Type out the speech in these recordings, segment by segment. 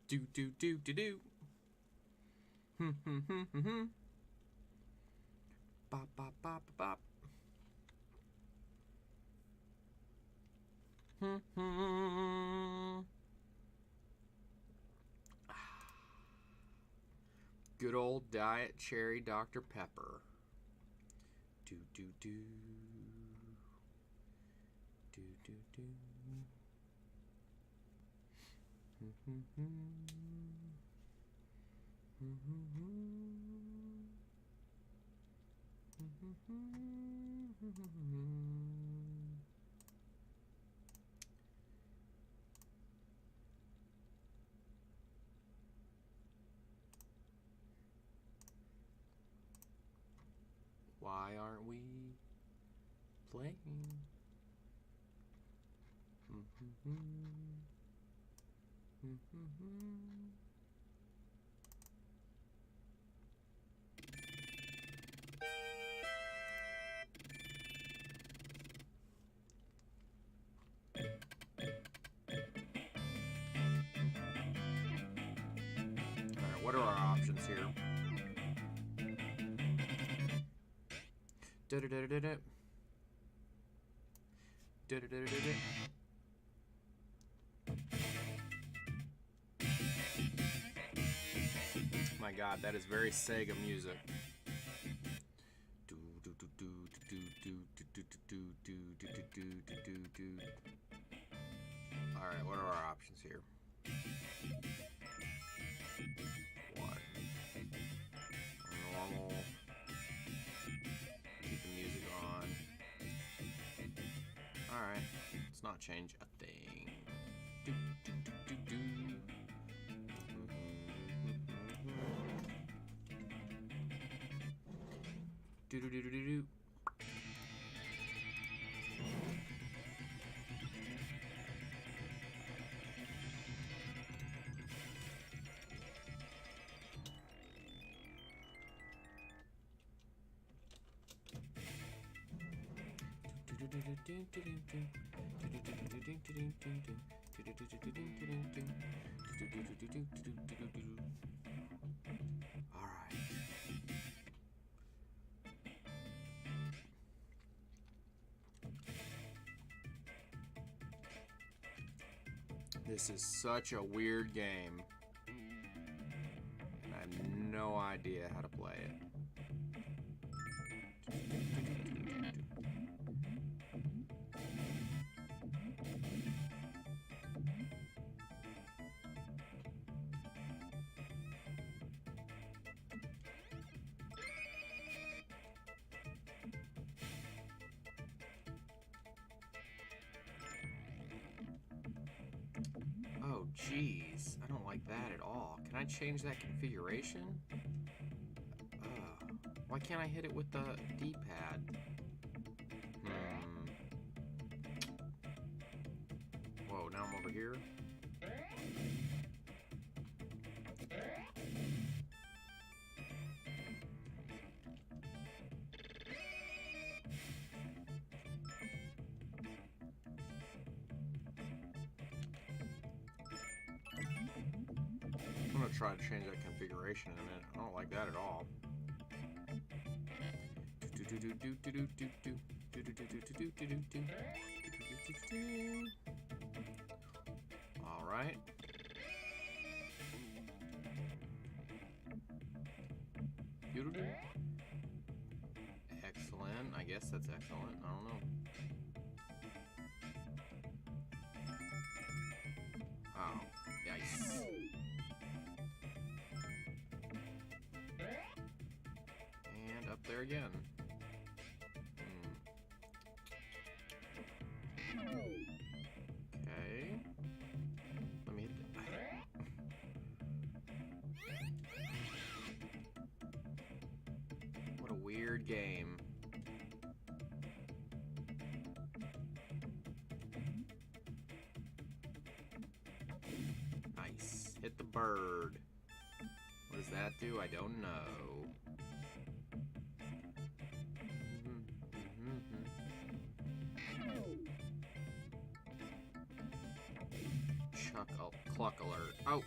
Do do do do do. Bop bop bop bop. Good old Diet Cherry Dr. Pepper. Do do do. Do do do. Why aren't we playing? Alright, what are our options here? Da-da-da-da-da. Da-da-da-da-da. My God, that is very Sega music. Alright, what are our options here? One. Normal. Keep the music on. Alright, let's not change a thing. Do, do, do, do, do. Do do do do do do. All right. This is such a weird game. I have no idea how to play it. Oh, geez. I don't like that at all. Can I change that configuration? Why can't I hit it with the D-pad? Whoa, now I'm over here? I'm gonna try to change that configuration in a minute. I don't like that at all. All right. Excellent. I guess that's excellent. I don't know. Oh, nice. And up there again. Okay. Let me hit that. What a weird game. Nice. Hit the bird. What does that do? I don't know. Cluck alert. Oh!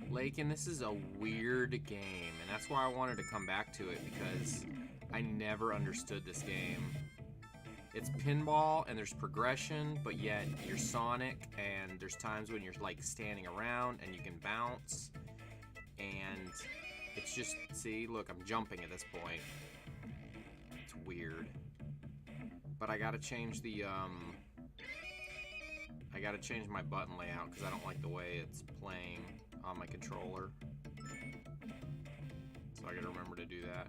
Lakin, this is a weird game, and that's why I wanted to come back to it, because I never understood this game. It's pinball, and there's progression, but yet you're Sonic, and there's times when you're, like, standing around, and you can bounce, and it's just, see, look, I'm jumping at this point. It's weird. But I gotta change the, I gotta change my button layout, because I don't like the way it's playing on my controller. So I gotta remember to do that.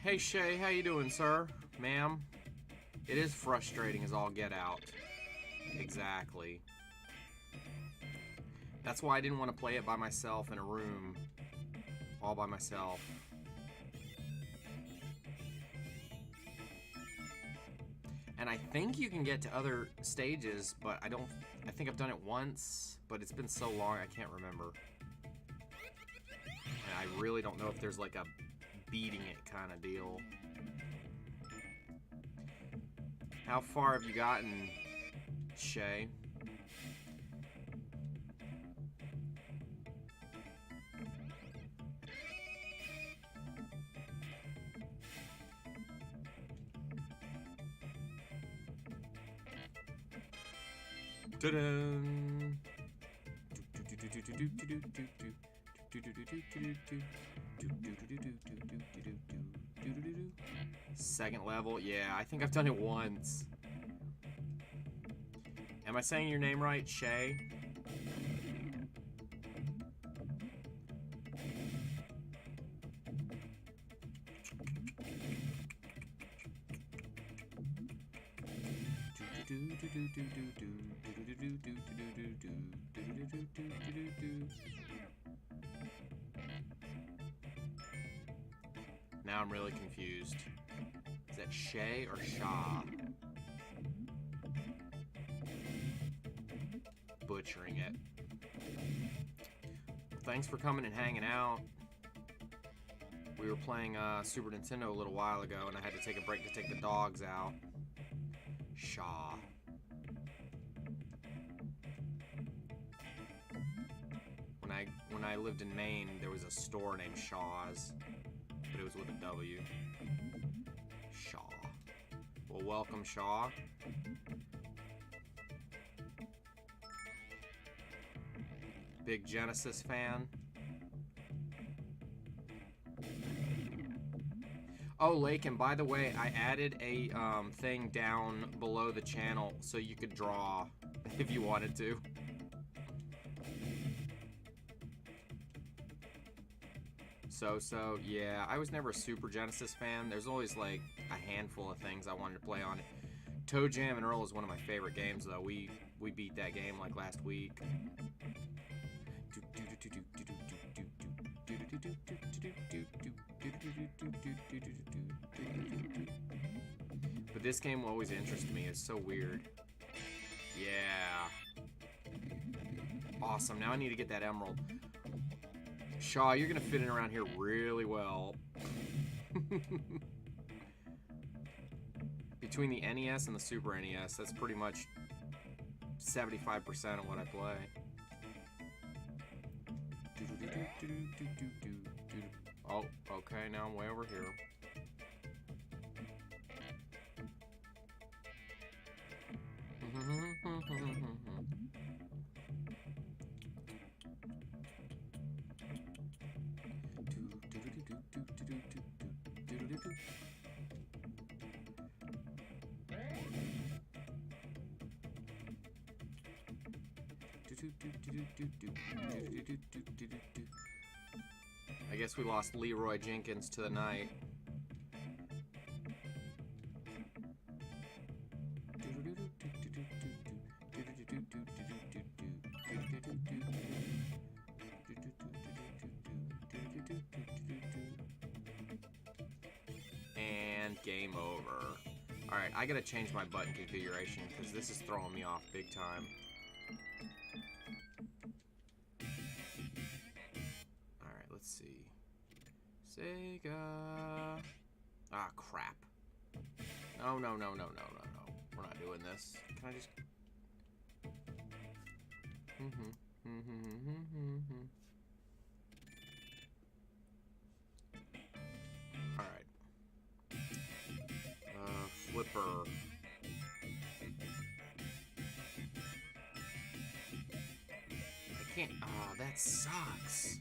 Hey Shay, how you doing, sir? Ma'am? It is frustrating as all get out. Exactly. That's why I didn't want to play it by myself in a room. All by myself. And I think you can get to other stages, but I think I've done it once, but it's been so long I can't remember. And I really don't know if there's like a beating it kind of deal. How far have you gotten, Shay? Ta-da! Second level, yeah, I think I've done it once. Am I saying your name right, Shay? Now I'm really confused. Is that Shay or Shaw? Butchering it. Thanks for coming and hanging out. We were playing Super Nintendo a little while ago, and I had to take a break to take the dogs out. Shaw. When I lived in Maine, there was a store named Shaw's, but it was with a W. Shaw. Well, welcome, Shaw. Big Genesis fan. Oh, Lake, and by the way, I added a thing down below the channel so you could draw if you wanted to. So, yeah, I was never a Super Genesis fan. There's always, like, a handful of things I wanted to play on it. Toe Jam and Earl is one of my favorite games, though. We beat that game, like, last week. But this game will always interest me. It's so weird. Yeah. Awesome. Now I need to get that emerald. Shaw, you're gonna fit in around here really well. Between the NES and the Super NES, that's pretty much 75% of what I play. Oh, okay, now I'm way over here. I guess we lost Leroy Jenkins to the night. and game over. Alright, I gotta change my button configuration because this is throwing me off big time. Alright, let's see. Sega. Ah, crap. No, no, no, no, no, no, no. We're not doing this. Can I just... Alright. Flipper. I can't... Ah, that sucks.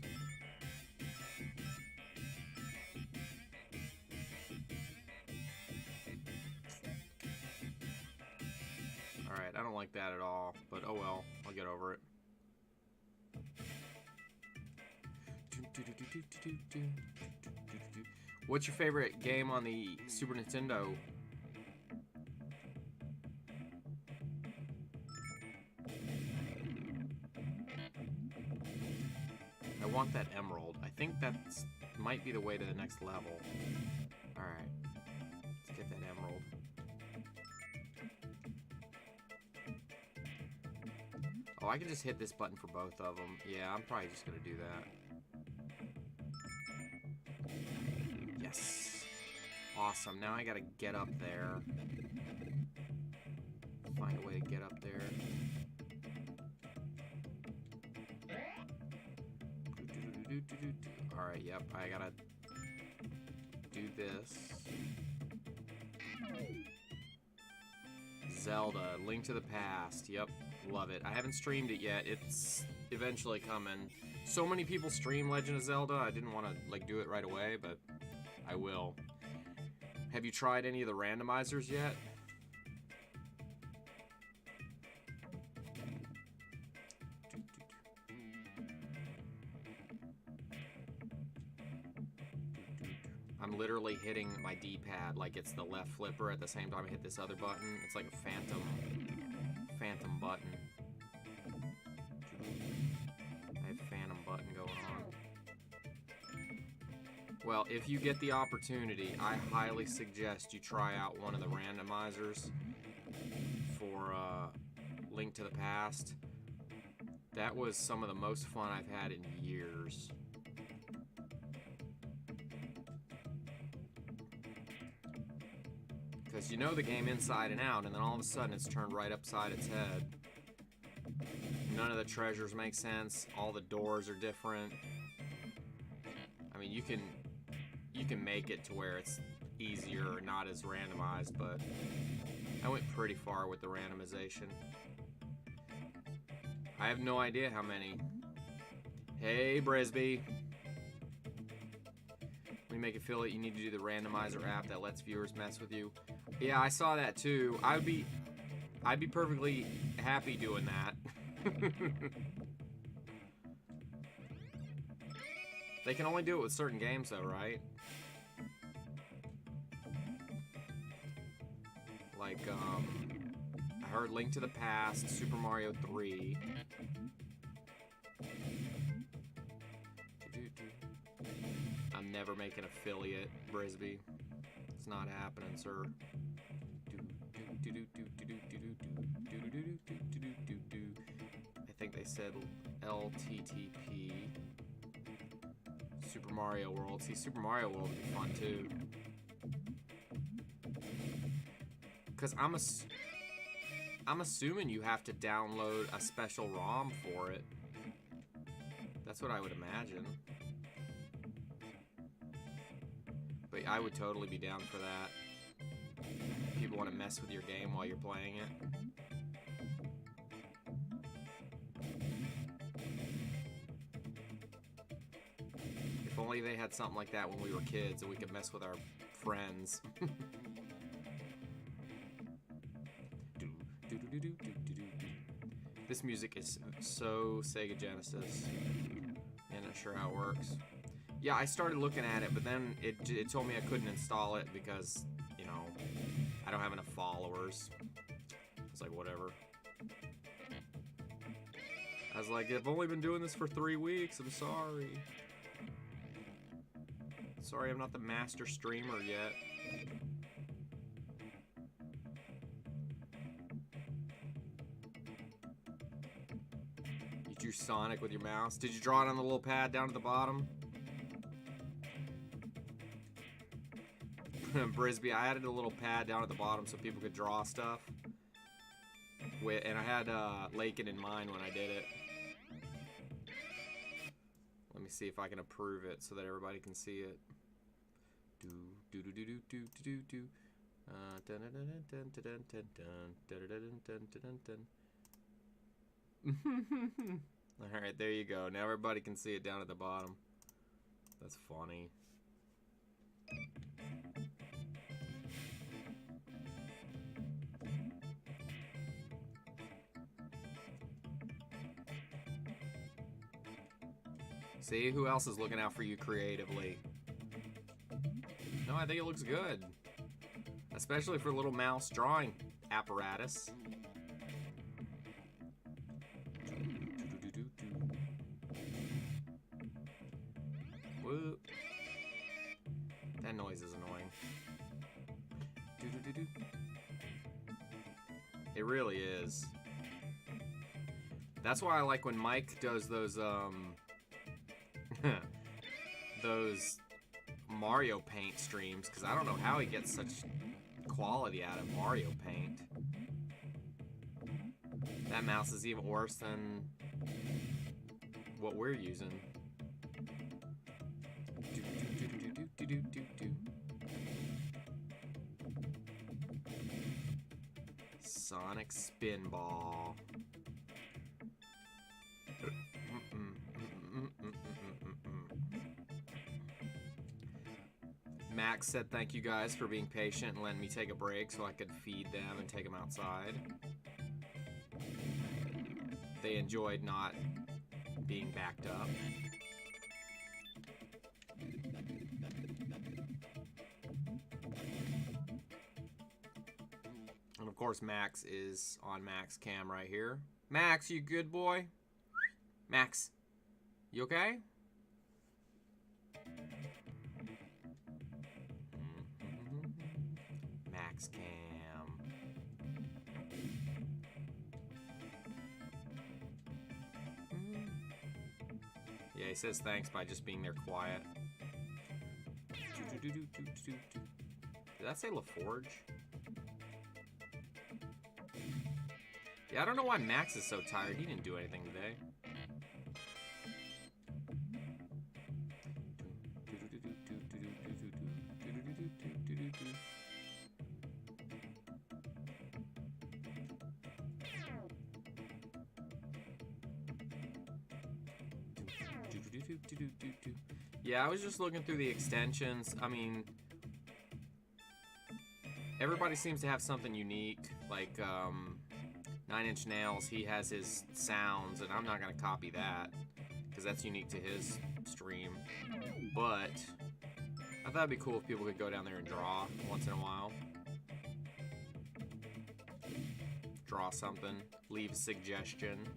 Alright, I don't like that at all, but oh well, I'll get over it. What's your favorite game on the Super Nintendo? I want that emerald. I think that might be the way to the next level. Alright, let's get that emerald. Oh, I can just hit this button for both of them. Yeah, I'm probably just gonna do that. Yes. Awesome. Now I gotta get up there. Find a way to get up there. Alright, yep. I gotta do this. Zelda, Link to the Past. Yep. Love it. I haven't streamed it yet. It's eventually coming. So many people stream Legend of Zelda. I didn't want to like do it right away, but I will. Have you tried any of the randomizers yet? I'm literally hitting my D-pad like it's the left flipper at the same time I hit this other button. It's like a phantom button. I have phantom button going on. Well, if you get the opportunity, I highly suggest you try out one of the randomizers for Link to the Past. That was some of the most fun I've had in years. Because you know the game inside and out, and then all of a sudden it's turned right upside its head. None of the treasures make sense. All the doors are different. I mean, you can make it to where it's easier or not as randomized, but I went pretty far with the randomization. I have no idea how many. Hey, Brisby. When you make affiliate, you need to do the randomizer app that lets viewers mess with you. Yeah, I saw that too. I'd be perfectly happy doing that. They can only do it with certain games though, right? Like, I heard Link to the Past, Super Mario 3. I'm never making affiliate, Brisby. It's not happening, sir. I think they said LTTP. Super Mario World. See, Super Mario World would be fun too. Because I'm assuming you have to download a special ROM for it. That's what I would imagine. But I would totally be down for that. If people want to mess with your game while you're playing it. If only they had something like that when we were kids and we could mess with our friends. This music is so Sega Genesis. I'm not sure how it works. Yeah, I started looking at it, but then it told me I couldn't install it because, you know, I don't have enough followers. It's like, whatever. I was like, I've only been doing this for 3 weeks. I'm sorry. Sorry, I'm not the master streamer yet. you Sonic with your mouse. Did you draw it on the little pad down at the bottom? Brisby, I added a little pad down at the bottom so people could draw stuff. And I had Lakin in mind when I did it. Let me see if I can approve it so that everybody can see it. Alright, there you go. Now everybody can see it down at the bottom. That's funny. See, who else is looking out for you creatively? No, I think it looks good. Especially for little mouse drawing apparatus. Whoop. That noise is annoying. It really is. That's why I like when Mike does those, those Mario Paint streams, because I don't know how he gets such quality out of Mario Paint. That mouse is even worse than what we're using. Sonic Spinball. Max said thank you guys for being patient and letting me take a break so I could feed them and take them outside. They enjoyed not being backed up. And of course Max is on Max cam right here. Max, you good boy? Max, you okay? Max cam. Yeah, he says thanks by just being there quiet. Did that say LaForge? Yeah, I don't know why Max is so tired. He didn't do anything today. Yeah, I was just looking through the extensions. I mean, everybody seems to have something unique. Like, 9 Inch Nails, he has his sounds, and I'm not going to copy that, because that's unique to his stream. But I thought it'd be cool if people could go down there and draw once in a while. Draw something, leave a suggestion.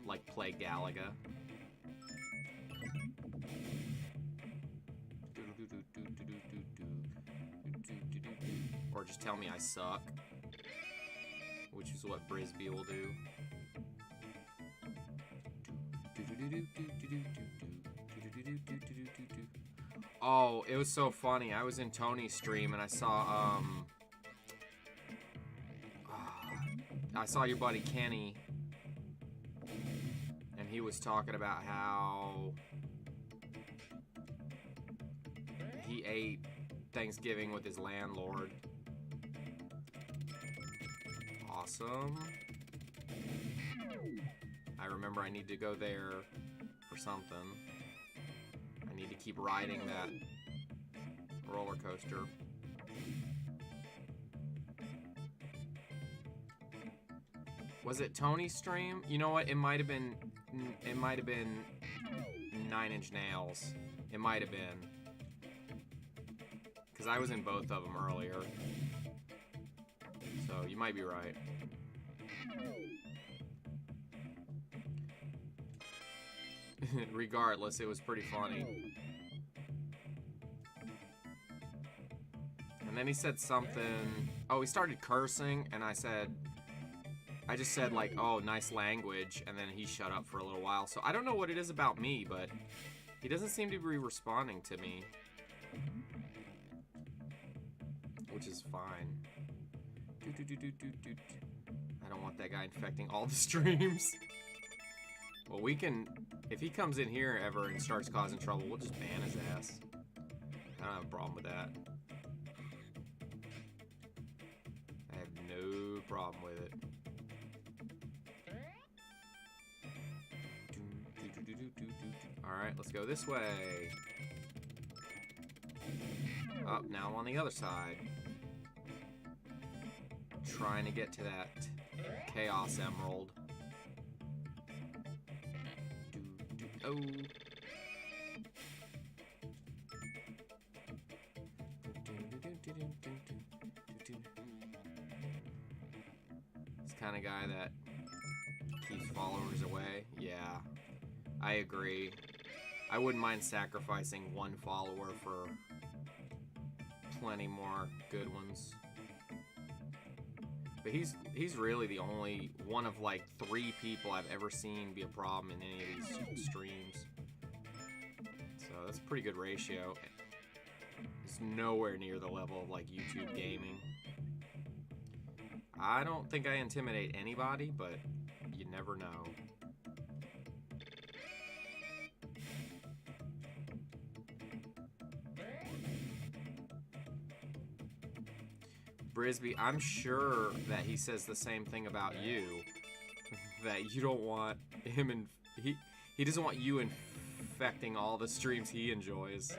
Like play Galaga. Or just tell me I suck. Which is what Brisby will do. Oh, it was so funny. I was in Tony's stream and I saw your buddy Kenny, and he was talking about how he ate Thanksgiving with his landlord. Awesome. I remember I need to go there for something. I need to keep riding that roller coaster. Was it Tony's stream? You know what? It might have been 9 Inch Nails. It might have been. Because I was in both of them earlier. So you might be right. Regardless, it was pretty funny. And then he said something. Oh, he started cursing, and I said I just said like, oh, nice language, and then he shut up for a little while. So I don't know what it is about me, but he doesn't seem to be responding to me, which is fine. I don't want that guy infecting all the streams. Well, we can, if he comes in here ever and starts causing trouble, we'll just ban his ass. I don't have a problem with that. I have no problem with it. Alright, let's go this way. Oh, now I'm on the other side. Trying to get to that Chaos Emerald. Oh. This kind of guy that keeps followers away. Yeah, I agree. I wouldn't mind sacrificing one follower for plenty more good ones. But he's really the only one of like 3 people I've ever seen be a problem in any of these streams. So that's a pretty good ratio. It's nowhere near the level of like YouTube gaming. I don't think I intimidate anybody, but you never know. Brisby, I'm sure that he says the same thing about you. That you don't want him and he doesn't want you infecting all the streams he enjoys.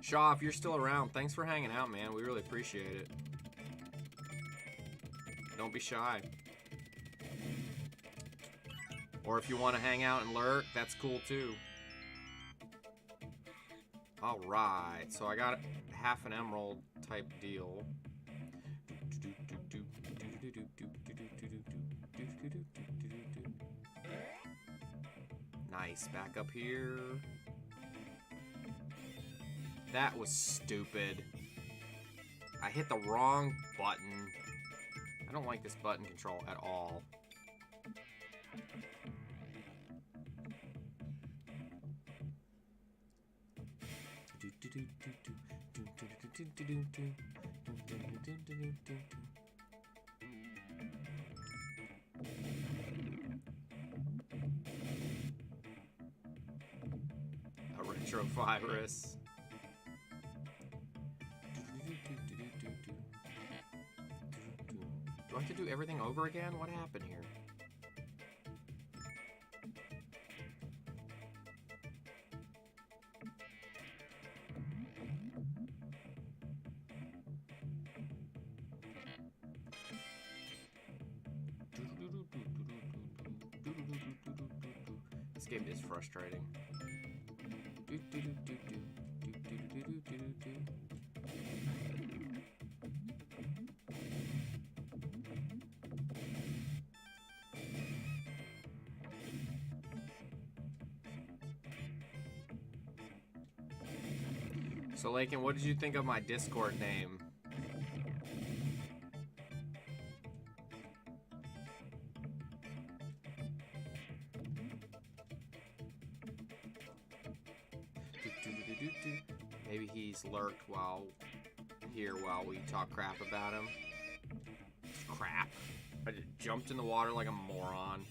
Shaw, if you're still around, thanks for hanging out, man. We really appreciate it. Don't be shy. Or if you want to hang out and lurk, that's cool too. Alright, so I got half an emerald type deal. Nice, back up here. That was stupid. I hit the wrong button. I don't like this button control at all. A retrovirus. Do I have to do everything over again? What happened here? This game is frustrating. So, Lakin, what did you think of my Discord name? Maybe he's lurked while we talk crap about him. Crap. I just jumped in the water like a moron.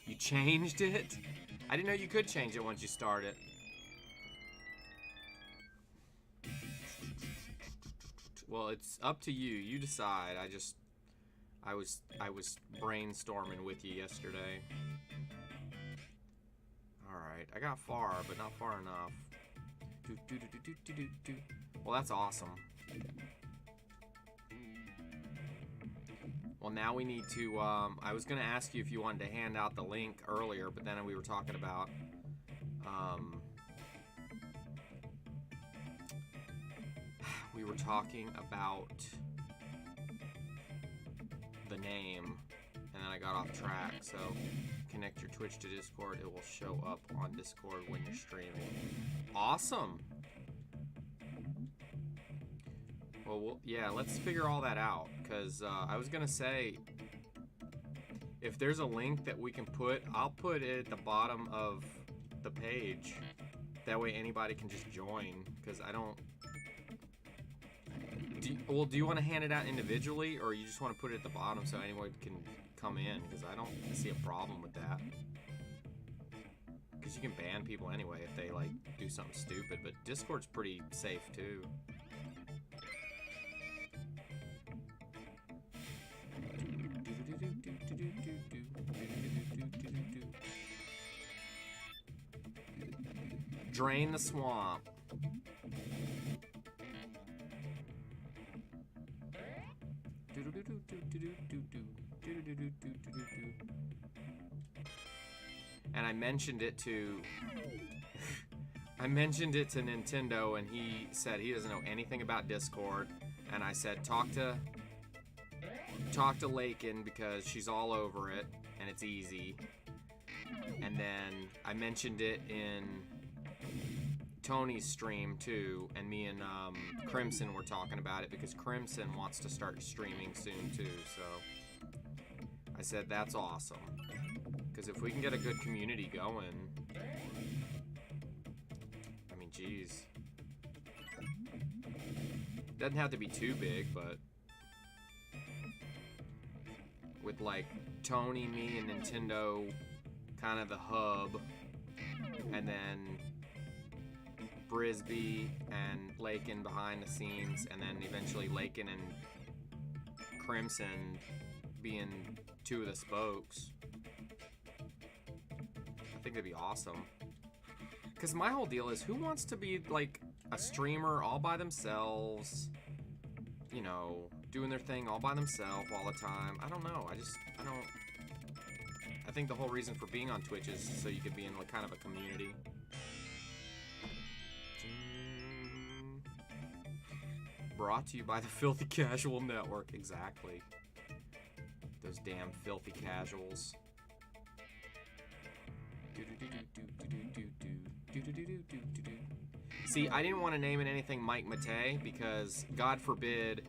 You changed it? I didn't know you could change it once you start it. Well, it's up to you. You decide. I was brainstorming with you yesterday. Alright, I got far, but not far enough. Well, that's awesome. Well, now we need to, I was gonna ask you if you wanted to hand out the link earlier, but then we were talking about, the name, and then I got off track. So connect your Twitch to Discord. It will show up on Discord when you're streaming. Awesome. Well, yeah, let's figure all that out. Because I was going to say, if there's a link that we can put, I'll put it at the bottom of the page. That way anybody can just join. Because I don't... Do you want to hand it out individually, or you just want to put it at the bottom so anyone can come in? Because I don't see a problem with that. Because you can ban people anyway if they, like, do something stupid. But Discord's pretty safe, too. Drain the swamp. And I mentioned it to Nintendo, and he said he doesn't know anything about Discord. And I said, talk to Lakin because she's all over it and it's easy. And then I mentioned it in Tony's stream too, and me and Crimson were talking about it because Crimson wants to start streaming soon too. So I said that's awesome, because if we can get a good community going, I mean, geez, doesn't have to be too big, but with like Tony, me, and Nintendo kind of the hub, and then Brisby and Lakin behind the scenes, and then eventually Lakin and Crimson being two of the spokes. I think that'd be awesome. Because my whole deal is, who wants to be like a streamer all by themselves, you know, doing their thing all by themselves all the time? I don't know. I think the whole reason for being on Twitch is so you could be in like kind of a community. Brought to you by the Filthy Casual Network. Exactly. Those damn filthy casuals. See, I didn't want to name it anything Mike Matei because, God forbid,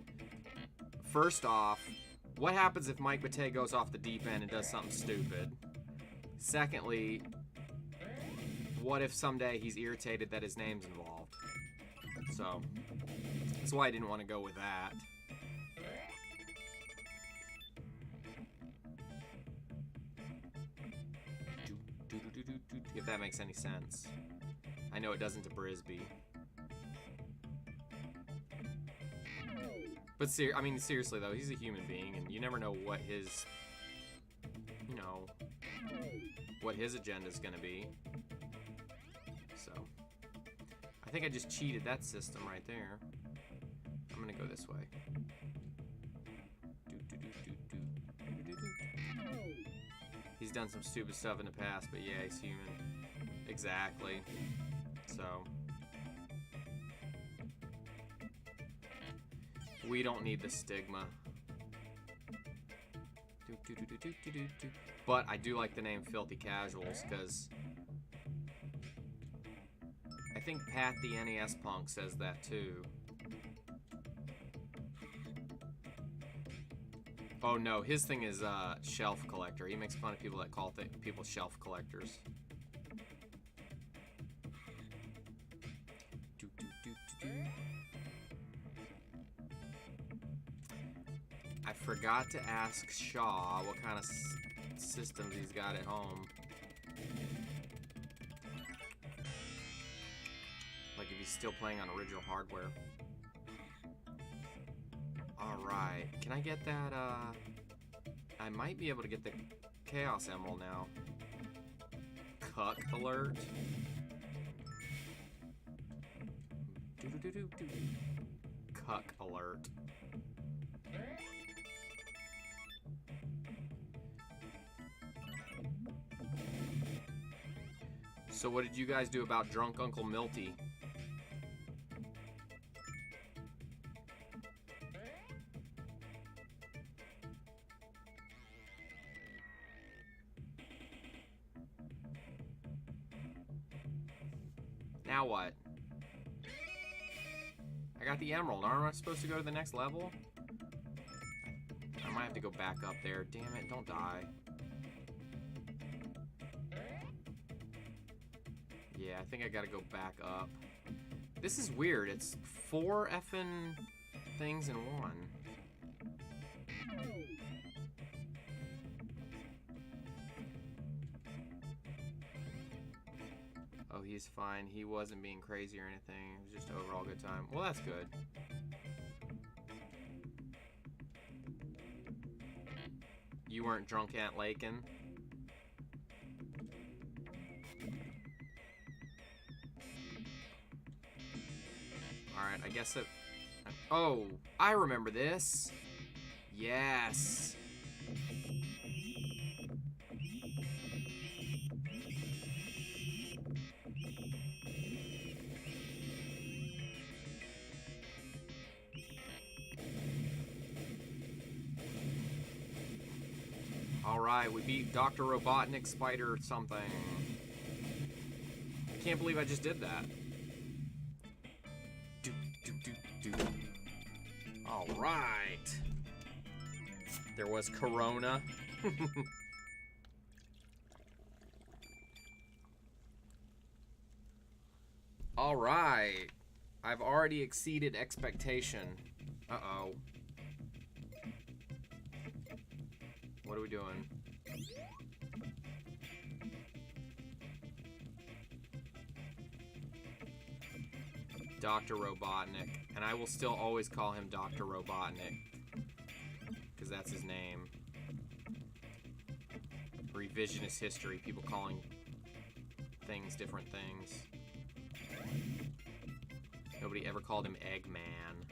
first off, what happens if Mike Matei goes off the deep end and does something stupid? Secondly, what if someday he's irritated that his name's involved? So, that's why I didn't want to go with that. If that makes any sense. I know it doesn't to Brisby. But I mean, seriously though, he's a human being, and you never know what his, you know, what his agenda's gonna be. So, I think I just cheated that system right there. I'm gonna go this way. He's done some stupid stuff in the past, but yeah, he's human. Exactly. So, we don't need the stigma. But I do like the name Filthy Casuals, because I think Pat the NES Punk says that too. Oh no, his thing is shelf collector. He makes fun of people that call people shelf collectors. I forgot to ask Shaw what kind of systems he's got at home. Like if he's still playing on original hardware. Alright, can I get that, I might be able to get the Chaos Emerald now. Cuck alert. Cuck alert. So what did you guys do about Drunk Uncle Milty? Now what? I got the emerald. Aren't I supposed to go to the next level? I might have to go back up there. Damn it, don't die. Yeah, I think I gotta go back up. This is weird. It's 4 effing things in one. Oh, he's fine. He wasn't being crazy or anything. It was just an overall good time. Well, that's good. You weren't drunk at Lakin? Alright, I guess it... Oh, I remember this. Yes. Alright, we beat Dr. Robotnik Spider something. I can't believe I just did that. Alright. There was Corona. Alright. I've already exceeded expectation. Uh-oh. What are we doing? Dr. Robotnik. And I will still always call him Dr. Robotnik. Because that's his name. Revisionist history. People calling things different things. Nobody ever called him Eggman.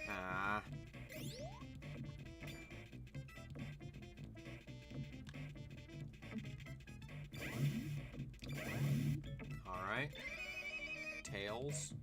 Ah. Alright. Tails.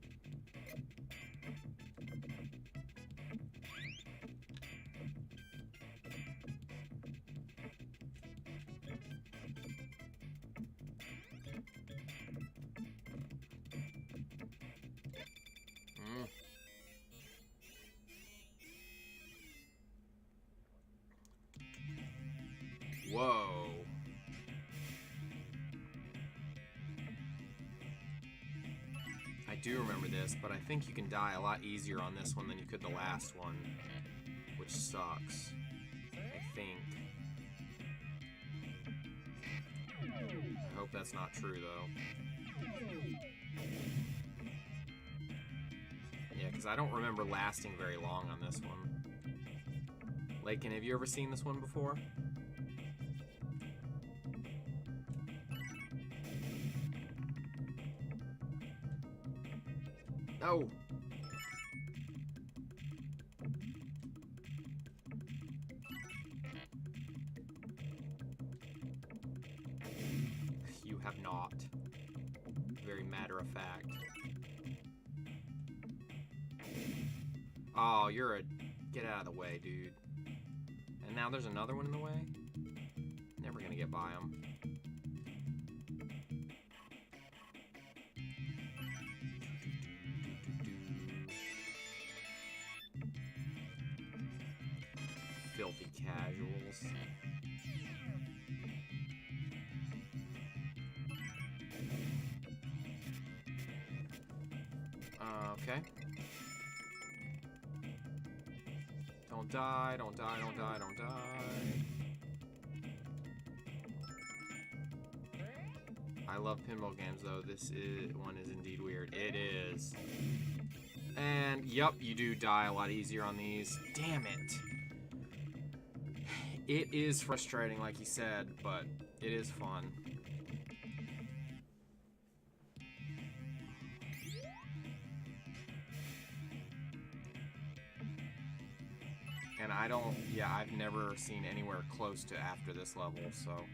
Whoa. I do remember this, but I think you can die a lot easier on this one than you could the last one, which sucks. I think. I hope that's not true, though. Yeah, because I don't remember lasting very long on this one. Lakin, have you ever seen this one before? No! You have not. Very matter of fact. Oh, you're a... Get out of the way, dude. And now there's another one in the way? Never gonna get by him. Filthy casuals. Okay. Don't die, don't die, don't die, don't die. I love pinball games, though. This one is indeed weird. It is. And, yup, you do die a lot easier on these. Damn it. It is frustrating, like he said, but it is fun. And I don't, yeah, I've never seen anywhere close to after this level, so.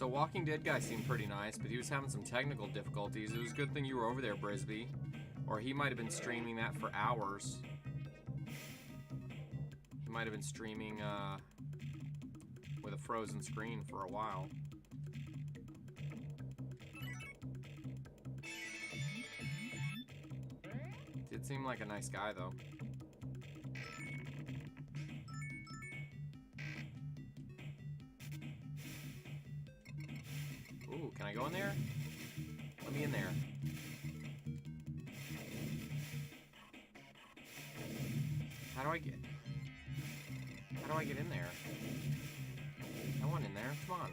So Walking Dead guy seemed pretty nice, but he was having some technical difficulties. It was a good thing you were over there, Brisby. Or he might have been streaming that for hours. He might have been streaming with a frozen screen for a while. Did seem like a nice guy, though. Ooh, can I go in there? Let me in there. How do I get in there? I want in there. Come on.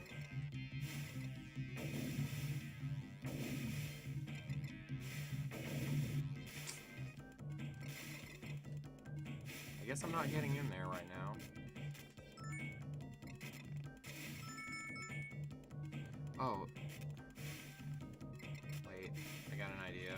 I guess I'm not getting in there right now. Oh. Wait, I got an idea.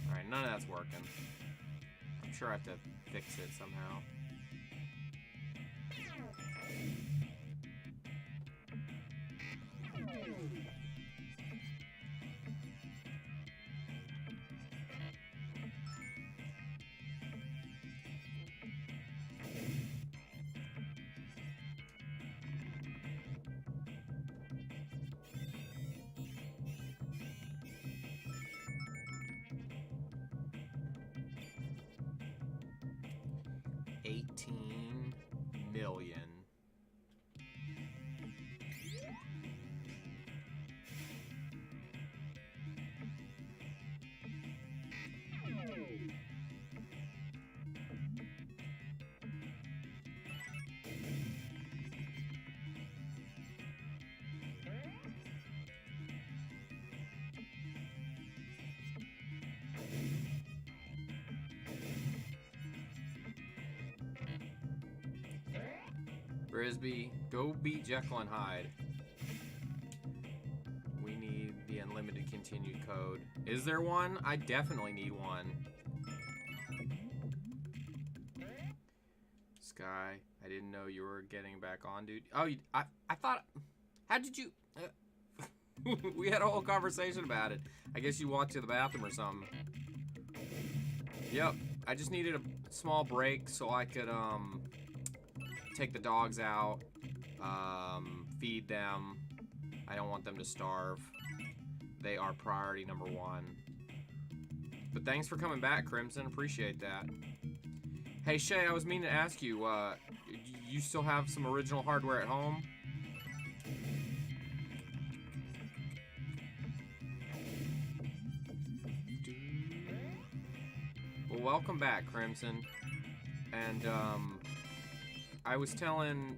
Alright, none of that's working. I'm sure I have to fix it somehow. $18 million. Brisby, go beat Jekyll and Hyde. We need the unlimited continued code. Is there one? I definitely need one. Sky, I didn't know you were getting back on, dude. Oh, I thought... How did you... we had a whole conversation about it. I guess you walked to the bathroom or something. Yep, I just needed a small break so I could, take the dogs out, feed them. I don't want them to starve. They are priority number one. But thanks for coming back, Crimson. Appreciate that. Hey, Shay, I was meaning to ask you, you still have some original hardware at home? Well, welcome back, Crimson. And, I was telling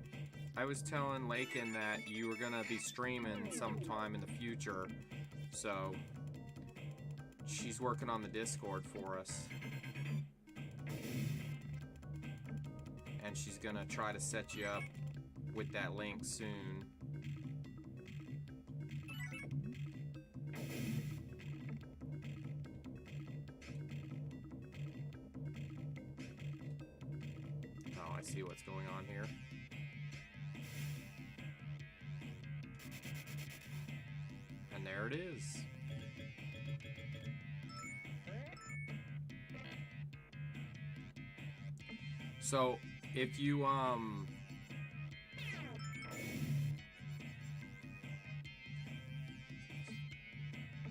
Lakin that you were gonna be streaming sometime in the future, so she's working on the Discord for us, and she's gonna try to set you up with that link soon. I see what's going on here. And there it is. So, if you,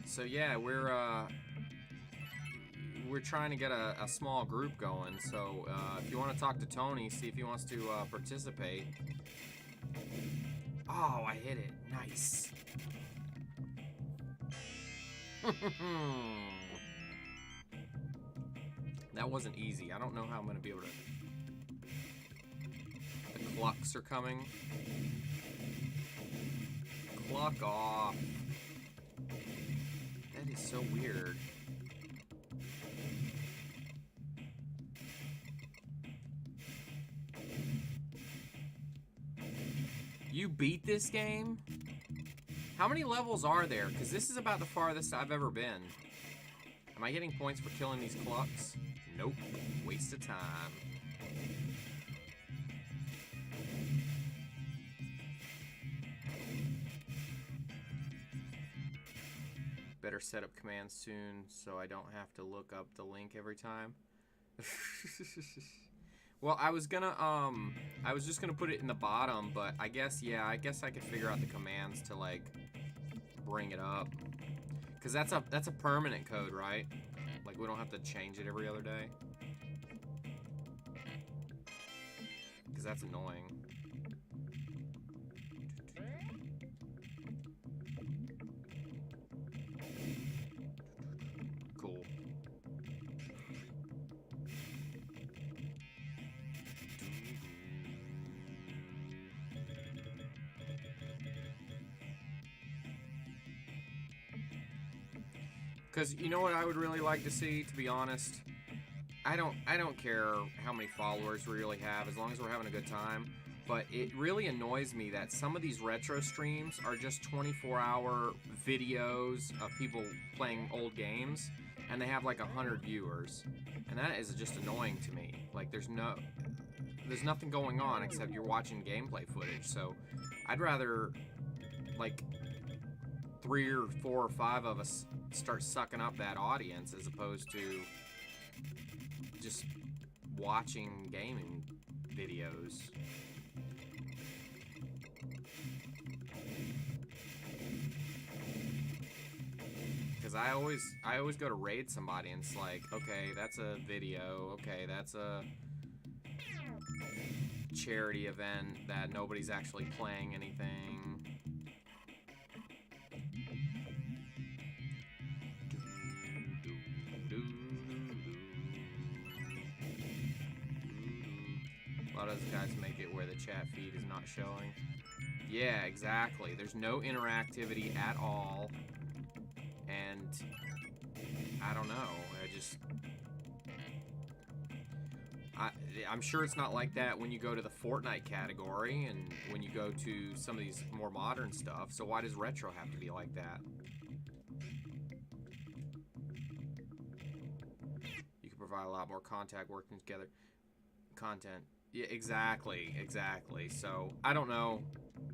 so yeah, we're trying to get a small group going, so if you want to talk to Tony, see if he wants to participate. Oh, I hit it. Nice. That wasn't easy. I don't know how I'm going to be able to... The clucks are coming. Cluck off. That is so weird. You beat this game? How many levels are there? Because this is about the farthest I've ever been. Am I getting points for killing these clucks? Nope. Waste of time. Better set up commands soon so I don't have to look up the link every time. Well, I was just gonna put it in the bottom, but I guess, yeah, I guess I could figure out the commands to, like, bring it up. Because that's a permanent code, right? Like, we don't have to change it every other day. Because that's annoying. Cool. Because you know what I would really like to see, to be honest? I don't care how many followers we really have, as long as we're having a good time. But it really annoys me that some of these retro streams are just 24-hour videos of people playing old games, and they have like 100 viewers. And that is just annoying to me. Like, there's nothing going on except you're watching gameplay footage. So I'd rather, like, 3 or 4 or 5 of us start sucking up that audience as opposed to just watching gaming videos. Because I always go to raid somebody and it's like, okay, that's a video, okay, that's a charity event that nobody's actually playing anything. A lot of those guys make it where the chat feed is not showing. Yeah, exactly. There's no interactivity at all. And I don't know. I'm sure it's not like that when you go to the Fortnite category and when you go to some of these more modern stuff. So why does retro have to be like that? You can provide a lot more contact working together. Content. Yeah, exactly. So, I don't know.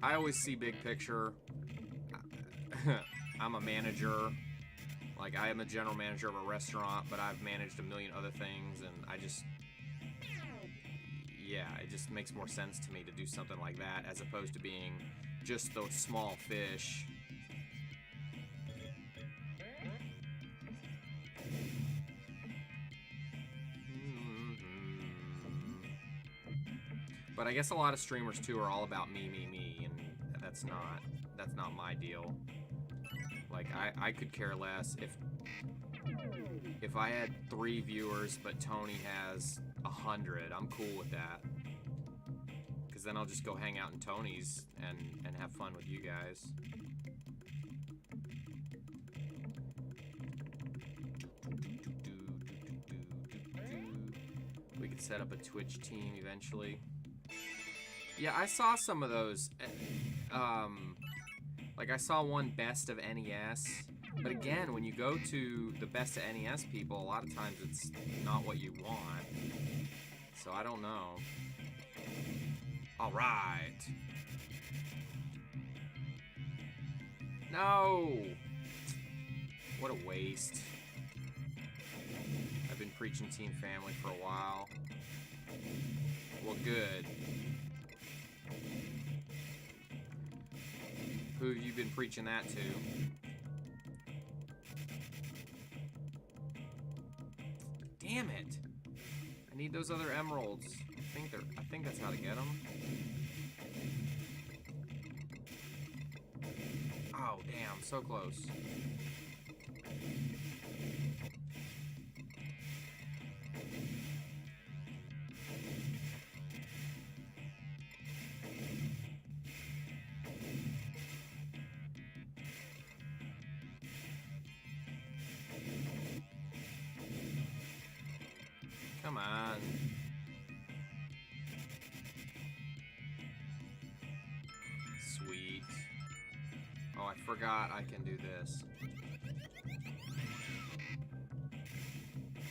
I always see big picture. I'm a manager. Like, I am a general manager of a restaurant, but I've managed a million other things, and yeah, it just makes more sense to me to do something like that as opposed to being just those small fish. But I guess a lot of streamers too are all about me, and that's not my deal. Like, I could care less if I had 3 viewers but Tony has 100. I'm cool with that. Because then I'll just go hang out in Tony's and have fun with you guys. We could set up a Twitch team eventually. Yeah, I saw some of those. Like, I saw one Best of NES. But again, when you go to the Best of NES people, a lot of times it's not what you want. So I don't know. Alright. No! What a waste. I've been preaching Team Family for a while. Well, good. Who have you been preaching that to? Damn it! I need those other emeralds. I think that's how to get them. Oh, damn, so close. Come on. Oh, I forgot I can do this.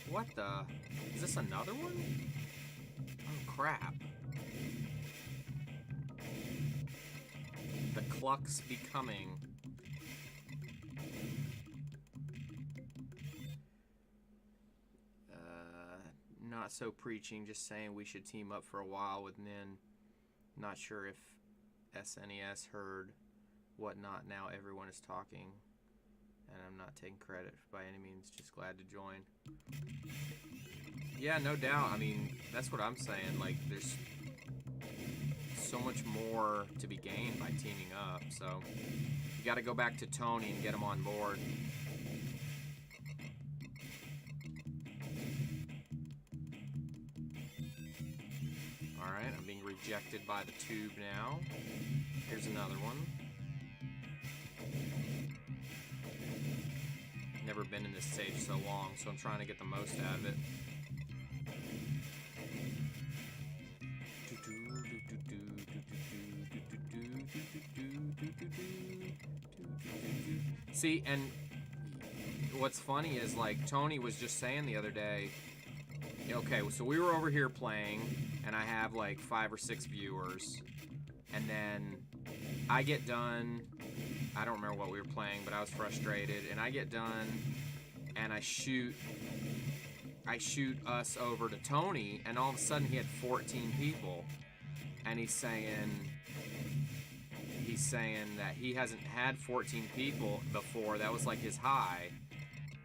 What the? Is this another one? Oh, crap. The Cluck's becoming. Not so preaching, just saying we should team up for a while with Nin. Not sure if SNES heard whatnot. Now everyone is talking, and I'm not taking credit by any means, just glad to join. Yeah, no doubt. I mean, that's what I'm saying. Like, there's so much more to be gained by teaming up, so you got to go back to Tony and get him on board. Alright, I'm being rejected by the tube now. Here's another one. Never been in this stage so long, so I'm trying to get the most out of it. See, and what's funny is, like, Tony was just saying the other day, okay, so we were over here playing, and I have like 5 or 6 viewers, and then I get done, I don't remember what we were playing, but I was frustrated, and I get done, and I shoot us over to Tony, and all of a sudden he had 14 people, and he's saying that he hasn't had 14 people before. That was like his high,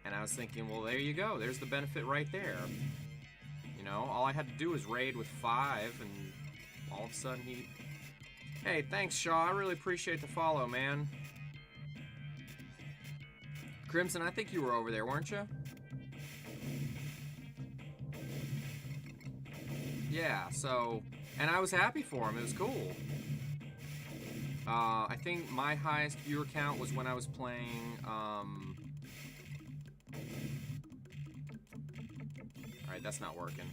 and I was thinking, well, there you go, there's the benefit right there. You know, all I had to do was raid with 5, and all of a sudden he... Hey, thanks, Shaw. I really appreciate the follow, man. Crimson, I think you were over there, weren't you? Yeah, so... And I was happy for him. It was cool. I think my highest viewer count was when I was playing... Alright, that's not working.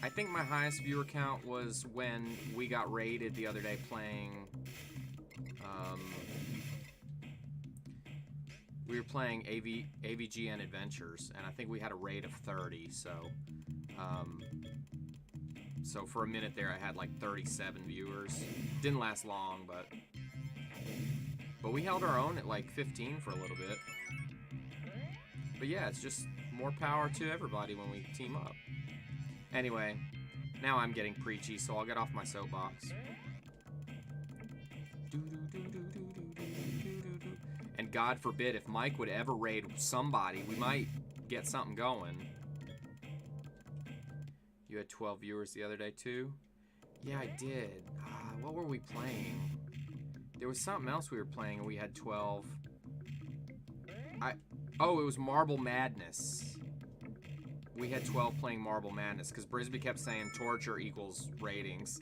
I think my highest viewer count was when we got raided the other day playing... we were playing AVGN Adventures, and I think we had a raid of 30, so... so for a minute there, I had like 37 viewers. Didn't last long, but we held our own at like 15 for a little bit. But yeah, it's just more power to everybody when we team up. Anyway, now I'm getting preachy, so I'll get off my soapbox. And God forbid, if Mike would ever raid somebody, we might get something going. You had 12 viewers the other day too? Yeah, I did. What were we playing? There was something else we were playing and we had 12. Oh, it was Marble Madness. We had 12 playing Marble Madness because Brisby kept saying torture equals ratings.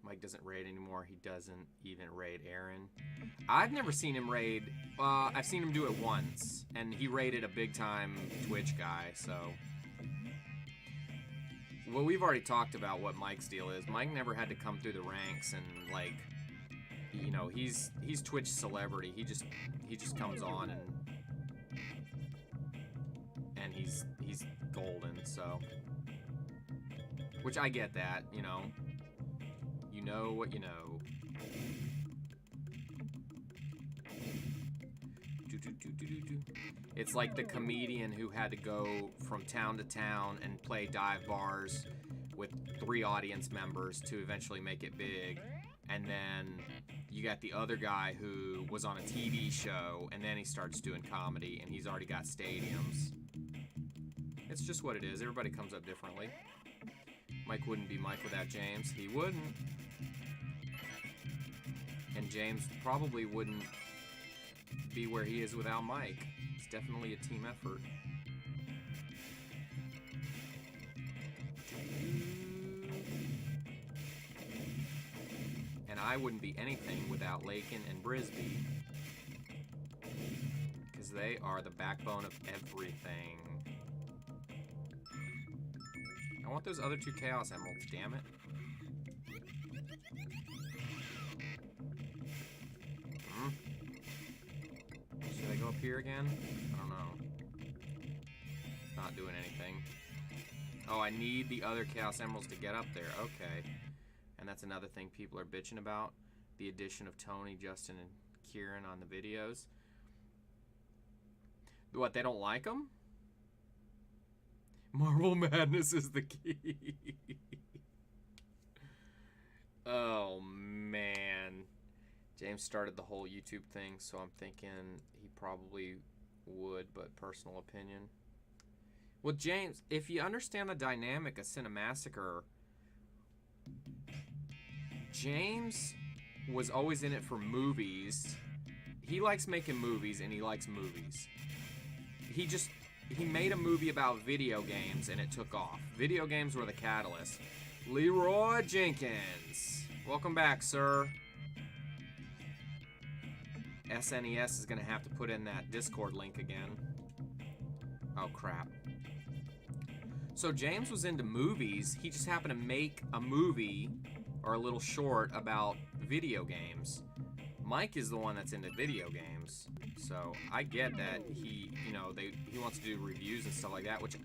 Mike doesn't raid anymore. He doesn't even raid Aaron. I've never seen him raid. I've seen him do it once, and he raided a big-time Twitch guy, so... Well, we've already talked about what Mike's deal is. Mike never had to come through the ranks and, like, you know, he's Twitch celebrity. He just comes on and he's golden, so... Which I get that, you know. You know what you know. It's like the comedian who had to go from town to town and play dive bars with 3 audience members to eventually make it big. And then you got the other guy who was on a TV show and then he starts doing comedy and he's already got stadiums. It's just what it is. Everybody comes up differently. Mike wouldn't be Mike without James. He wouldn't. And James probably wouldn't be where he is without Mike. It's definitely a team effort. And I wouldn't be anything without Lakin and Brisby. Because because they are the backbone of everything. I want those other 2 Chaos Emeralds, damn it. Should I go up here again? I don't know. It's not doing anything. Oh, I need the other Chaos Emeralds to get up there. Okay. And that's another thing people are bitching about. The addition of Tony, Justin, and Kieran on the videos. What, they don't like them? Marble Madness is the key. Oh, man. James started the whole YouTube thing, so I'm thinking he probably would, but personal opinion. Well, James, if you understand the dynamic of Cinemassacre, James was always in it for movies. He likes making movies, and he likes movies. He made a movie about video games, and it took off. Video games were the catalyst. Leroy Jenkins. Welcome back, sir. SNES is going to have to put in that Discord link again. Oh, crap. So James was into movies. He just happened to make a movie or a little short about video games. Mike is the one that's into video games. So I get that he, you know, he wants to do reviews and stuff like that, which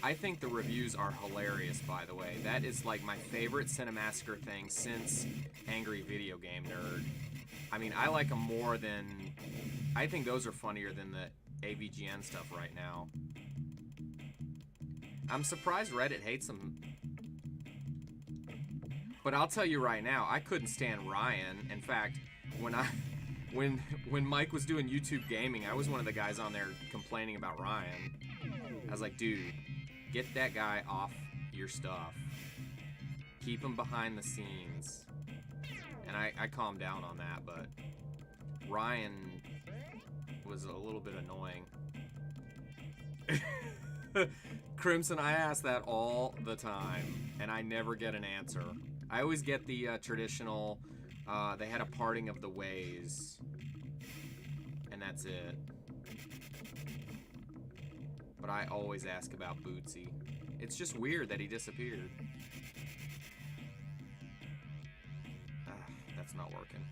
I think the reviews are hilarious, by the way. That is like my favorite Cinemassacre thing since Angry Video Game Nerd. I mean, I like them more than... I think those are funnier than the AVGN stuff right now. I'm surprised Reddit hates them. But I'll tell you right now, I couldn't stand Ryan. In fact, when Mike was doing YouTube gaming, I was one of the guys on there complaining about Ryan. I was like, dude, get that guy off your stuff. Keep him behind the scenes. And I calmed down on that, but Ryan was a little bit annoying. Crimson, I ask that all the time, and I never get an answer. I always get the traditional, they had a parting of the ways, and that's it. But I always ask about Bootsy. It's just weird that he disappeared. That's not working.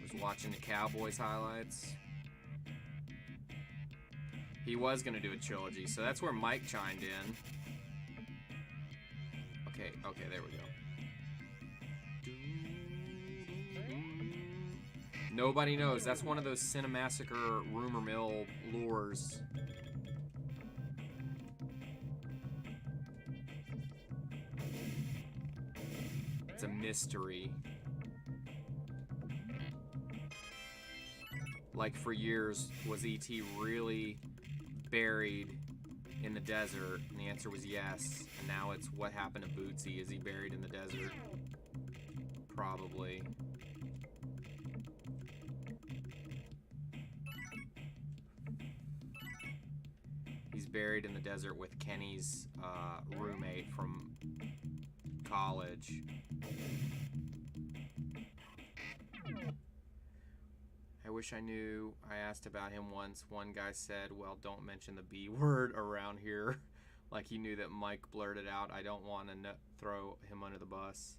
Was watching the Cowboys highlights. He was gonna do a trilogy, so that's where Mike chimed in. Okay, there we go. Nobody knows. That's one of those Cinemassacre rumor mill lures. It's a mystery. Like for years, was E.T. really buried in the desert? And the answer was yes. And now it's what happened to Bootsy? Is he buried in the desert? Probably. He's buried in the desert with Kenny's roommate from college. I wish I knew. I asked about him once. One guy said, well, don't mention the B word around here. Like he knew that Mike blurted out, I don't want to throw him under the bus.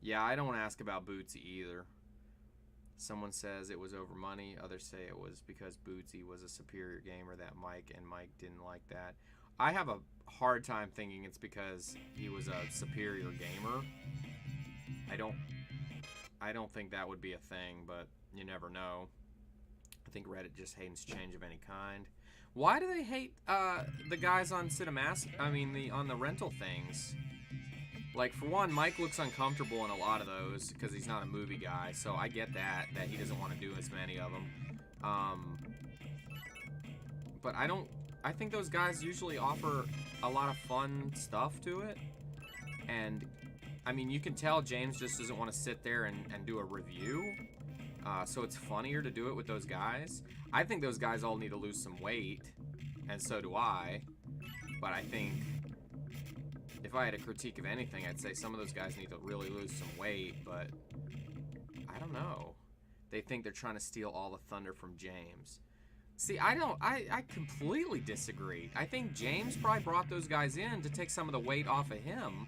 Yeah, I don't ask about Bootsy either. Someone says it was over money. Others say it was because Bootsy was a superior gamer that Mike didn't like that. I have a hard time thinking it's because he was a superior gamer. I don't think that would be a thing, but you never know. I think Reddit just hates change of any kind. Why do they hate the guys on on the rental things? Like, for one, Mike looks uncomfortable in a lot of those because he's not a movie guy, so I get that he doesn't want to do as many of them. But I think those guys usually offer a lot of fun stuff to it. And, I mean, you can tell James just doesn't want to sit there and do a review. So it's funnier to do it with those guys. I think those guys all need to lose some weight, and so do I. But I think if I had a critique of anything, I'd say some of those guys need to really lose some weight, but I don't know. They think they're trying to steal all the thunder from James. See, I completely disagree. I think James probably brought those guys in to take some of the weight off of him,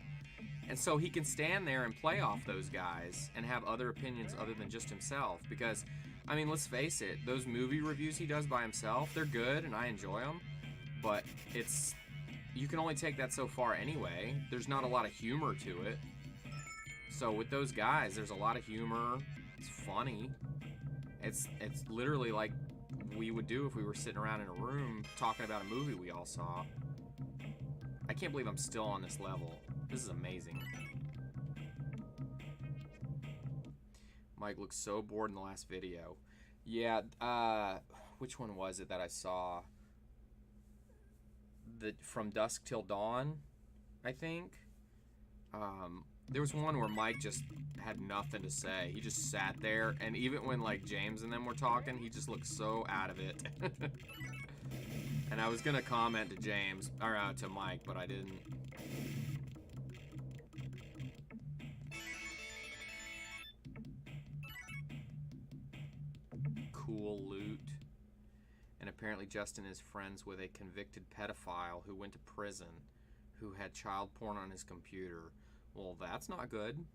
and so he can stand there and play off those guys and have other opinions other than just himself. Because, I mean, let's face it, those movie reviews he does by himself, they're good and I enjoy them, but you can only take that so far anyway. There's not a lot of humor to it. So with those guys, there's a lot of humor. It's funny. It's literally like we would do if we were sitting around in a room talking about a movie we all saw. I can't believe I'm still on this level. This is amazing. Mike looks so bored in the last video. Yeah, which one was it that I saw? From Dusk Till Dawn, I think. There was one where Mike just had nothing to say. He just sat there, and even when like James and them were talking, he just looked so out of it. And I was gonna comment to James, or to Mike, but I didn't. Cool loot. And apparently Justin is friends with a convicted pedophile who went to prison, who had child porn on his computer. Well, that's not good.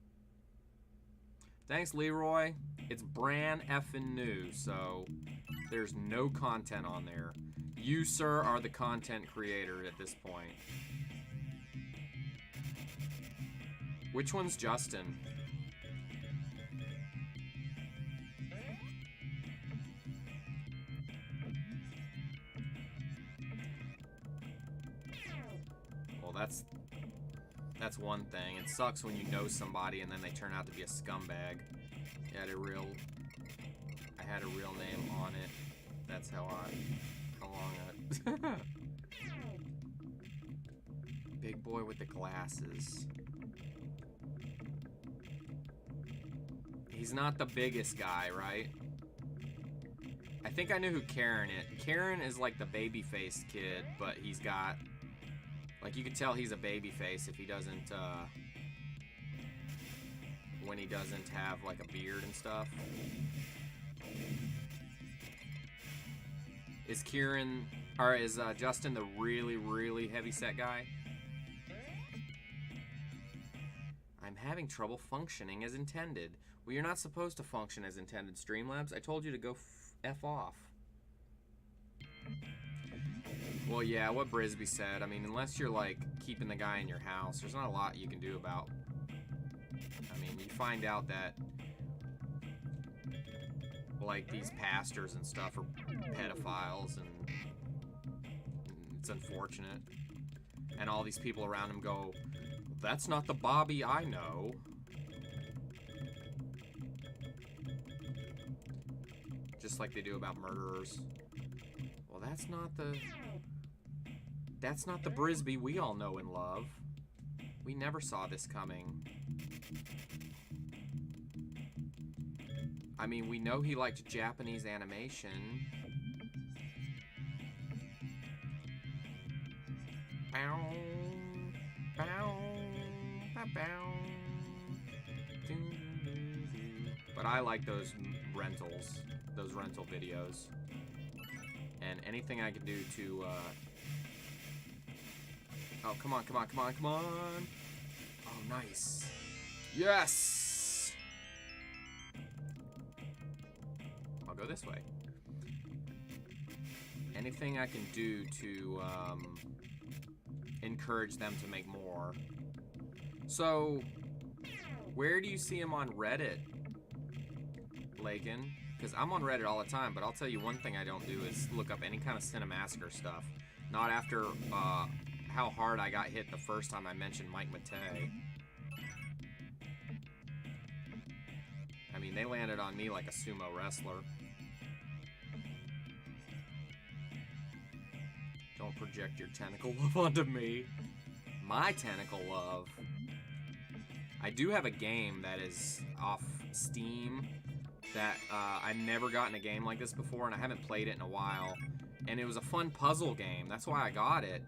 Thanks, Leroy. It's brand effing new, so there's no content on there. You, sir, are the content creator at this point. Which one's Justin? Well, that's one thing. It sucks when you know somebody and then they turn out to be a scumbag. I had a real name on it. That's how long I... Big boy with the glasses. He's not the biggest guy, right? I think I knew who Karen is. Karen is like the baby-faced kid, but he's got... Like, you could tell he's a babyface if he doesn't, when he doesn't have, like, a beard and stuff. Is Kieran, or is Justin the really, really heavy-set guy? I'm having trouble functioning as intended. Well, you're not supposed to function as intended, Streamlabs. I told you to go F off. Well, yeah, what Brisby said. I mean, unless you're, like, keeping the guy in your house, there's not a lot you can do about... I mean, you find out that, like, these pastors and stuff are pedophiles, and it's unfortunate. And all these people around him go, that's not the Bobby I know. Just like they do about murderers. Well, that's not the Brisby we all know and love. We never saw this coming. I mean, we know he liked Japanese animation. Bow, bow, bow, bow. But I like those rentals, those rental videos. And anything I can do to, oh, come on, come on, come on, come on. Oh, nice. Yes! I'll go this way. Anything I can do to, encourage them to make more. So, where do you see him on Reddit, Lakin? Because I'm on Reddit all the time, but I'll tell you one thing I don't do is look up any kind of Cinemassacre stuff. Not after how hard I got hit the first time I mentioned Mike Matei. I mean, they landed on me like a sumo wrestler. Don't project your tentacle love onto me. My tentacle love. I do have a game that is off Steam that I've never gotten a game like this before, and I haven't played it in a while. And it was a fun puzzle game. That's why I got it.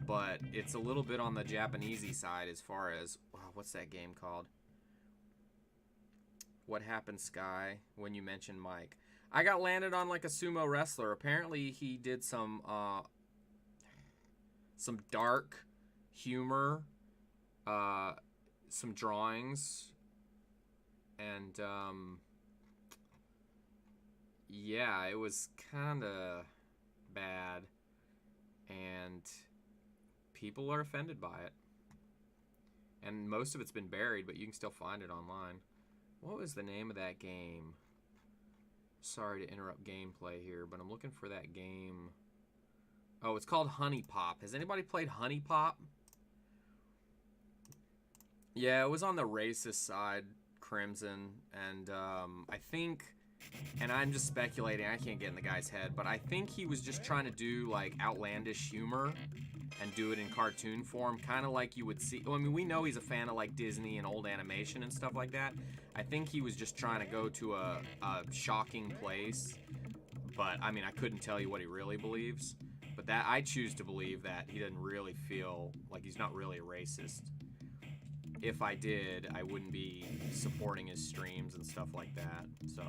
But it's a little bit on the Japanesey side as far as... Wow, what's that game called? What happened, Sky, when you mentioned Mike? I got landed on like a sumo wrestler. Apparently he did some dark humor, some drawings, and yeah, it was kind of bad, and people are offended by it. And most of it's been buried, but you can still find it online. What was the name of that game? Sorry to interrupt gameplay here, but I'm looking for that game. Oh, it's called Honey Pop. Has anybody played Honey Pop? Yeah, it was on the racist side, Crimson, and I think, and I'm just speculating, I can't get in the guy's head, but I think he was just trying to do like outlandish humor and do it in cartoon form, kind of like you would see. Well, I mean, we know he's a fan of like Disney and old animation and stuff like that. I think he was just trying to go to a shocking place, but I mean, I couldn't tell you what he really believes. But that I choose to believe that he doesn't really feel like he's not really a racist. If I did, I wouldn't be supporting his streams and stuff like that. So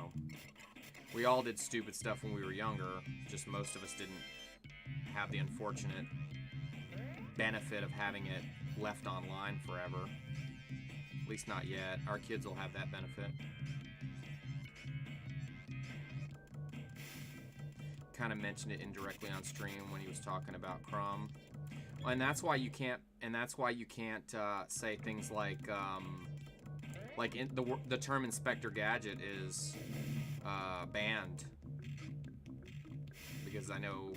we all did stupid stuff when we were younger. Just most of us didn't have the unfortunate benefit of having it left online forever. At least not yet. Our kids will have that benefit. Kind of mentioned it indirectly on stream when he was talking about Crumb. And that's why you can't. And that's why you can't say things like the term Inspector Gadget is banned, because I know.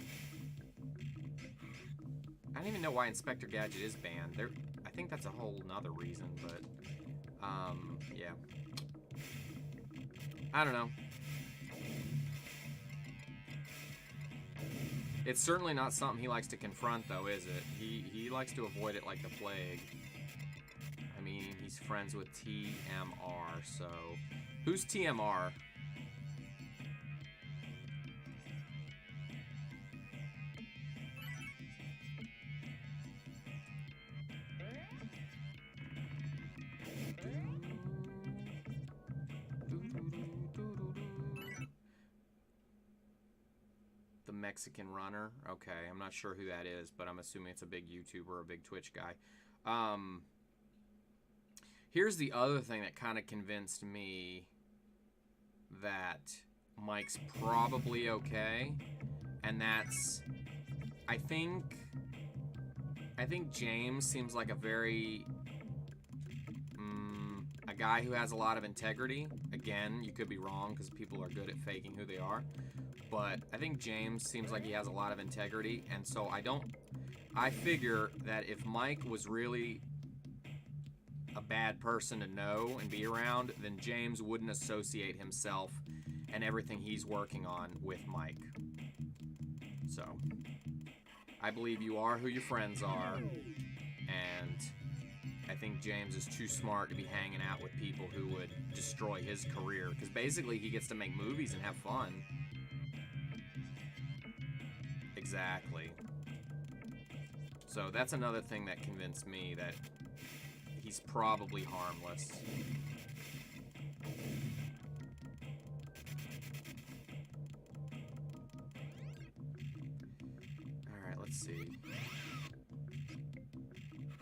I don't even know why Inspector Gadget is banned. I think that's a whole nother reason, but yeah. I don't know. It's certainly not something he likes to confront, though, is it? He likes to avoid it like the plague. I mean, he's friends with TMR, so... Who's TMR? Mexican runner. Okay, I'm not sure who that is, but I'm assuming it's a big YouTuber or a big Twitch guy. Here's the other thing that kind of convinced me that Mike's probably okay, and that's I think James seems like a very a guy who has a lot of integrity. Again, you could be wrong because people are good at faking who they are. But I think James seems like he has a lot of integrity, and so I figure that if Mike was really a bad person to know and be around, then James wouldn't associate himself and everything he's working on with Mike. So, I believe you are who your friends are, and I think James is too smart to be hanging out with people who would destroy his career, because basically he gets to make movies and have fun. Exactly. So that's another thing that convinced me that he's probably harmless. Alright, let's see.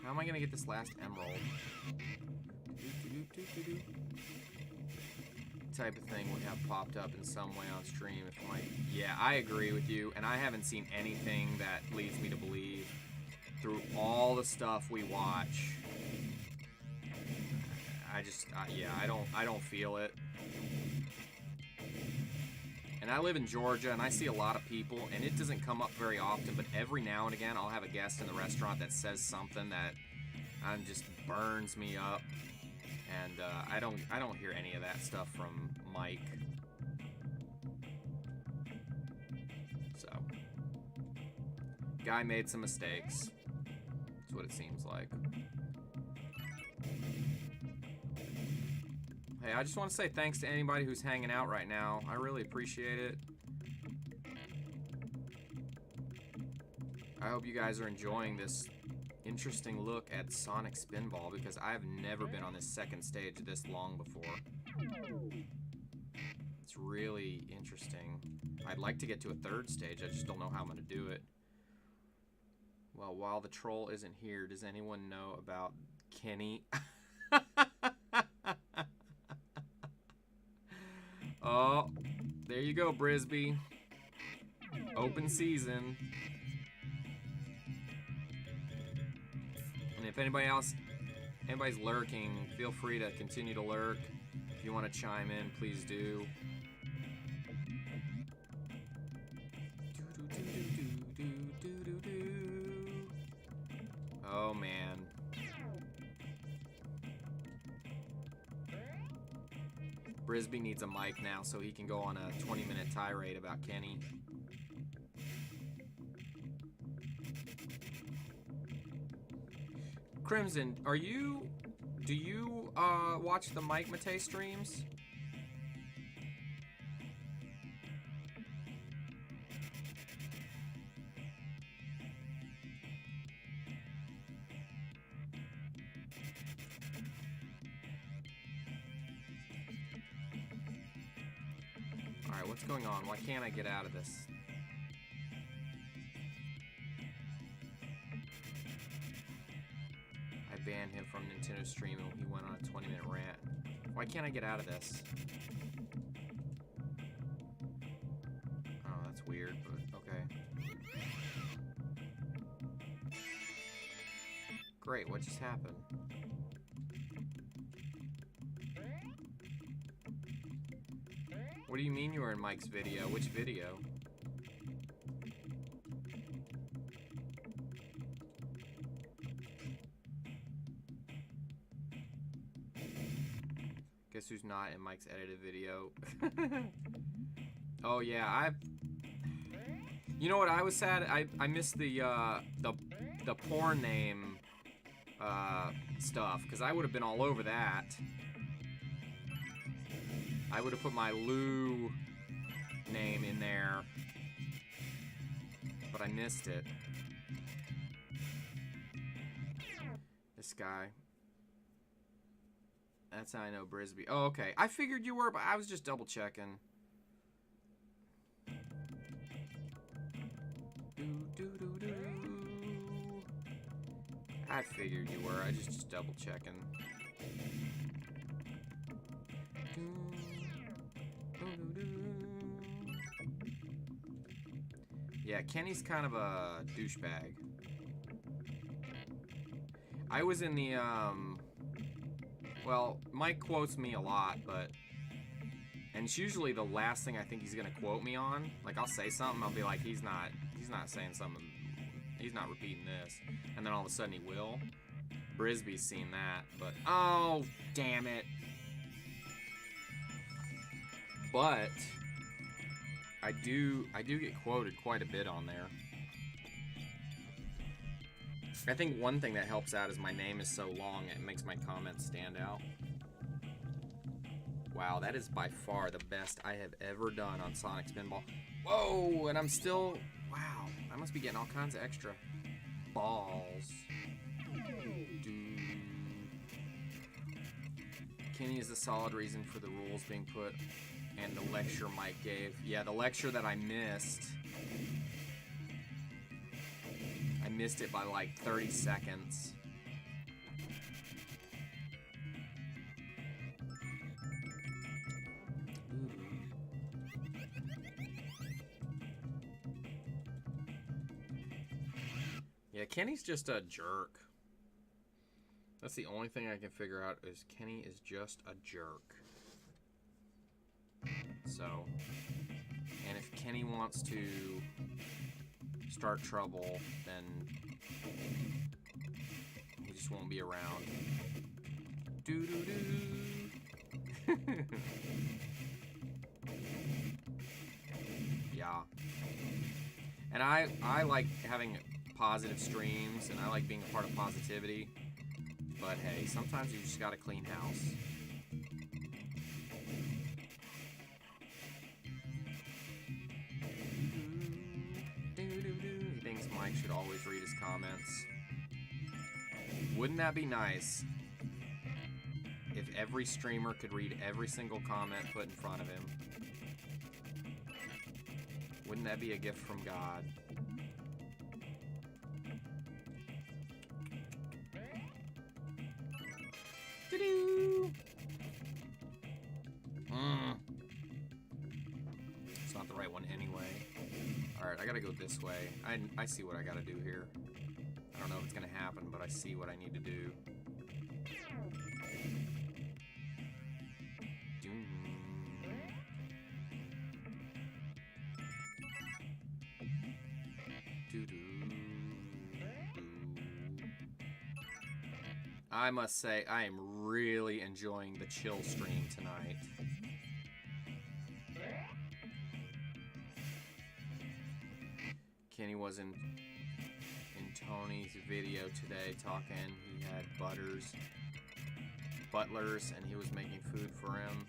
How am I gonna get this last emerald? Type of thing would have popped up in some way on stream if Mike... Yeah, I agree with you, and I haven't seen anything that leads me to believe through all the stuff we watch. Yeah, I don't feel it. And I live in Georgia, and I see a lot of people, and it doesn't come up very often, but every now and again I'll have a guest in the restaurant that says something that just burns me up. And I don't hear any of that stuff from Mike. So, guy made some mistakes. That's what it seems like. Hey, I just want to say thanks to anybody who's hanging out right now. I really appreciate it. I hope you guys are enjoying this interesting look at Sonic Spinball, because I've never been on this second stage this long before. It's really interesting. I'd like to get to a third stage. I just don't know how I'm going to do it. Well, while the troll isn't here, does anyone know about Kenny? Oh, there you go, Brisby. Open season. And if anybody's lurking, feel free to continue to lurk. If you want to chime in, please do. Oh, man. Brisby needs a mic now so he can go on a 20-minute tirade about Kenny. Crimson, do you watch the Mike Matei streams? Alright, what's going on? Why can't I get out of this? I banned him from Nintendo stream and he went on a 20-minute rant. Why can't I get out of this? Oh, that's weird, but okay. Great, what just happened? What do you mean you were in Mike's video? Which video? Guess who's not in Mike's edited video? Oh yeah, you know what I was sad? I missed the porn name stuff, because I would have been all over that. I would have put my Lou name in there, but I missed it. This guy. That's how I know Brisby. Oh, okay. I figured you were, but I was just double checking. I figured you were. I just double checking. Yeah, Kenny's kind of a douchebag. I was in the, well, Mike quotes me a lot, but, and it's usually the last thing I think he's gonna quote me on. Like, I'll say something, I'll be like, he's not saying something, he's not repeating this. And then all of a sudden he will. Brisby's seen that, but, oh, damn it. But I do get quoted quite a bit on there. I think one thing that helps out is my name is so long, it makes my comments stand out. Wow, that is by far the best I have ever done on Sonic Spinball. Whoa, and I'm still, wow, I must be getting all kinds of extra balls. Dude. Kenny is the solid reason for the rules being put. And the lecture Mike gave. Yeah, the lecture that I missed. I missed it by like 30 seconds. Ooh. Yeah, Kenny's just a jerk. That's the only thing I can figure out is Kenny is just a jerk. So, and if Kenny wants to start trouble, then he just won't be around. Doo-doo-doo. Yeah. And I like having positive streams, and I like being a part of positivity. But hey, sometimes you just gotta clean house. He thinks Mike should always read his comments. Wouldn't that be nice If every streamer could read every single comment put in front of him. Wouldn't that be a gift from God? Doo-doo! It's not the right one anyway. Alright, I gotta go this way. I see what I gotta do here. I don't know if it's gonna happen, but I see what I need to do. I must say, I am really enjoying the chill stream tonight. Kenny was in Tony's video today talking. He had butlers, and he was making food for him.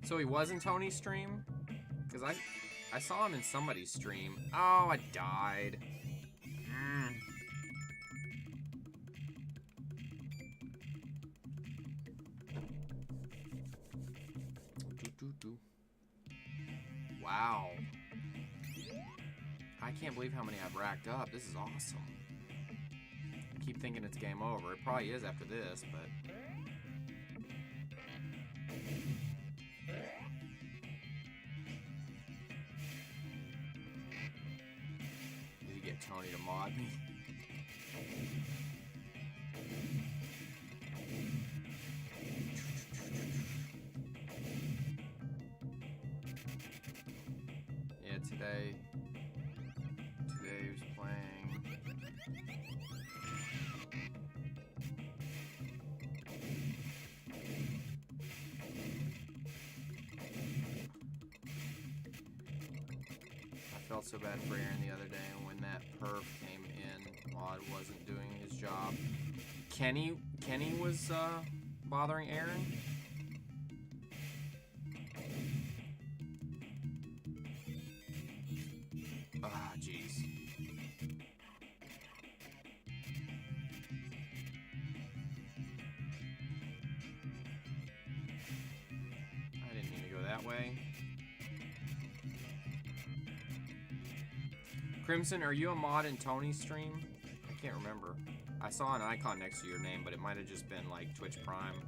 So he was in Tony's stream? Because I saw him in somebody's stream. Oh, I died. Wow. I can't believe how many I've racked up. This is awesome. I keep thinking it's game over. It probably is after this, but... Tony to mod me. Yeah, today he was playing. I felt so bad for Aaron the other day when that perf came in. Mod wasn't doing his job. Kenny was bothering Aaron. Ah, jeez. I didn't mean to go that way. Crimson, are you a mod in Tony's stream? I can't remember. I saw an icon next to your name, but it might have just been like Twitch Prime.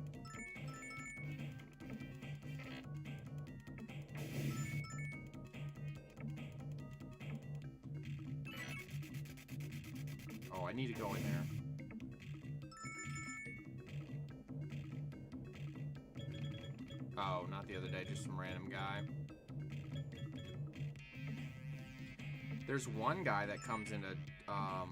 Oh, I need to go in there. Oh, not the other day, just some random guy. There's one guy that comes into, oh,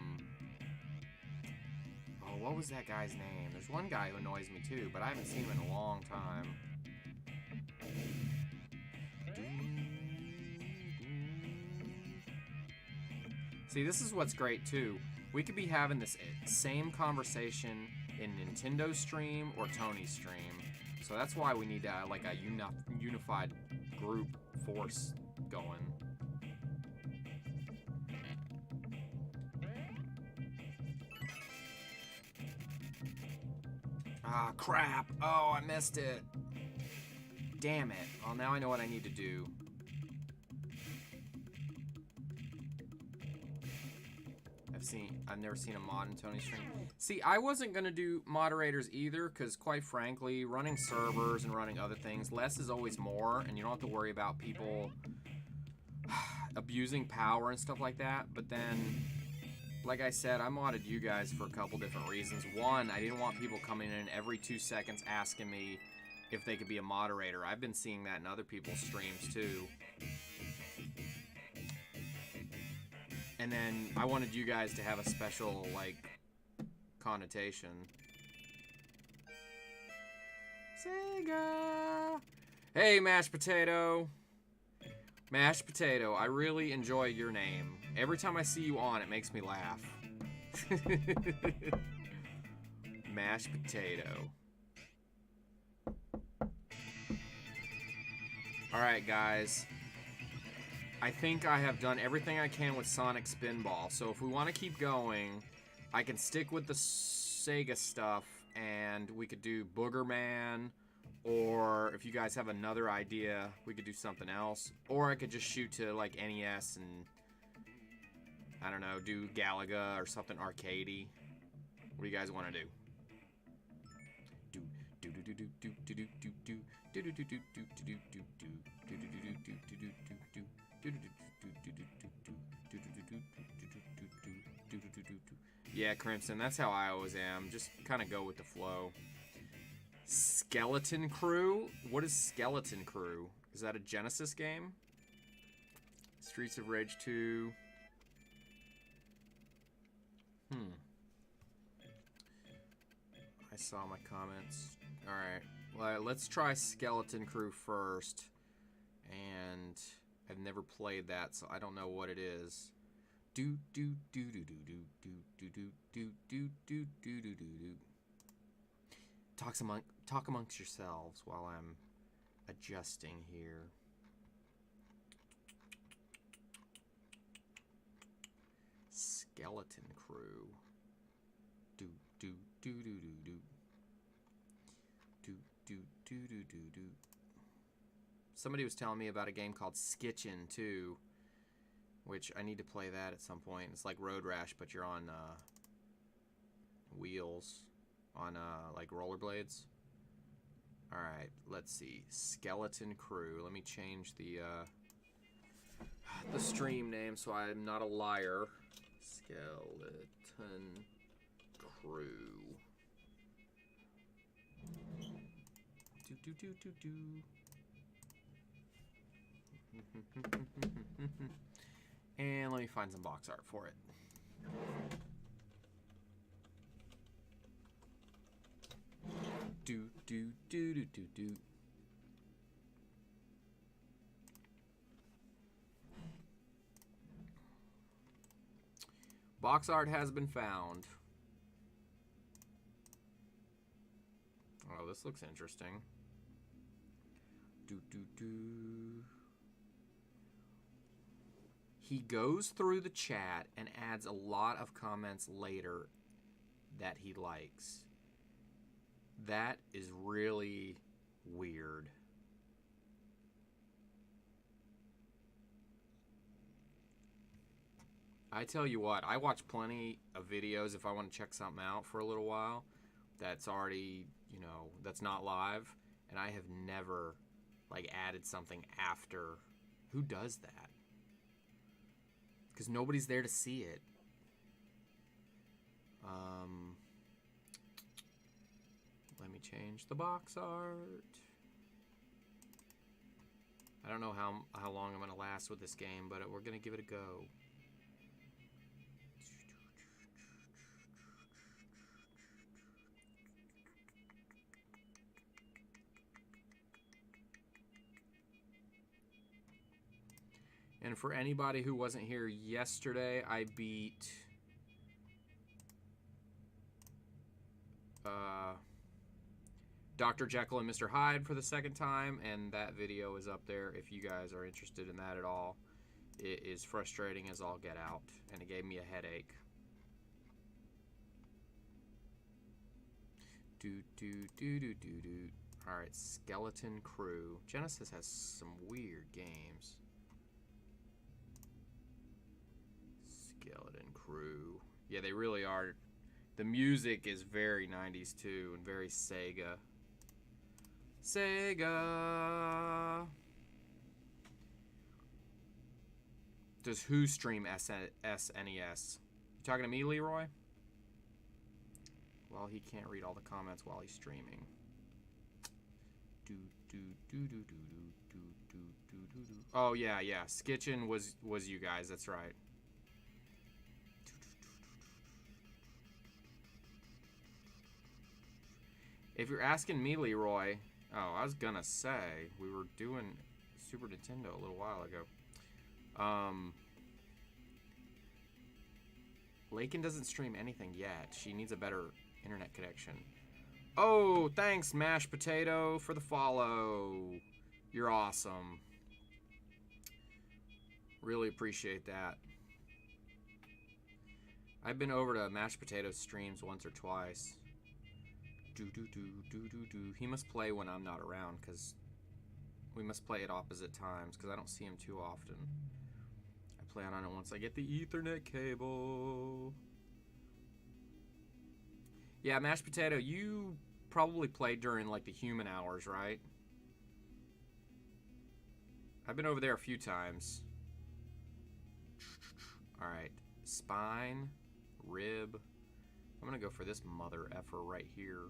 what was that guy's name? There's one guy who annoys me too, but I haven't seen him in a long time. See, this is what's great too. We could be having this same conversation in Nintendo stream or Tony's stream. So that's why we need like a unified group force going. Ah, crap. Oh, I missed it. Damn it. Well, now I know what I need to do. I've never seen a mod in Tony's stream. See, I wasn't gonna do moderators either, because quite frankly, running servers and running other things, less is always more, and you don't have to worry about people abusing power and stuff like that. But then, like I said, I modded you guys for a couple different reasons. One, I didn't want people coming in every 2 seconds asking me if they could be a moderator. I've been seeing that in other people's streams too. And then I wanted you guys to have a special, like, connotation. Sega! Hey, Mashed Potato! Mashed Potato, I really enjoy your name. Every time I see you on, it makes me laugh. Mashed Potato. Alright, guys. I think I have done everything I can with Sonic Spinball. So if we want to keep going, I can stick with the Sega stuff, and we could do Booger Man, or if you guys have another idea, we could do something else. Or I could just shoot to like NES and, I don't know, do Galaga or something arcadey. What do you guys want to do? Yeah, Crimson, that's how I always am. Just kind of go with the flow. Skeleton Crew? What is Skeleton Crew? Is that a Genesis game? Streets of Rage 2. I saw my comments. Alright, well, let's try Skeleton Crew first. And I've never played that, so I don't know what it is. Do do do do do do do do do do do do do do do. Talk amongst yourselves while I'm adjusting here. Skeleton Crew. Do do do do do do. Do do do do do do. Somebody was telling me about a game called Skitchin' too, which I need to play that at some point. It's like Road Rash, but you're on wheels, on like rollerblades. All right, let's see. Skeleton Crew. Let me change the stream name so I'm not a liar. Skeleton Crew. Do do do do do. And let me find some box art for it. Do do do do do do. Box art has been found. Oh, this looks interesting. Do do do. He goes through the chat and adds a lot of comments later that he likes. That is really weird. I tell you what, I watch plenty of videos if I want to check something out for a little while that's already, you know, that's not live, and I have never like added something after. Who does that? Because nobody's there to see it. Let me change the box art. I don't know how long I'm going to last with this game, but we're going to give it a go. And for anybody who wasn't here yesterday, I beat Dr. Jekyll and Mr. Hyde for the second time, and that video is up there if you guys are interested in that at all. It is frustrating as all get out, and it gave me a headache. Do do do do do do. Alright, Skeleton Crew. Genesis has some weird games. Skeleton Crew. Yeah, they really are. The music is very 90s too, and very Sega. Sega! Does who stream SNES? You talking to me, Leroy? Well, he can't read all the comments while he's streaming. Do do do do do do do do do do. Oh yeah, yeah. Skitchin' was you guys. That's right. If you're asking me, Leroy, oh, I was gonna say we were doing Super Nintendo a little while ago. Lakin doesn't stream anything yet. She needs a better internet connection. Oh, thanks, Mashed Potato, for the follow. You're awesome. Really appreciate that. I've been over to Mashed Potato streams once or twice. He must play when I'm not around, because we must play at opposite times, because I don't see him too often. I plan on it once I get the Ethernet cable. Yeah, Mashed Potato, you probably played during, like, the human hours, right? I've been over there a few times. Alright, spine, rib. I'm gonna go for this mother effer right here.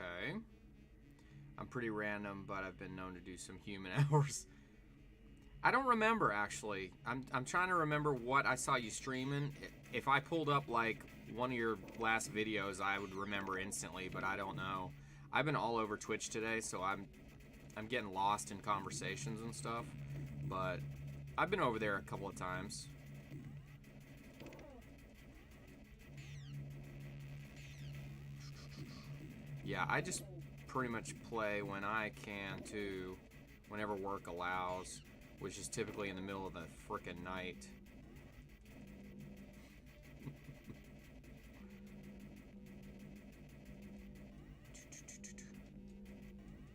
Okay. I'm pretty random, but I've been known to do some human hours. I don't remember, actually. I'm trying to remember what I saw you streaming. If I pulled up, like, one of your last videos, I would remember instantly, but I don't know. I've been all over Twitch today, so I'm getting lost in conversations and stuff. But I've been over there a couple of times. Yeah, I just pretty much play when I can, too. Whenever work allows. Which is typically in the middle of the frickin' night.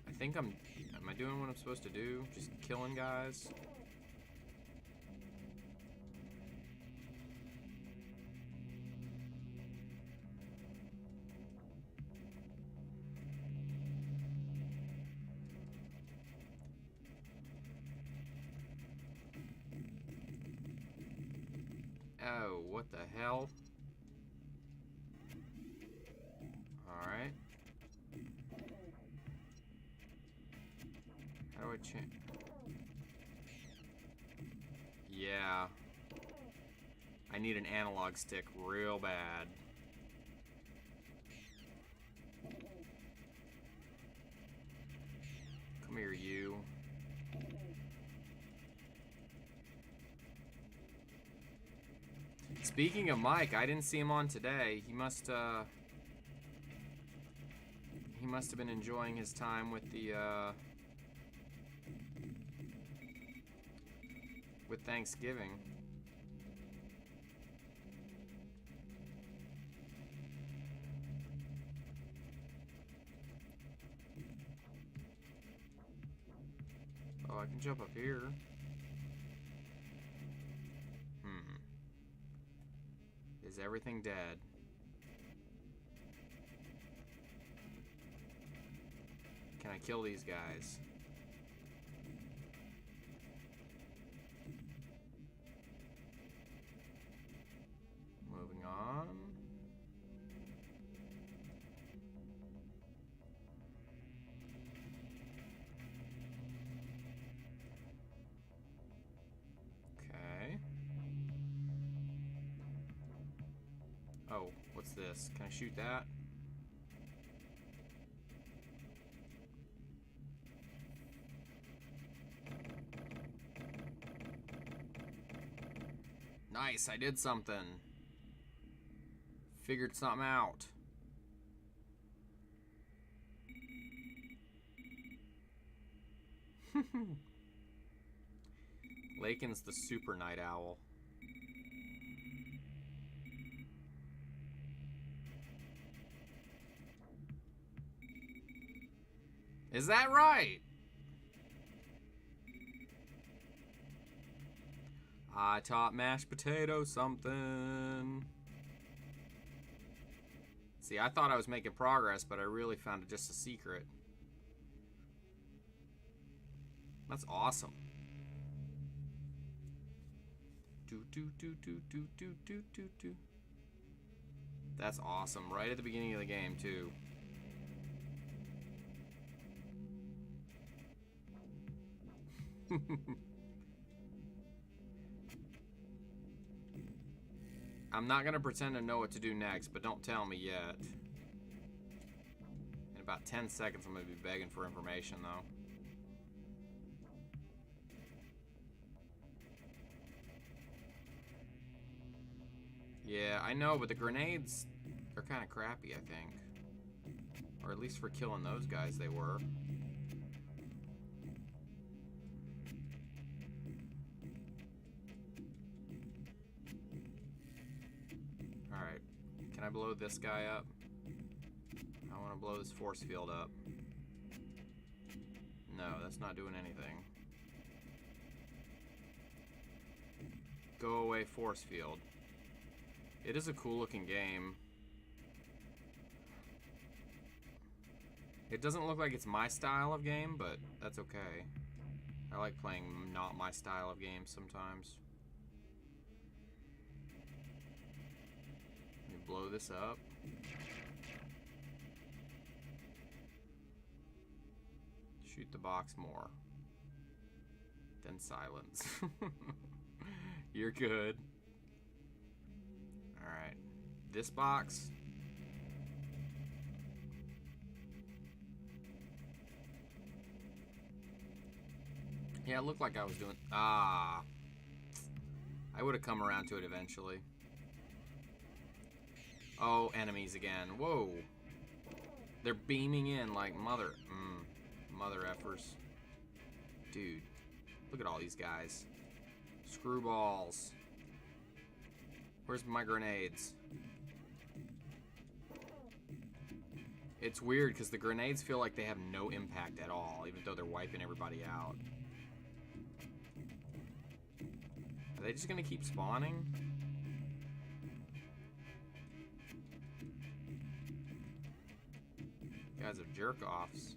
I think am I doing what I'm supposed to do? Just killing guys? Oh, what the hell? Alright. How do I change? Yeah. I need an analog stick real bad. Come here, you. Speaking of Mike, I didn't see him on today. He must have been enjoying his time with the with Thanksgiving. Oh, I can jump up here. Is everything dead? Can I kill these guys? Moving on. Okay. Oh, what's this? Can I shoot that? Nice, I did something. Figured something out. Lakin's the super night owl. Is that right? I taught Mashed Potato something. See, I thought I was making progress, but I really found it just a secret. That's awesome. That's awesome. Right at the beginning of the game, too. I'm not gonna pretend to know what to do next, but don't tell me yet. In about 10 seconds, I'm gonna be begging for information, though. Yeah, I know, but the grenades are kind of crappy, I think. Or at least for killing those guys, they were. Alright. Can I blow this guy up? I want to blow this force field up. No, that's not doing anything. Go away, force field. It is a cool looking game. It doesn't look like it's my style of game, but that's okay. I like playing not my style of games sometimes. Let me blow this up. Shoot the box more. Then silence. You're good. Alright. This box. Yeah, it looked like I was doing... Ah. I would have come around to it eventually. Oh, enemies again. Whoa. They're beaming in like mother... mother effers. Dude. Look at all these guys. Screwballs. Where's my grenades? It's weird because the grenades feel like they have no impact at all, even though they're wiping everybody out. Are they just gonna keep spawning? You guys are jerk-offs.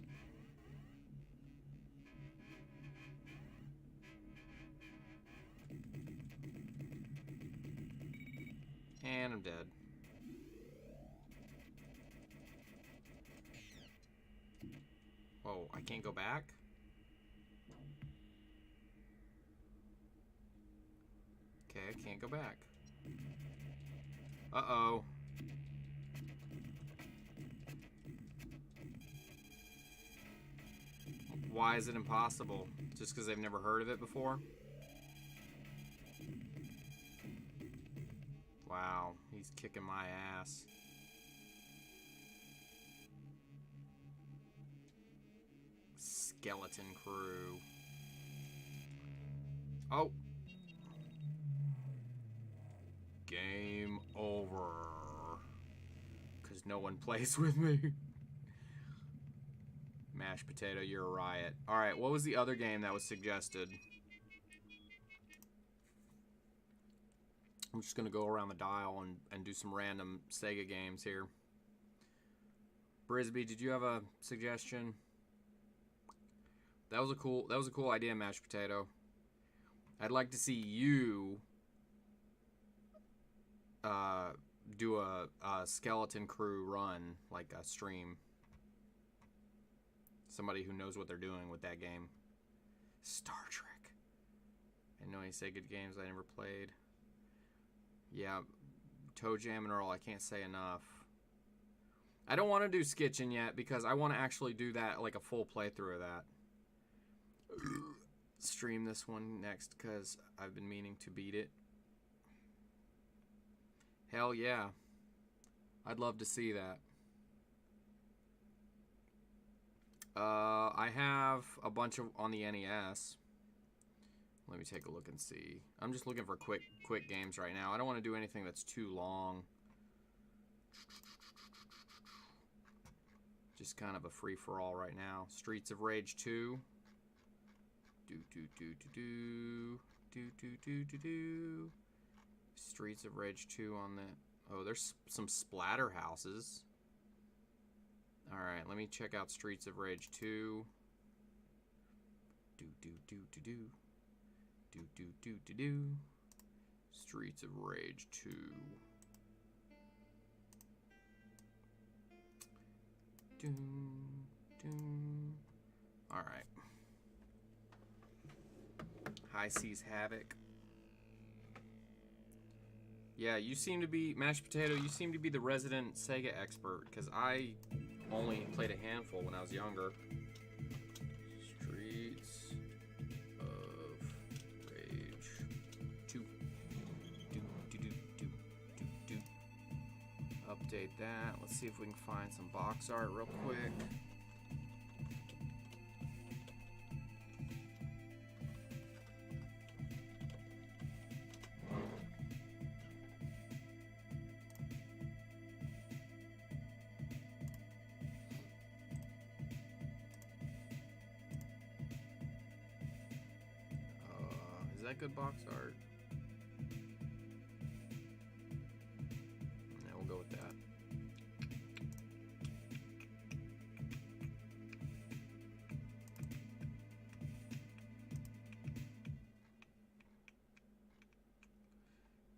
And I'm dead. Whoa, I can't go back? Okay, I can't go back. Uh-oh. Why is it impossible? Just because they've never heard of it before? Wow, he's kicking my ass. Skeleton crew. Oh. Game over. Because no one plays with me. Mashed potato, you're a riot. Alright, what was the other game that was suggested? I'm just going to go around the dial and do some random Sega games here. Brisby, did you have a suggestion? That was a cool idea, Mashed Potato. I'd like to see you do a skeleton crew run, like a stream. Somebody who knows what they're doing with that game. Star Trek. I didn't know any Sega games I never played. Yeah, Toe Jam and Earl, I can't say enough. I don't want to do Skitchin yet because I want to actually do that, like a full playthrough of that. Stream this one next because I've been meaning to beat it. Hell yeah. I'd love to see that. I have a bunch of on the NES. Let me take a look and see. I'm just looking for quick games right now. I don't want to do anything that's too long. Just kind of a free-for-all right now. Streets of Rage 2. Streets of Rage 2 on the... Oh, there's some splatter houses. Alright, let me check out Streets of Rage 2. Streets of Rage 2. Alright. High Seas Havoc. Yeah, you seem to be, Mashed Potato, you seem to be the resident Sega expert, because I only played a handful when I was younger. Streets of Rage 2. Update that. Let's see if we can find some box art real quick. Is that good box art? Yeah, we'll go with that.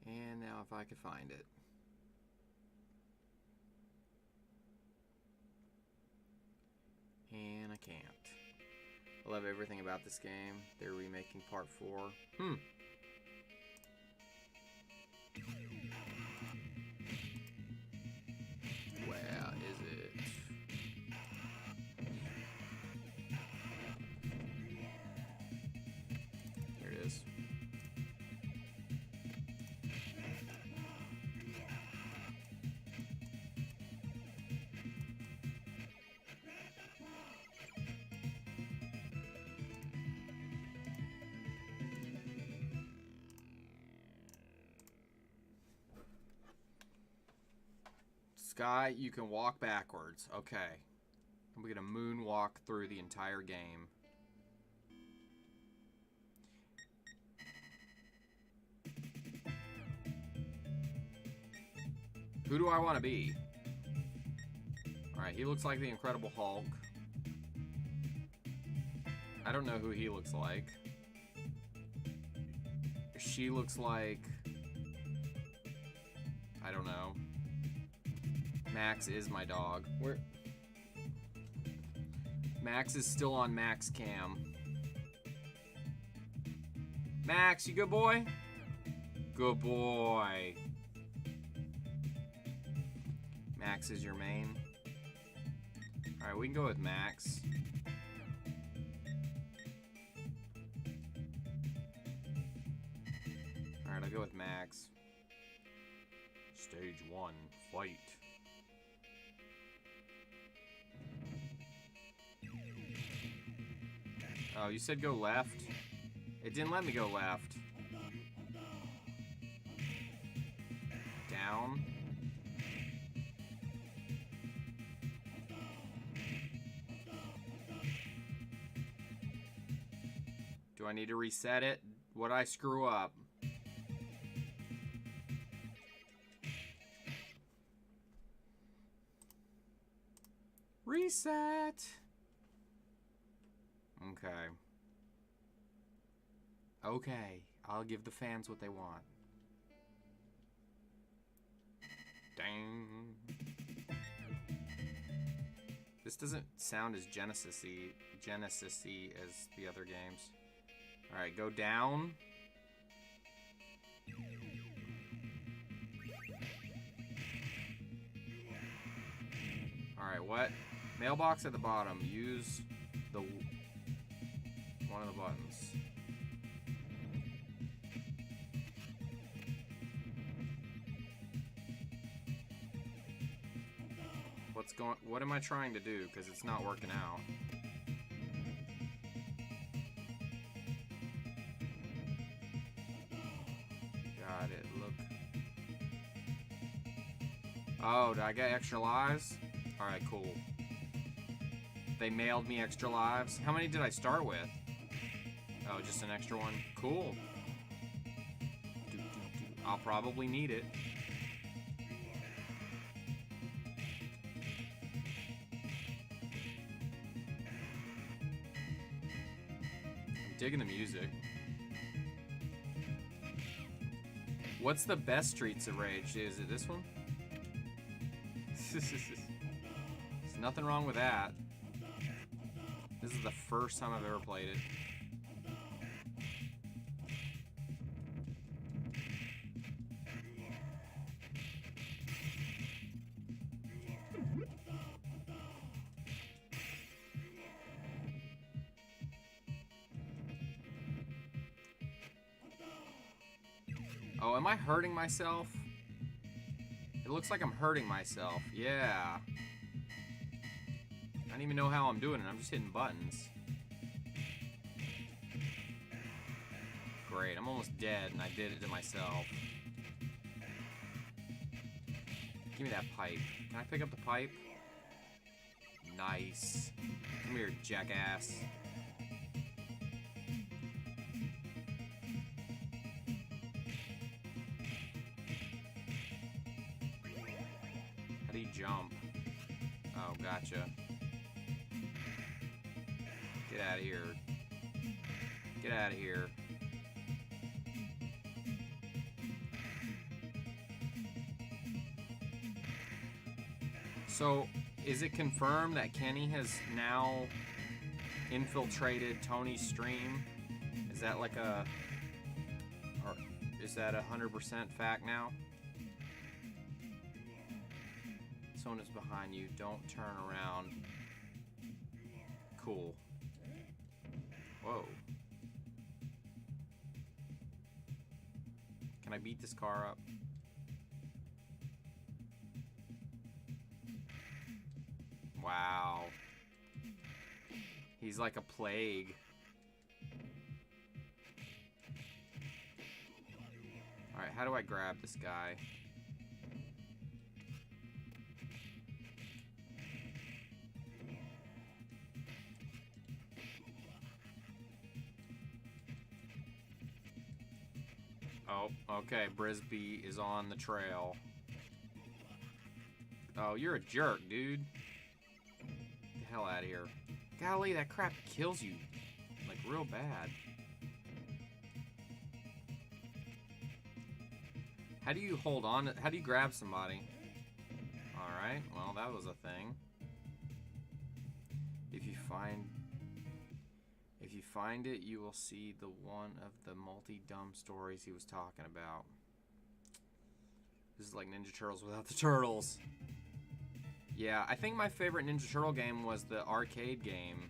And now if I could find it. And I can't. I love everything about this game. They're remaking part 4. Where is it? Here it is. Sky, you can walk backwards. Okay. We're gonna moonwalk through the entire game. Who do I want to be? Alright, he looks like the Incredible Hulk. I don't know who he looks like. She looks like... I don't know. Max is my dog. Where? Max is still on Max Cam. Max, you good boy? Good boy. Max is your main. Alright, we can go with Max. Alright, I'll go with Max. Stage 1, fight. Oh, you said go left? It didn't let me go left. Down. Do I need to reset it? What'd I screw up? Reset! Okay. Okay, I'll give the fans what they want. Dang. This doesn't sound as Genesis-y as the other games. Alright, go down. Alright, what? Mailbox at the bottom. Use the... one of the buttons. What am I trying to do? Because it's not working out. Got it, look. Oh, did I get extra lives? Alright, cool. They mailed me extra lives. How many did I start with? Oh, just an extra one? Cool. I'll probably need it. I'm digging the music. What's the best Streets of Rage? Is it this one? There's nothing wrong with that. This is the first time I've ever played it. Oh, am I hurting myself? It looks like I'm hurting myself. Yeah. I don't even know how I'm doing it. I'm just hitting buttons. Great. I'm almost dead, and I did it to myself. Give me that pipe. Can I pick up the pipe? Nice. Come here, jackass. How do you jump? Oh, gotcha. Get out of here. Get out of here. So, is it confirmed that Kenny has now infiltrated Tony's stream? Is that like a... or is that 100% fact now? Someone is behind you. Don't turn around. Cool. Whoa. Can I beat this car up? Wow. He's like a plague. Alright, how do I grab this guy? Oh, okay, Brisby is on the trail. Oh, you're a jerk, dude. Get the hell out of here. Golly, that crap kills you. Like, real bad. How do you hold on? How do you grab somebody? Alright, well, that was a thing. If you find it, you will see the one of the multi-dumb stories he was talking about. This is like Ninja Turtles without the turtles. Yeah, I think my favorite Ninja Turtle game was the arcade game.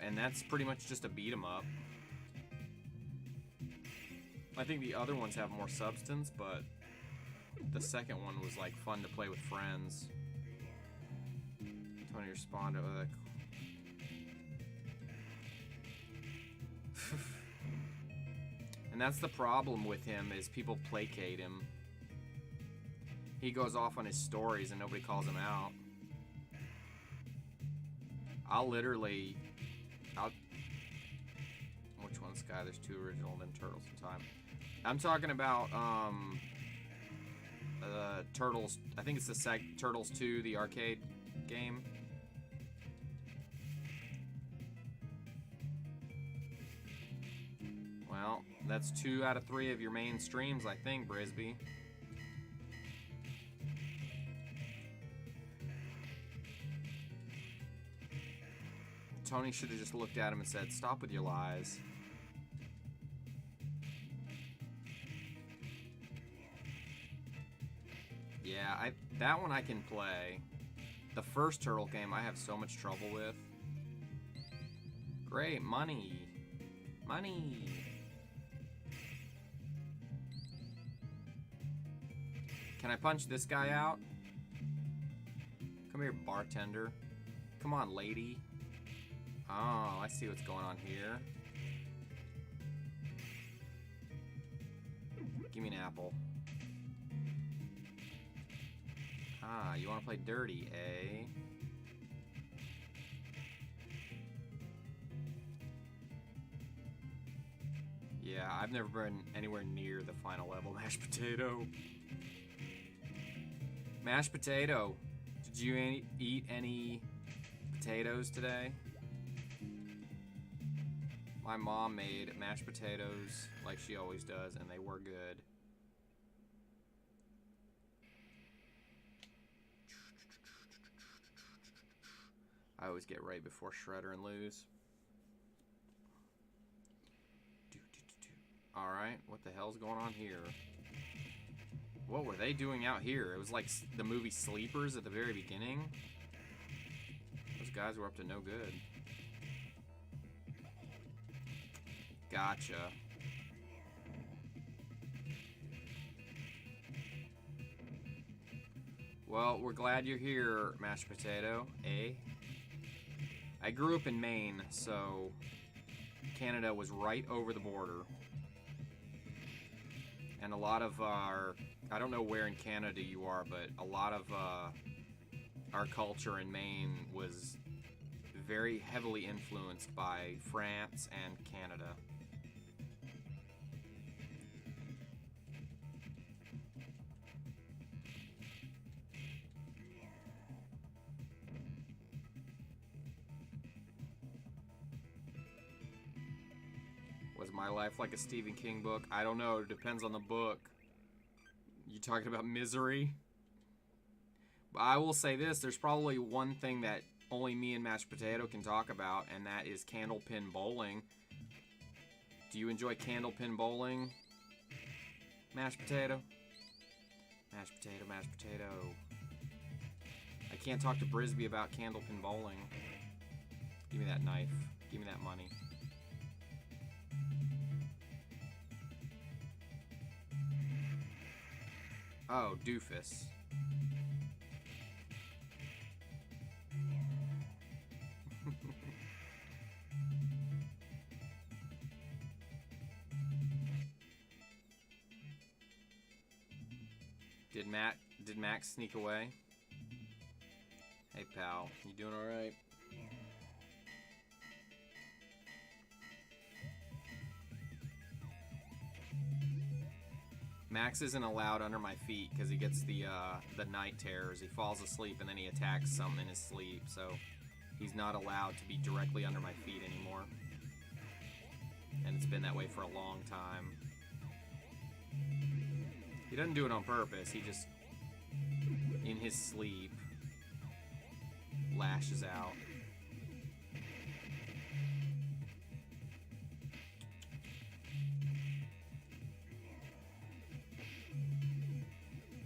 And that's pretty much just a beat 'em up. I think the other ones have more substance, but the second one was like fun to play with friends. Tony responded with a... And that's the problem with him, is people placate him. He goes off on his stories and nobody calls him out. Which one's Sky? There's two original and Turtles in Time. I'm talking about Turtles. I think it's the Turtles 2, the arcade game. Well, that's 2 out of 3 of your main streams, I think, Brisby. Tony should have just looked at him and said, "Stop with your lies." Yeah, that one I can play. The first Turtle game I have so much trouble with. Great, money. Money. Can I punch this guy out? Come here, bartender. Come on, lady. Oh, I see what's going on here. Give me an apple. Ah, you want to play dirty, eh? Yeah, I've never been anywhere near the final level. Mashed potato. Mashed potato. Did you eat any potatoes today? My mom made mashed potatoes like she always does, and they were good. I always get right before Shredder and lose. Alright, what the hell's going on here? What were they doing out here? It was like the movie Sleepers at the very beginning. Those guys were up to no good. Gotcha. Well, we're glad you're here, mashed potato, eh? I grew up in Maine, so Canada was right over the border. And a lot of our, I don't know where in Canada you are, but a lot of our culture in Maine was very heavily influenced by France and Canada. Was my life like a Stephen King book? I don't know. It depends on the book. You talking about Misery? But I will say this. There's probably one thing that only me and Mashed Potato can talk about, and that is candlepin bowling. Do you enjoy candlepin bowling? Mashed Potato? Mashed Potato, Mashed Potato. I can't talk to Brisby about candlepin bowling. Give me that knife. Give me that money. Oh, doofus. Did Max sneak away? Hey pal, you doing alright? Max isn't allowed under my feet because he gets the night terrors. He falls asleep and then he attacks something in his sleep, so he's not allowed to be directly under my feet anymore. And it's been that way for a long time. He doesn't do it on purpose, he just, in his sleep, lashes out.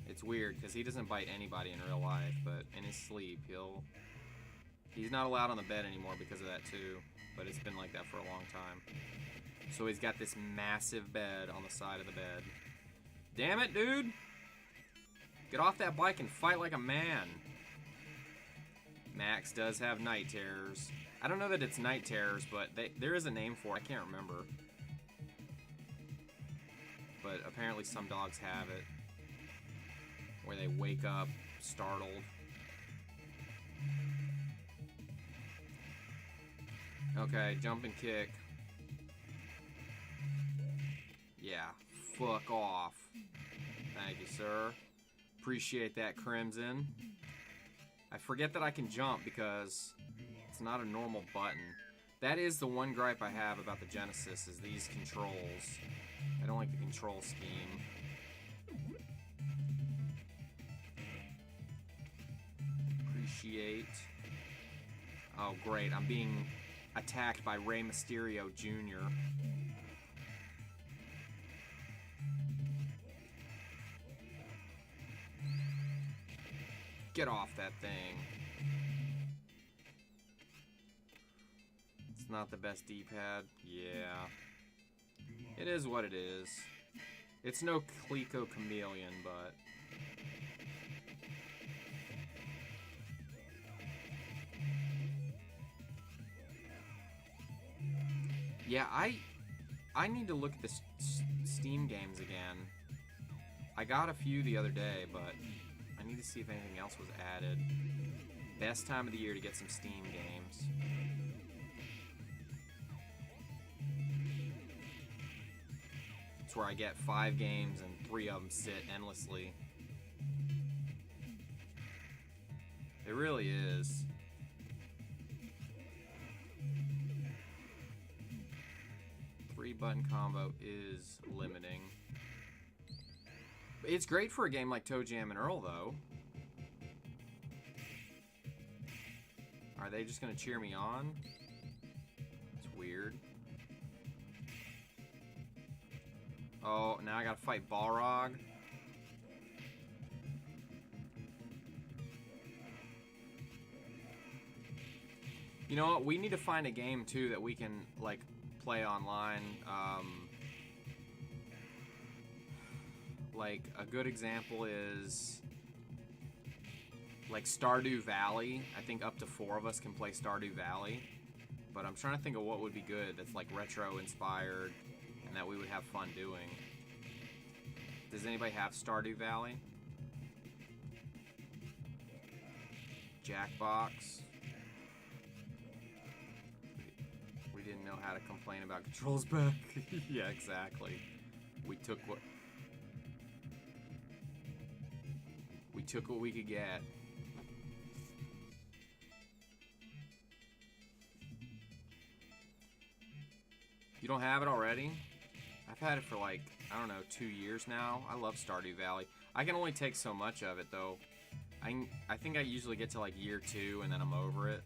It's weird because he doesn't bite anybody in real life, but in his sleep he's not allowed on the bed anymore because of that too, but it's been like that for a long time. So he's got this massive bed on the side of the bed. Damn it, dude! Get off that bike and fight like a man. Max does have night terrors. I don't know that it's night terrors, but there is a name for it. I can't remember. But apparently some dogs have it, where they wake up startled. Okay, jump and kick. Yeah, fuck off. Thank you, sir. Appreciate that, Crimson. I forget that I can jump because it's not a normal button. That is the one gripe I have about the Genesis, is these controls. I don't like the control scheme. Appreciate. Oh, great. I'm being attacked by Rey Mysterio Jr. Get off that thing. It's not the best D-pad. Yeah. It is what it is. It's no Clico Chameleon, but... Yeah, I need to look at the Steam games again. I got a few the other day, but I need to see if anything else was added. Best time of the year to get some Steam games. It's where I get 5 games and 3 of them sit endlessly. It really is. Button combo is limiting. It's great for a game like Toe Jam and Earl, though. Are they just gonna cheer me on? It's weird. Oh, now I gotta fight Balrog. You know what? We need to find a game too that we can like play online. Like a good example is like Stardew Valley. I think up to 4 of us can play Stardew Valley. But I'm trying to think of what would be good that's like retro inspired and that we would have fun doing. Does anybody have Stardew Valley? Jackbox. We didn't know how to complain about controls back. Yeah, exactly. We took what we could get. You don't have it already? I've had it for like, I don't know, 2 years now. I love Stardew Valley. I can only take so much of it though. I think I usually get to like year 2 and then I'm over it.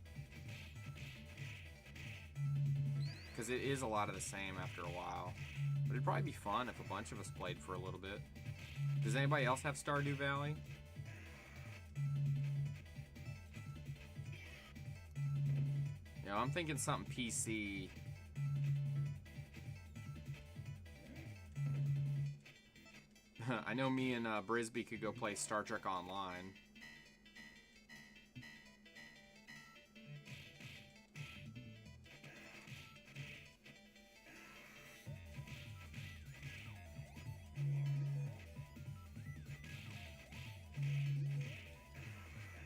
Because it is a lot of the same after a while. But it'd probably be fun if a bunch of us played for a little bit. Does anybody else have Stardew Valley? Yeah, I'm thinking something PC. I know me and Brisby could go play Star Trek Online.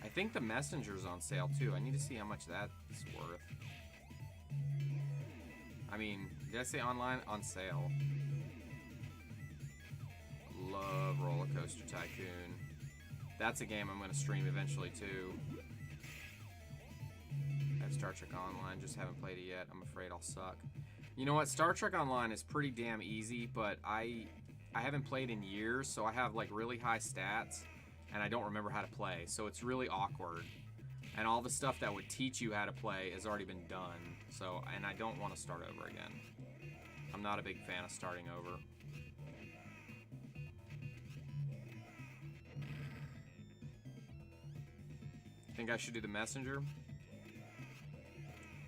I think the Messenger's on sale too. I need to see how much that is worth. I mean, did I say online? On sale. Love Roller Coaster Tycoon. That's a game I'm going to stream eventually too. I have Star Trek Online, just haven't played it yet. I'm afraid I'll suck. You know what? Star Trek Online is pretty damn easy, but I haven't played in years, so I have like really high stats, and I don't remember how to play, so it's really awkward. And all the stuff that would teach you how to play has already been done, so, and I don't want to start over again. I'm not a big fan of starting over. Think I should do the Messenger?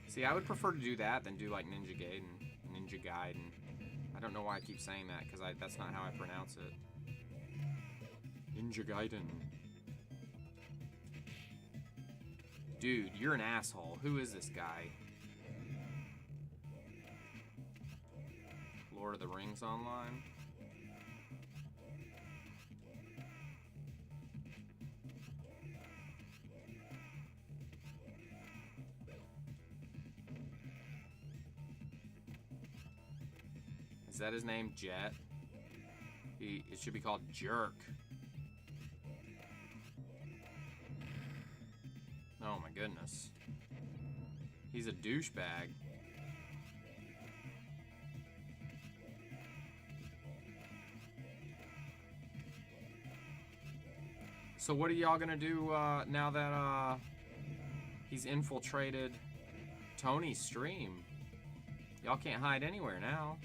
See, I would prefer to do that than do like Ninja Gaiden. I don't know why I keep saying that, because that's not how I pronounce it. Ninja Gaiden. Dude, you're an asshole. Who is this guy? Lord of the Rings Online? Is that his name, Jet? It should be called Jerk. Oh my goodness. He's a douchebag. So what are y'all gonna do now that he's infiltrated Tony's stream? Y'all can't hide anywhere now.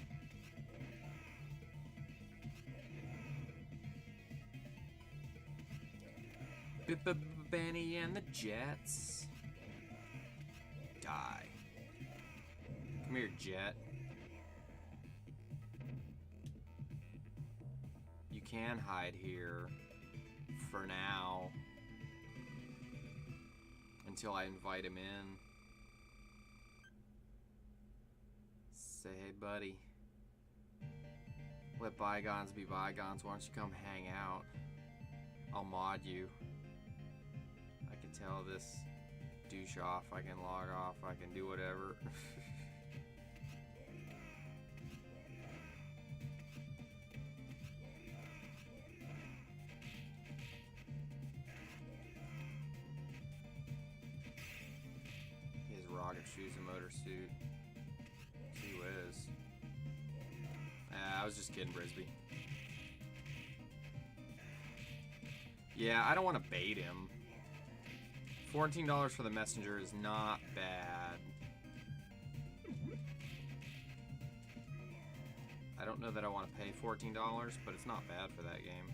Benny and the Jets. Die. Come here, Jet. You can hide here. For now. Until I invite him in. Say, hey, buddy. Let bygones be bygones. Why don't you come hang out? I'll mod you. I can tell this douche off. I can log off. I can do whatever. He has rocket shoes and motor suit. Gee whiz. I was just kidding, Brisby. Yeah, I don't want to bait him. $14 for the Messenger is not bad. I don't know that I want to pay $14, but it's not bad for that game.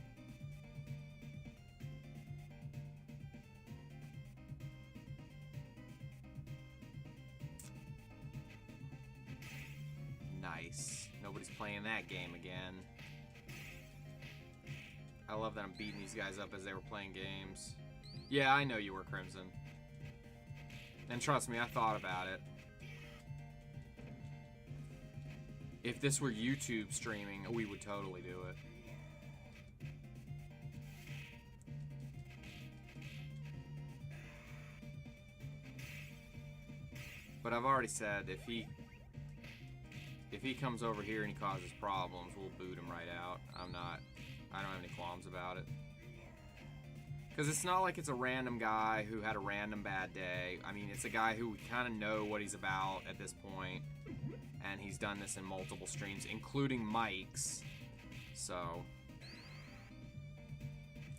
Nice. Nobody's playing that game again. I love that I'm beating these guys up as they were playing games. Yeah, I know you were, Crimson. And trust me, I thought about it. If this were YouTube streaming, we would totally do it. But I've already said if he comes over here and he causes problems, we'll boot him right out. I don't have any qualms about it. Because it's not like it's a random guy who had a random bad day. I mean, it's a guy who we kind of know what he's about at this point. And he's done this in multiple streams, including Mike's. So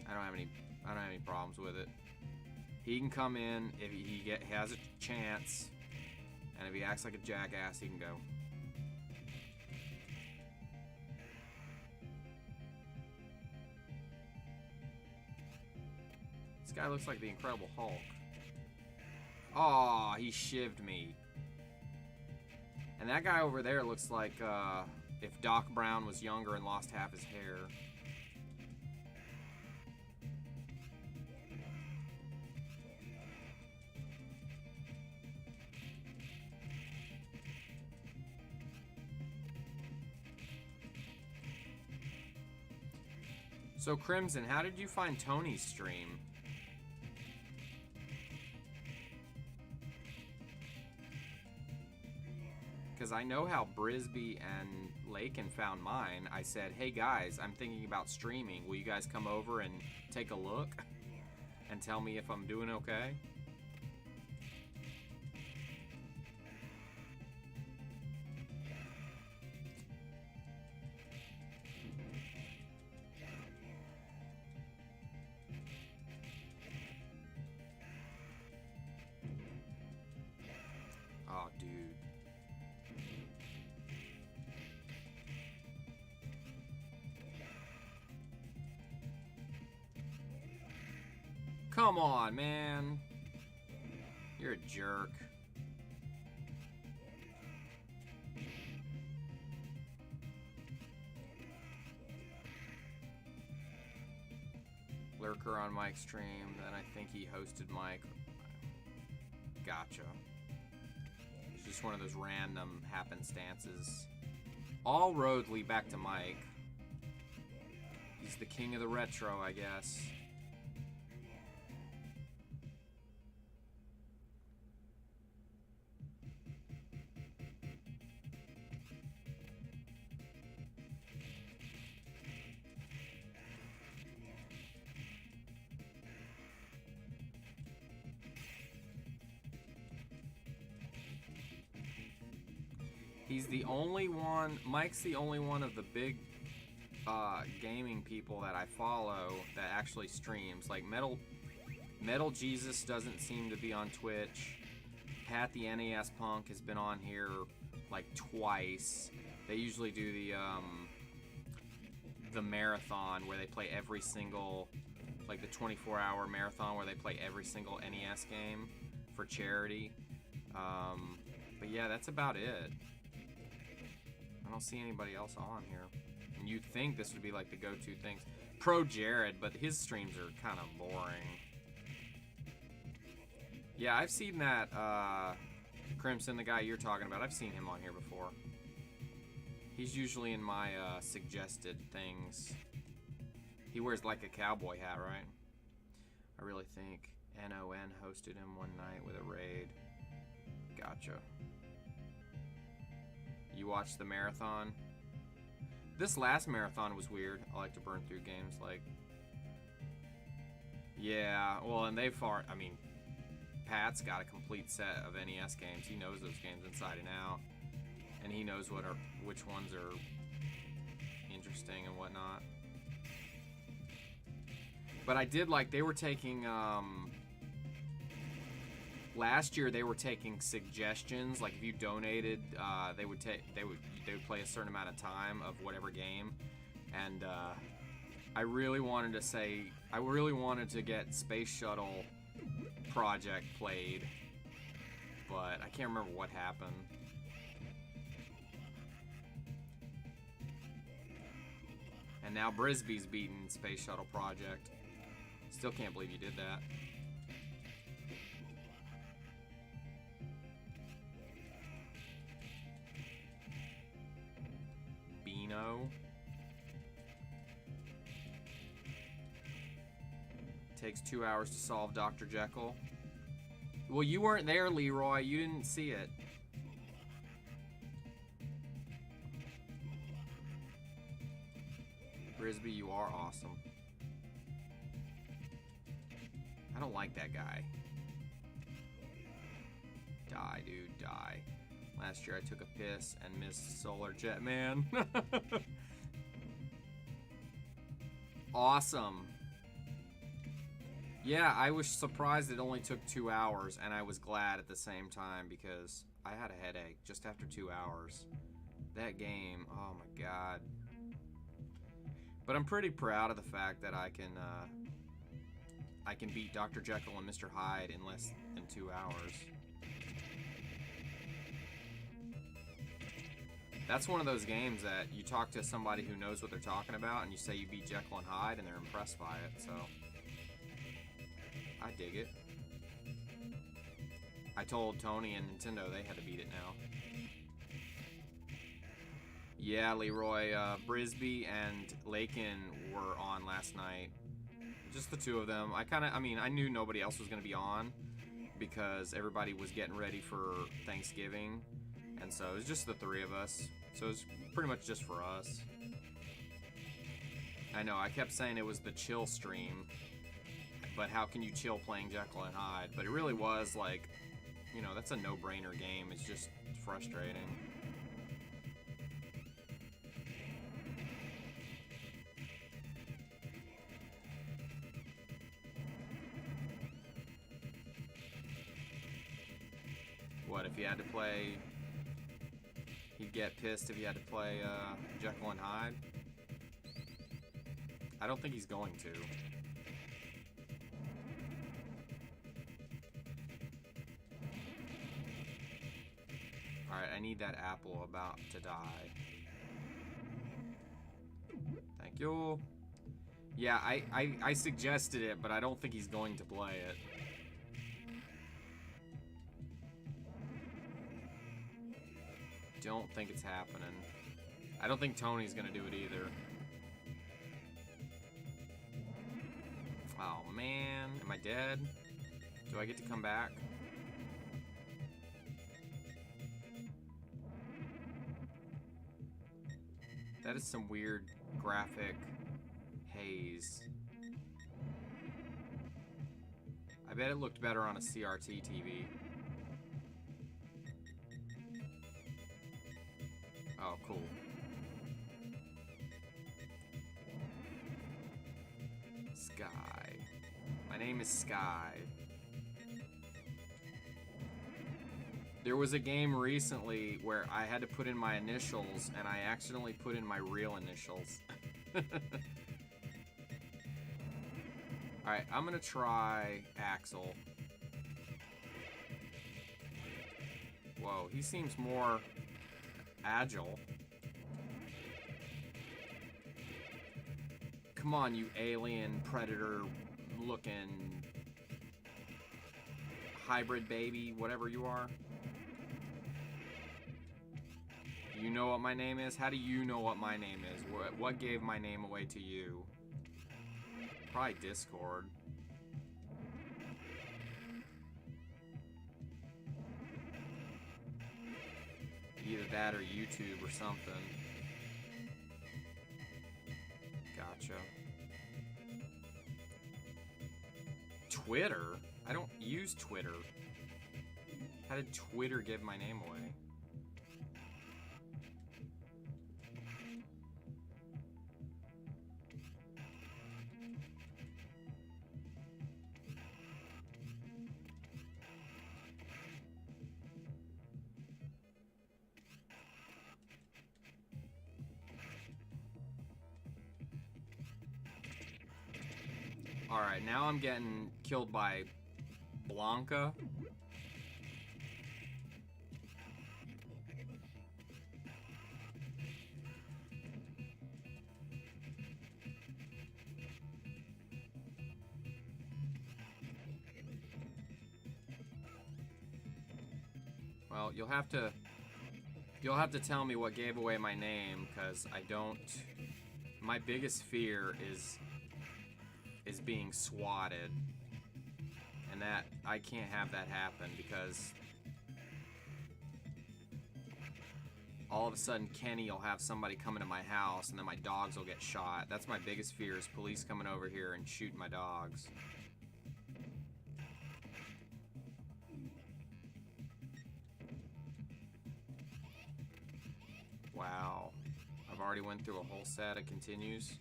I don't have any problems with it. He can come in if he has a chance, and if he acts like a jackass, he can go. This guy looks like the Incredible Hulk. Aw, he shivved me. And that guy over there looks like if Doc Brown was younger and lost half his hair. So Crimson, how did you find Tony's stream? Because I know how Brisby and Lakin found mine. I said, hey guys, I'm thinking about streaming. Will you guys come over and take a look? And tell me if I'm doing okay? Oh, dude. Come on, man. You're a jerk. Lurker on Mike's stream, then I think he hosted Mike. Gotcha. It's just one of those random happenstances. All roads lead back to Mike. He's the king of the retro, I guess. He's the only one, Mike's the only one of the big gaming people that I follow that actually streams. Like Metal Jesus doesn't seem to be on Twitch. Pat the NES Punk has been on here like twice. They usually do the marathon where they play every single, like the 24-hour marathon where they play every single NES game for charity. But yeah, that's about it. I don't see anybody else on here. And you'd think this would be like the go-to things. Pro Jared, but his streams are kind of boring. Yeah, I've seen that Crimson, the guy you're talking about. I've seen him on here before. He's usually in my suggested things. He wears like a cowboy hat, right? I really think NON hosted him one night with a raid. Gotcha. You watched the marathon? This last marathon was weird. I like to burn through games like... Yeah, well, and I mean, Pat's got a complete set of NES games. He knows those games inside and out. And he knows which ones are interesting and whatnot. But I did like, they were taking, last year they were taking suggestions. Like if you donated, they would play a certain amount of time of whatever game. And I really wanted to get Space Shuttle Project played, but I can't remember what happened. And now Brisby's beaten Space Shuttle Project. Still can't believe you did that. Reno. Takes 2 hours to solve Dr. Jekyll. Well, you weren't there, Leroy. You didn't see it. Frisbee, you are awesome. I don't like that guy. Die, dude, die. Last year I took a piss and missed Solar Jet Man. Awesome. Yeah, I was surprised it only took 2 hours, and I was glad at the same time because I had a headache just after 2 hours. That game, oh my god. But I'm pretty proud of the fact that I can beat Dr. Jekyll and Mr. Hyde in less than 2 hours. That's one of those games that you talk to somebody who knows what they're talking about and you say you beat Jekyll and Hyde and they're impressed by it, so I dig it. I told Tony and Nintendo they had to beat it now. Yeah, Leroy, Brisby and Lakin were on last night. Just the two of them. I knew nobody else was going to be on because everybody was getting ready for Thanksgiving. And so it was just the three of us. So it was pretty much just for us. I know, I kept saying it was the chill stream. But how can you chill playing Jekyll and Hyde? But it really was like, you know, that's a no-brainer game. It's just frustrating. What, if you had to play... He'd get pissed if you had to play Jekyll and Hyde? I don't think he's going to. Alright, I need that apple about to die. Thank you. Yeah, I suggested it, but I don't think he's going to play it. Don't think it's happening. I don't think Tony's gonna do it either. Oh man, am I dead? Do I get to come back? That is some weird graphic haze. I bet it looked better on a CRT TV. Oh, cool. Sky. My name is Sky. There was a game recently where I had to put in my initials and I accidentally put in my real initials. Alright, I'm gonna try Axel. Whoa, he seems more agile. Come on, you alien predator looking hybrid baby, whatever you are. You know what my name is? How do you know what my name is? What gave my name away to you? Probably Discord. Either that or YouTube or something. Gotcha. Twitter? I don't use Twitter. How did Twitter give my name away? Alright, now I'm getting killed by Blanca. Well, you'll have to You'll have to tell me what gave away my name, because I don't... My biggest fear is being swatted. And that, I can't have that happen, because all of a sudden Kenny will have somebody come into my house, and then my dogs will get shot. That's my biggest fear, is police coming over here and shooting my dogs. Wow. I've already went through a whole set. It continues.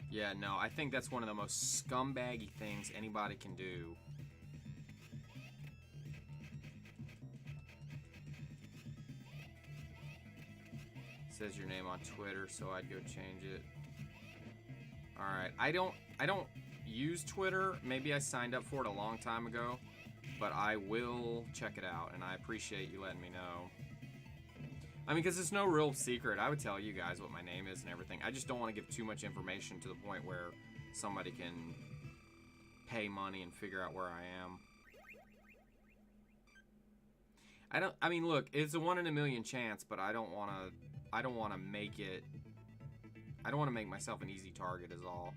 Yeah, no, I think that's one of the most scumbaggy things anybody can do. It says your name on Twitter, so I'd go change it. Alright, I don't use Twitter. Maybe I signed up for it a long time ago, but I will check it out, and I appreciate you letting me know. I mean, because it's no real secret. I would tell you guys what my name is and everything. I just don't want to give too much information to the point where somebody can pay money and figure out where I am. I mean, look, it's a 1 in a million chance, but I don't want to make it, I don't want to make myself an easy target is all.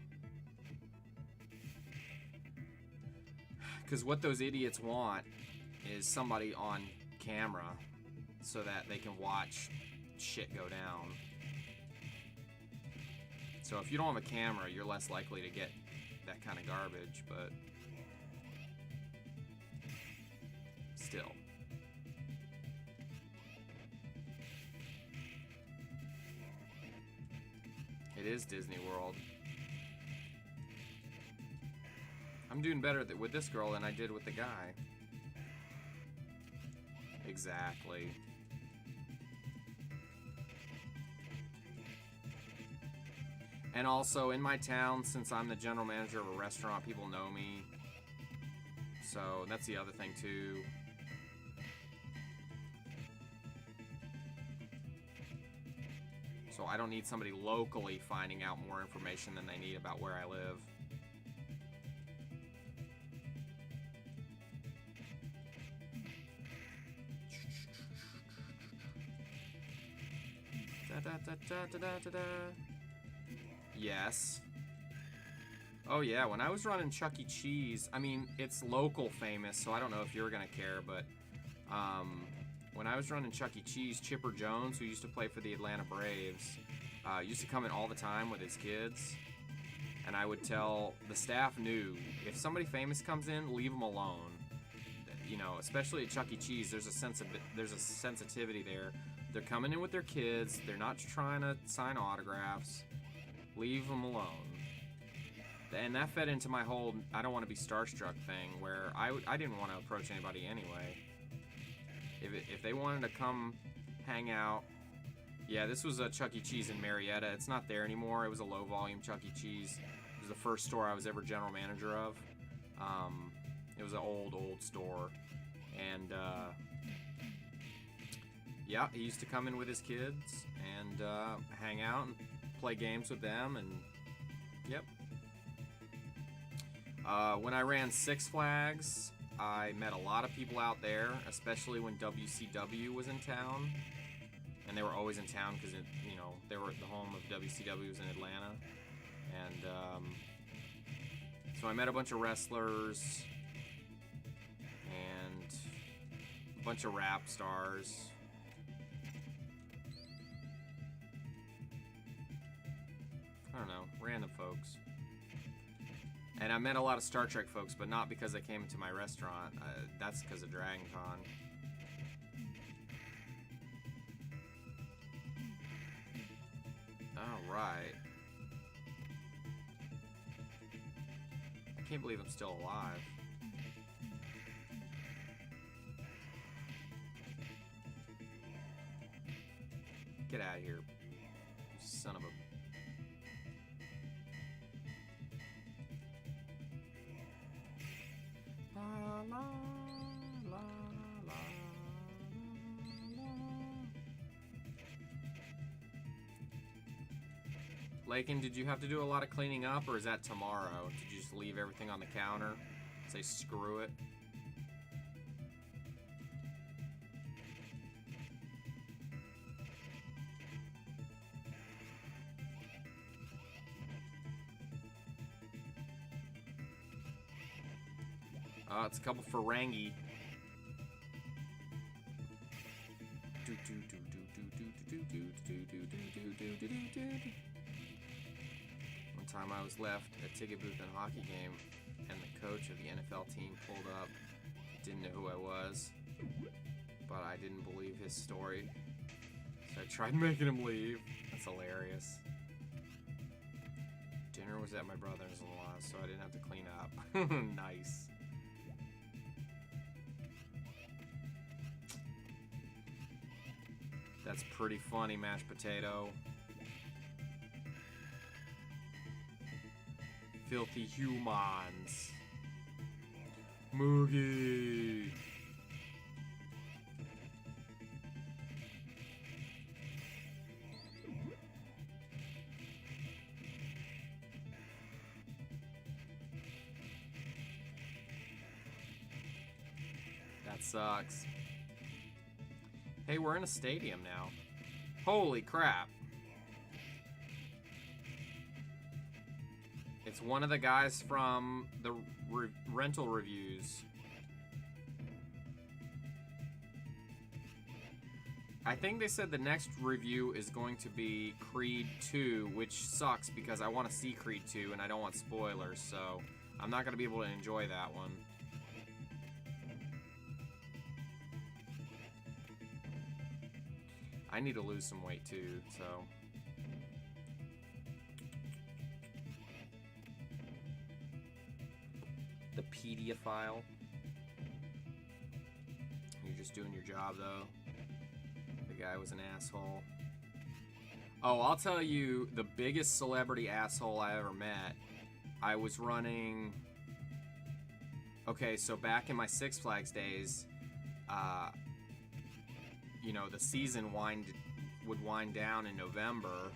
Because what those idiots want is somebody on camera, so that they can watch shit go down. So if you don't have a camera, you're less likely to get that kind of garbage, but still. It is Disney World. I'm doing better with this girl than I did with the guy. Exactly. And also, in my town, since I'm the general manager of a restaurant, people know me. So, that's the other thing, too. So, I don't need somebody locally finding out more information than they need about where I live. Yes. Oh yeah, when I was running Chuck E. Cheese, I mean, it's local famous, so I don't know if you're gonna care, but when I was running Chuck E. Cheese, Chipper Jones, who used to play for the Atlanta Braves, used to come in all the time with his kids, and I would tell, the staff knew, if somebody famous comes in, leave them alone. You know, especially at Chuck E. Cheese, there's a sensitivity there. They're coming in with their kids. They're not trying to sign autographs. Leave them alone. And that fed into my whole I don't want to be starstruck thing, where I didn't want to approach anybody anyway. If they wanted to come hang out. Yeah, this was a Chuck E. Cheese in Marietta. It's not there anymore. It was a low-volume Chuck E. Cheese. It was the first store I was ever general manager of. It was an old store. And yeah, he used to come in with his kids and hang out and play games with them, and yep. When I ran Six Flags, I met a lot of people out there, especially when WCW was in town, and they were always in town because you know, they were the home of WCW was in Atlanta, and so I met a bunch of wrestlers and a bunch of rap stars. I don't know, random folks. And I met a lot of Star Trek folks, but not because they came to my restaurant. That's because of Dragon Con. Alright. I can't believe I'm still alive. Get out of here, you son of a... La, la, la, la, la. Lakin, did you have to do a lot of cleaning up, or is that tomorrow? Did you just leave everything on the counter? Say screw it? It's a couple Ferengi. One time I was left a ticket booth in a hockey game, and the coach of the NFL team pulled up. Didn't know who I was, but I didn't believe his story, so I tried making him leave. That's hilarious. Dinner was at my brother-in-law's, so I didn't have to clean up. Nice. That's pretty funny, mashed potato. Filthy humans. Moogie. That sucks. Hey, we're in a stadium now. Holy crap. It's one of the guys from the rental reviews. I think they said the next review is going to be Creed 2, which sucks because I want to see Creed 2 and I don't want spoilers, so I'm not going to be able to enjoy that one. I need to lose some weight too, so. The Pediophile. You're just doing your job though. The guy was an asshole. Oh, I'll tell you the biggest celebrity asshole I ever met. I was running. Okay, so back in my Six Flags days, you know, the season would wind down in November,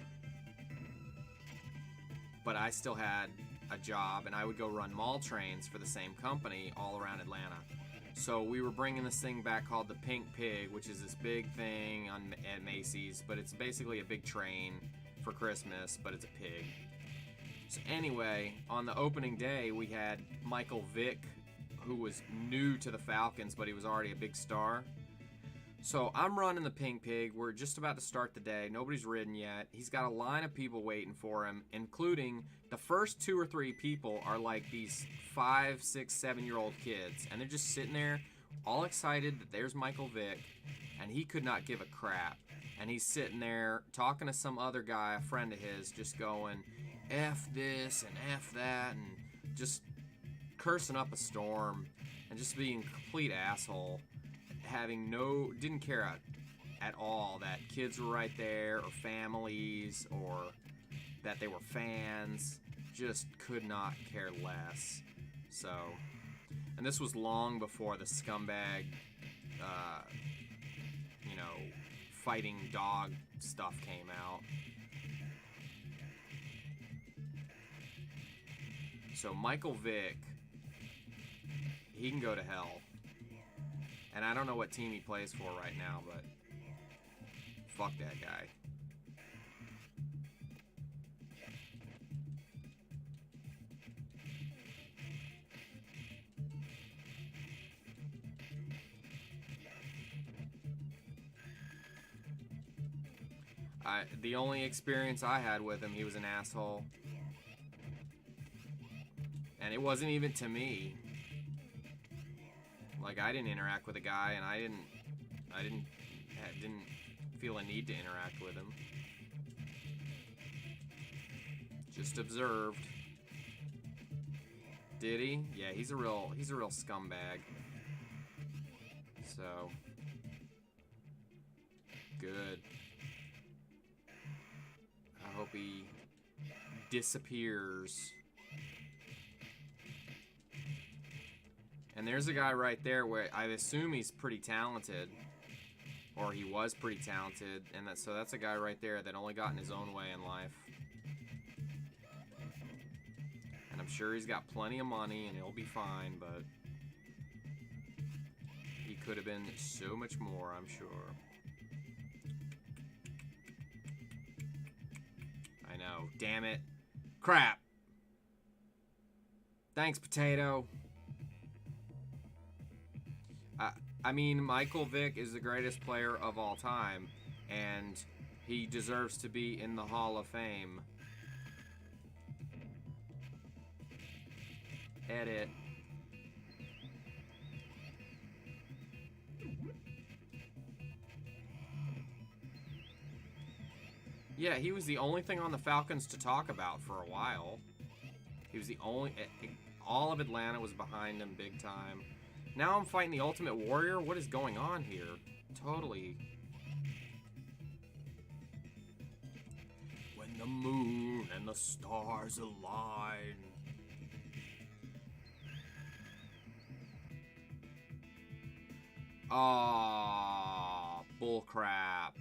but I still had a job, and I would go run mall trains for the same company all around Atlanta. So we were bringing this thing back called the Pink Pig, which is this big thing at Macy's, but it's basically a big train for Christmas, but it's a pig. So anyway, on the opening day, we had Michael Vick, who was new to the Falcons, but he was already a big star. So I'm running the Pink Pig. We're just about to start the day. Nobody's ridden yet. He's got a line of people waiting for him, including the first 2 or 3 people are like these 5, 6, 7-year-old kids. And they're just sitting there all excited that there's Michael Vick, and he could not give a crap. And he's sitting there talking to some other guy, a friend of his, just going, F this and F that, and just cursing up a storm and just being a complete asshole. Didn't care at all that kids were right there, or families, or that they were fans. Just could not care less. So, and this was long before the scumbag, you know, fighting dog stuff came out. So Michael Vick, he can go to hell. And I don't know what team he plays for right now, but fuck that guy. The only experience I had with him, he was an asshole. And it wasn't even to me. Like, I didn't interact with a guy, and I didn't feel a need to interact with him. Just observed. Did he? Yeah, he's a real scumbag. So good. I hope he disappears. And there's a guy right there where I assume he's pretty talented, or he was pretty talented, and so that's a guy right there that only got in his own way in life. And I'm sure he's got plenty of money and he'll be fine, but he could have been so much more, I'm sure. I know, damn it. Crap. Thanks, potato. I mean, Michael Vick is the greatest player of all time, and he deserves to be in the Hall of Fame. Edit. Yeah, he was the only thing on the Falcons to talk about for a while. He was the only... All of Atlanta was behind him big time. Now I'm fighting the Ultimate Warrior? What is going on here? Totally. When the moon and the stars align. Ah, bullcrap.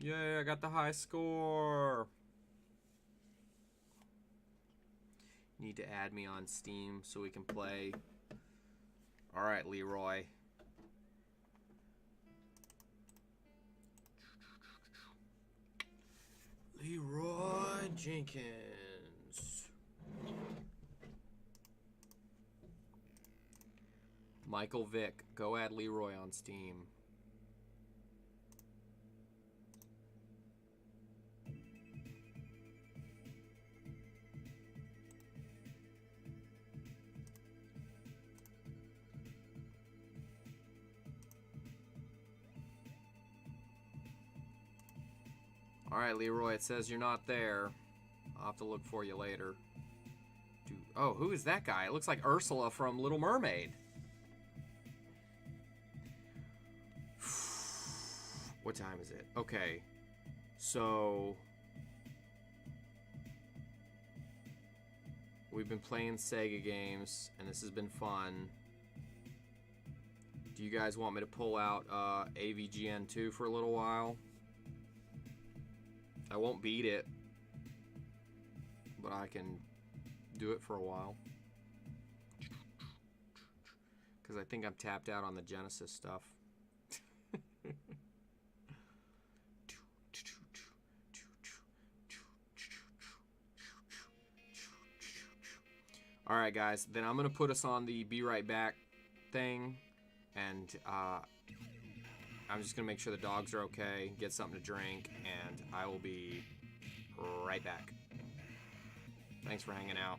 Yay, I got the high score. Need to add me on Steam so we can play. Alright, Leroy. Leroy Jenkins. Michael Vick. Go add Leroy on Steam. Alright, Leroy, it says you're not there. I'll have to look for you later. Oh, who is that guy? It looks like Ursula from Little Mermaid. What time is it? Okay. So... we've been playing Sega games, and this has been fun. Do you guys want me to pull out AVGN 2 for a little while? I won't beat it, but I can do it for a while. Because I think I'm tapped out on the Genesis stuff. Alright guys, then I'm going to put us on the be right back thing, and I'm just going to make sure the dogs are okay, get something to drink, and I will be right back. Thanks for hanging out.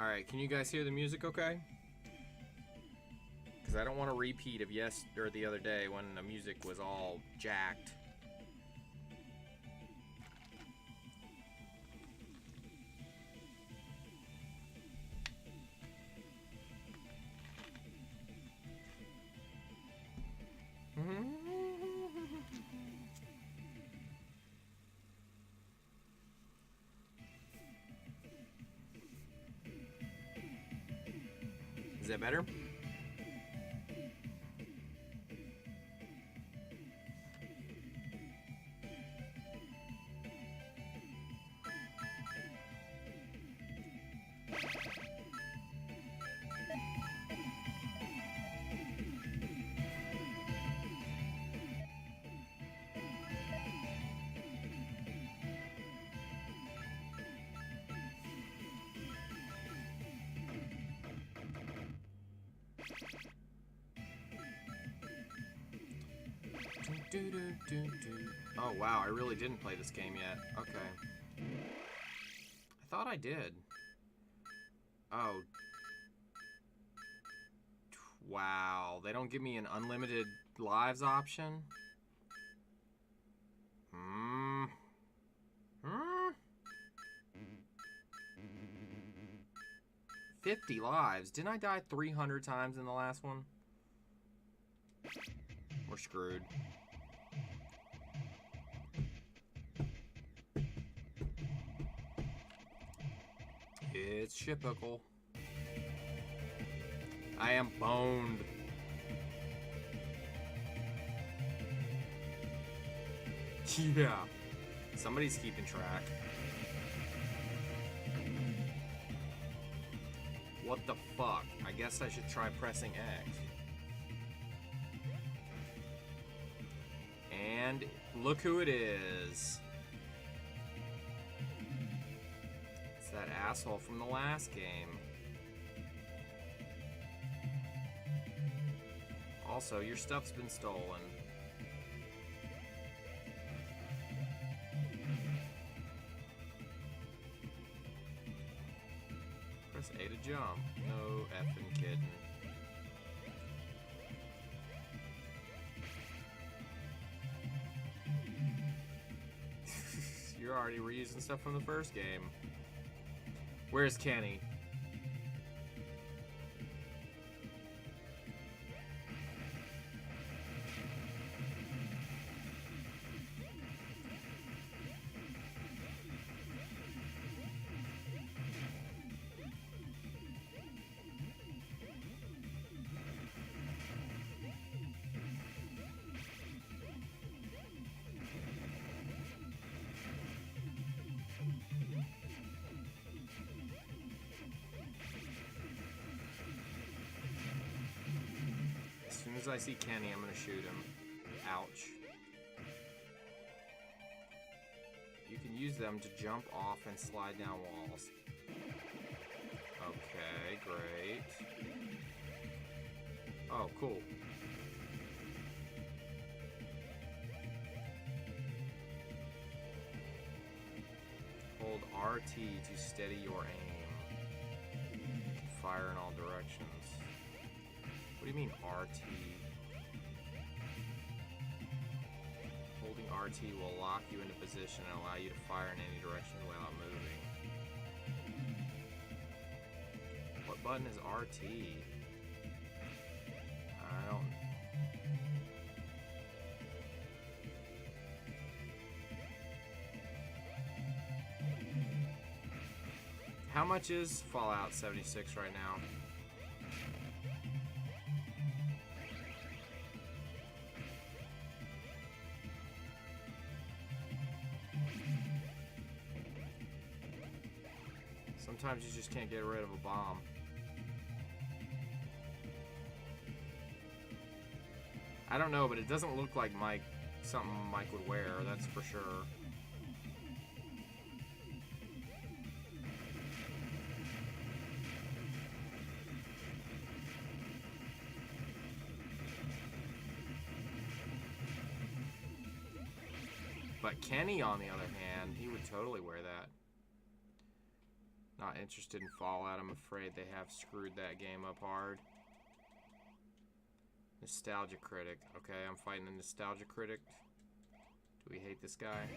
Alright, can you guys hear the music okay? Because I don't want a repeat of the other day when the music was all jacked. Is that better? Oh wow, I really didn't play this game yet. Okay. I thought I did. Oh. Wow, they don't give me an unlimited lives option? 50 lives. Didn't I die 300 times in the last one? We're screwed. It's typical. I am boned. Yeah. Somebody's keeping track. What the fuck? I guess I should try pressing X. And look who it is. It's that asshole from the last game. Also, your stuff's been stolen. Press A to jump. No effing kidding. You're already reusing stuff from the first game. Where's Kenny? As soon as I see Kenny, I'm gonna shoot him. Ouch. You can use them to jump off and slide down walls. Okay, great. Oh, cool. Hold RT to steady your aim. Fire in all directions. What do you mean RT? Holding RT will lock you into position and allow you to fire in any direction without moving. What button is RT? I don't... How much is Fallout 76 right now? Sometimes you just can't get rid of a bomb. I don't know, but it doesn't look like something Mike would wear, that's for sure. But Kenny, on the other hand, he would totally wear that. Not interested in Fallout. I'm afraid they have screwed that game up hard. Nostalgia Critic. Okay, I'm fighting a Nostalgia Critic. Do we hate this guy?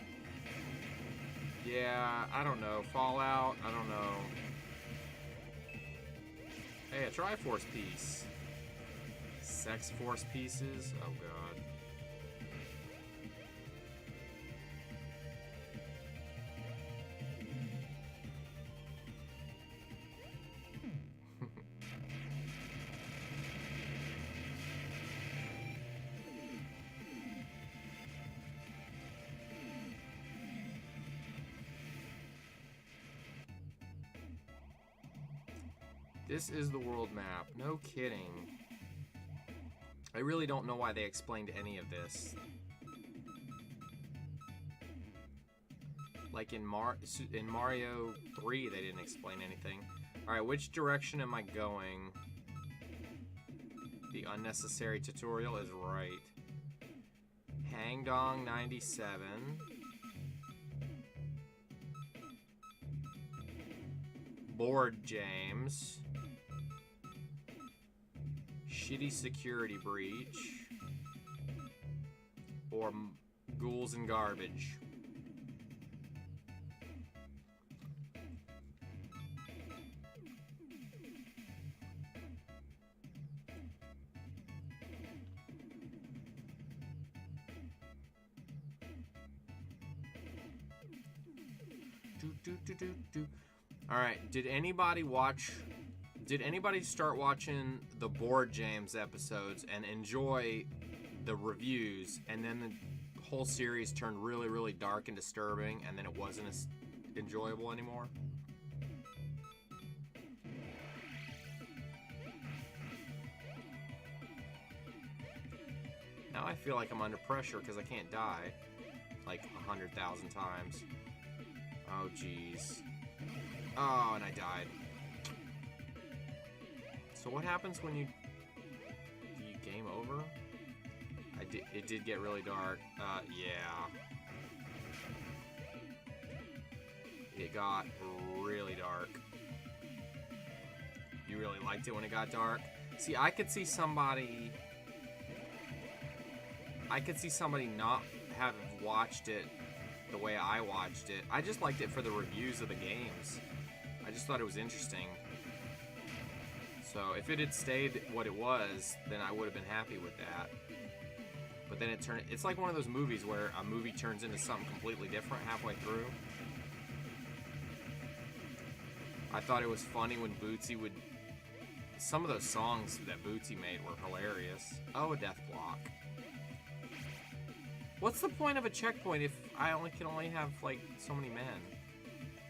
Yeah, I don't know. Fallout, I don't know. Hey, a Triforce piece. Sex Force pieces? Oh, God. This is the world map. No kidding. I really don't know why they explained any of this. Like in Mario 3, they didn't explain anything. Alright, which direction am I going? The unnecessary tutorial is right. Hangdong 97. Lord James. Shitty security breach. Or ghouls and garbage. Alright, did anybody start watching the Board James episodes and enjoy the reviews, and then the whole series turned really, really dark and disturbing, and then it wasn't as enjoyable anymore? Now I feel like I'm under pressure because I can't die like 100,000 times. Oh, jeez. Oh, and I died. So what happens when you game over? It did get really dark. Yeah. It got really dark. You really liked it when it got dark? See, I could see somebody not have watched it the way I watched it. I just liked it for the reviews of the games. I just thought it was interesting. So if it had stayed what it was, then I would have been happy with that. But then it's like one of those movies where a movie turns into something completely different halfway through. I thought it was funny when Bootsy would... Some of those songs that Bootsy made were hilarious. Oh, a death block. What's the point of a checkpoint if I can only have, like, so many men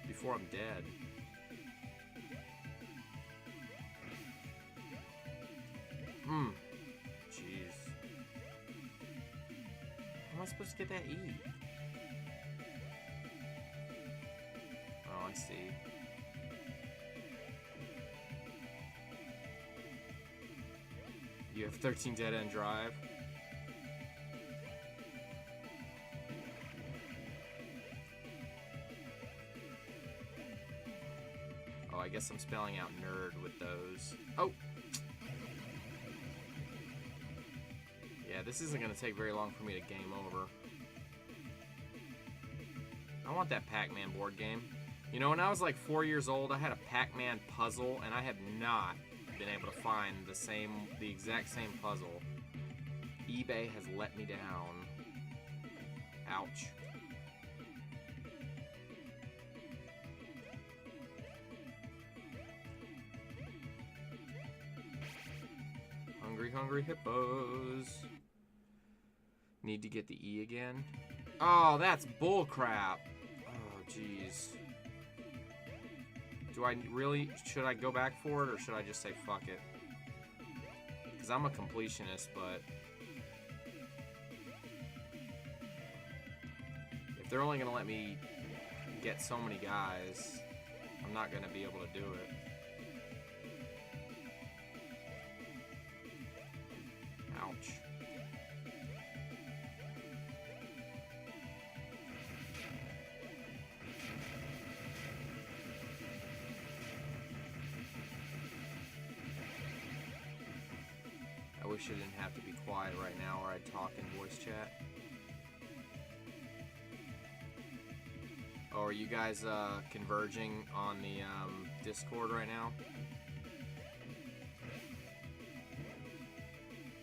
before I'm dead? Jeez. How am I supposed to get that E? Oh, I see. You have 13 dead-end drive. Oh, I guess I'm spelling out nerd with those. Oh! Yeah, this isn't going to take very long for me to game over. I want that Pac-Man board game. You know, when I was like 4 years old, I had a Pac-Man puzzle, and I have not been able to find the exact same puzzle. eBay has let me down. Ouch. Hungry, hungry hippos. Need to get the E again. Oh, that's bullcrap. Oh, jeez. Should I go back for it, or should I just say fuck it? Because I'm a completionist, but... if they're only going to let me get so many guys, I'm not going to be able to do it. Ouch. wish I didn't have to be quiet right now or I'd talk in voice chat. Oh, are you guys converging on the Discord right now?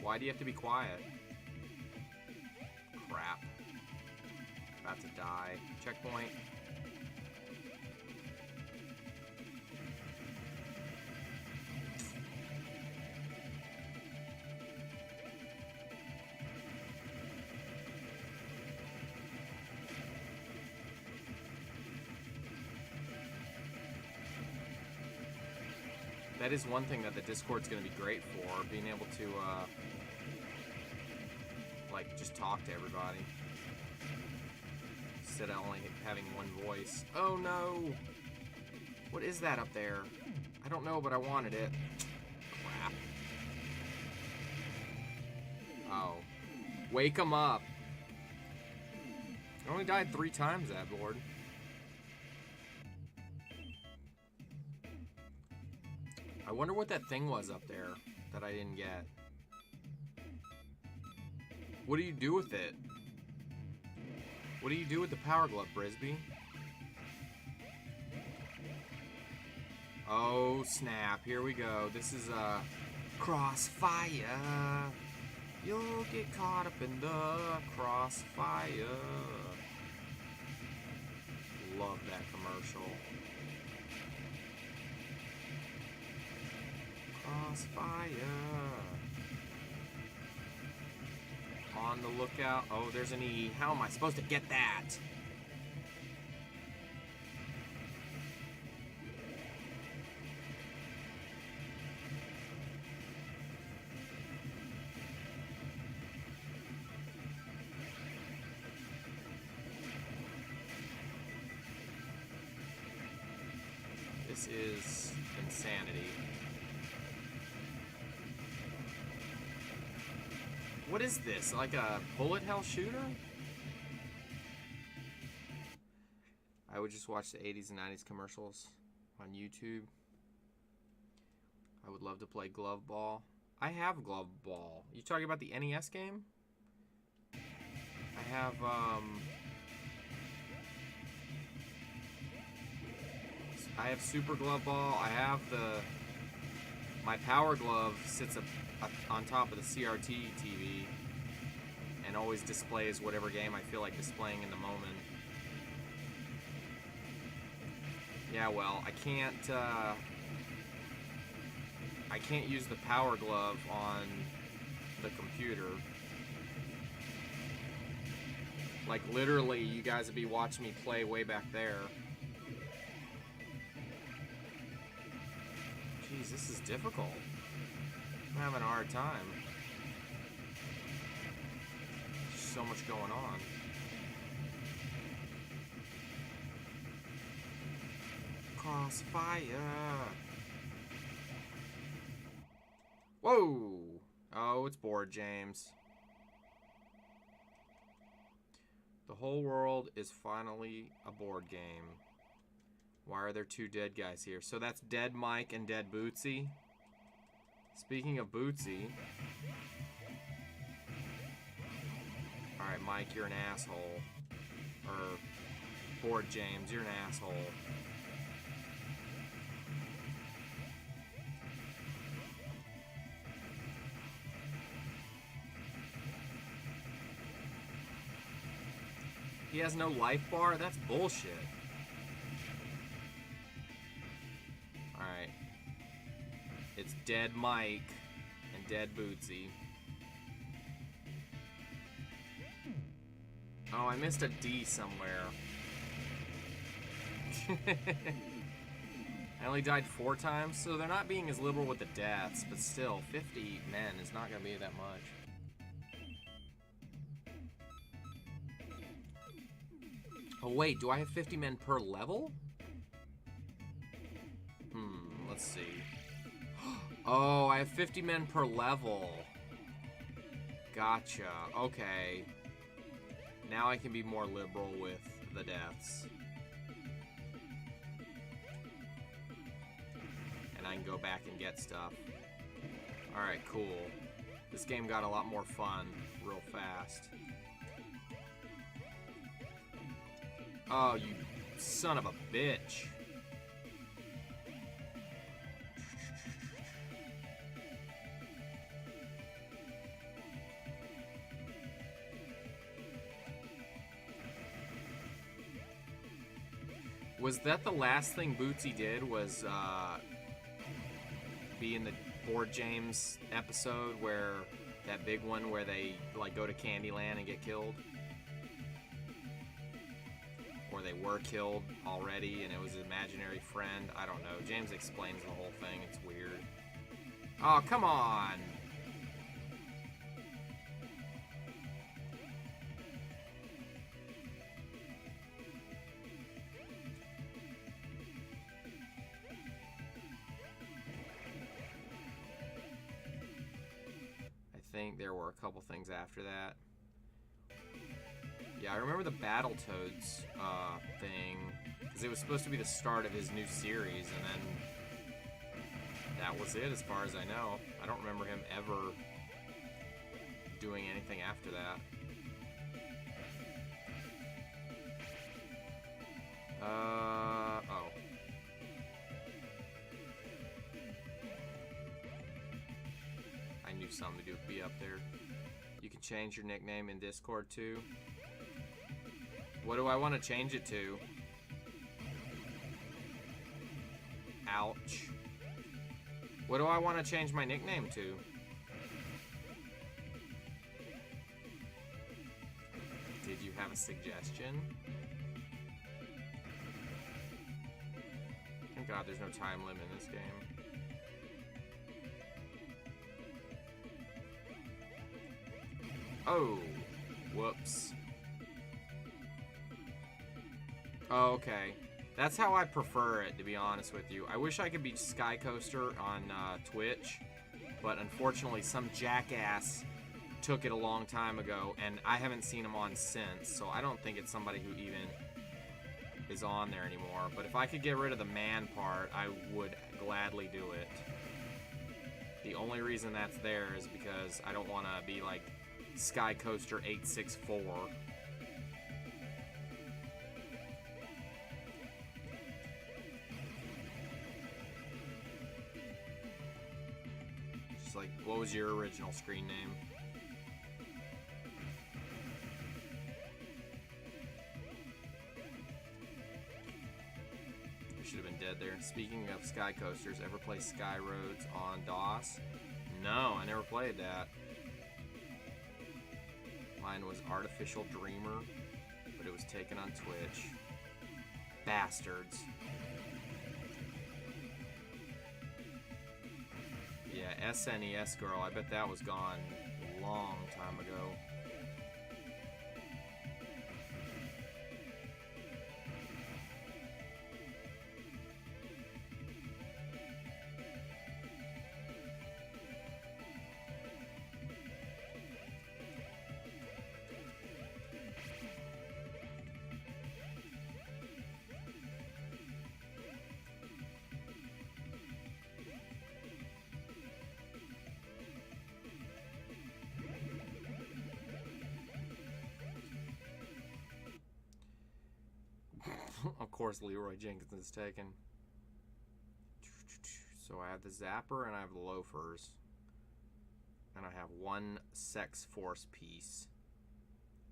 Why do you have to be quiet? Crap. About to die. Checkpoint. That is one thing that the Discord's going to be great for, being able to, like, just talk to everybody. Instead of only having one voice. Oh no! What is that up there? I don't know, but I wanted it. Crap. Oh. Wake 'em up! I only died 3 times that board. I wonder what that thing was up there that I didn't get. What do you do with it? What do you do with the power glove, Brisby? Oh, snap. Here we go. This is crossfire. You'll get caught up in the crossfire. Love that commercial. Crossfire. On the lookout. Oh, there's an E. How am I supposed to get that? This is insanity. What is this? Like a bullet hell shooter? I would just watch the 80s and 90s commercials on YouTube. I would love to play Glove Ball. I have Glove Ball. You talking about the NES game? I have Super Glove Ball. I have my Power Glove sits up on top of the CRT TV and always displays whatever game I feel like displaying in the moment. Yeah, well, I can't use the Power Glove on the computer. Like, literally, you guys would be watching me play way back there. Jeez, this is difficult. I'm having a hard time. There's so much going on. Crossfire. Whoa! Oh, it's bored, James. The whole world is finally a board game. Why are there 2 dead guys here? So that's Dead Mike and Dead Bootsy. Speaking of Bootsy. Alright, Mike, you're an asshole. Or, Board James, you're an asshole. He has no life bar? That's bullshit. Alright. It's Dead Mike and Dead Bootsy. Oh, I missed a D somewhere. I only died 4 times, so they're not being as liberal with the deaths, but still, 50 men is not going to be that much. Oh wait, do I have 50 men per level? Let's see. Oh, I have 50 men per level. Gotcha. Okay. Now I can be more liberal with the deaths. And I can go back and get stuff. Alright, cool. This game got a lot more fun real fast. Oh, you son of a bitch. Was that the last thing Bootsy did, was be in the Board James episode, where that big one where they like go to Candyland and get killed? Or they were killed already and it was an imaginary friend? I don't know. James explains the whole thing. It's weird. Oh, come on! I think there were a couple things after that. Yeah, I remember the Battletoads thing, because it was supposed to be the start of his new series, and then that was it as far as I know. I don't remember him ever doing anything after that. Oh. I knew something would be up there. You can change your nickname in Discord too. What do I want to change it to? Ouch. What do I want to change my nickname to? Did you have a suggestion? Thank God there's no time limit in this game. Oh, whoops. Oh, okay. That's how I prefer it, to be honest with you. I wish I could be Skycoaster on Twitch, but unfortunately some jackass took it a long time ago, and I haven't seen him on since, so I don't think it's somebody who even is on there anymore. But if I could get rid of the man part, I would gladly do it. The only reason that's there is because I don't want to be like Skycoaster864. Just like, what was your original screen name? I should have been dead there. Speaking of Skycoasters, ever play Sky Roads on DOS? No, I never played that. Mine was Artificial Dreamer, but it was taken on Twitch. Bastards. Yeah, SNES Girl, I bet that was gone a long time ago. Of course, Leroy Jenkins is taken. So I have the Zapper and I have the Loafers. And I have one Sex Force piece.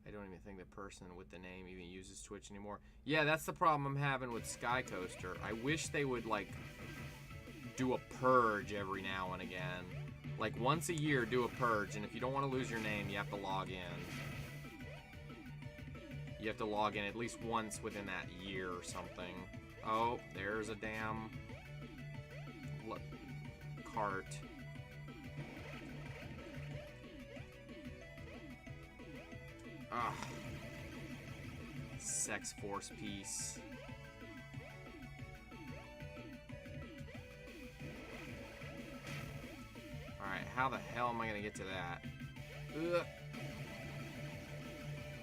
I don't even think the person with the name even uses Twitch anymore. Yeah, that's the problem I'm having with Skycoaster. I wish they would, like, do a purge every now and again. Like, once a year, do a purge. And if you don't want to lose your name, you have to log in. You have to log in at least once within that year or something. Oh, there's a damn cart. Ugh. Sex Force piece. Alright, how the hell am I gonna get to that? Ugh.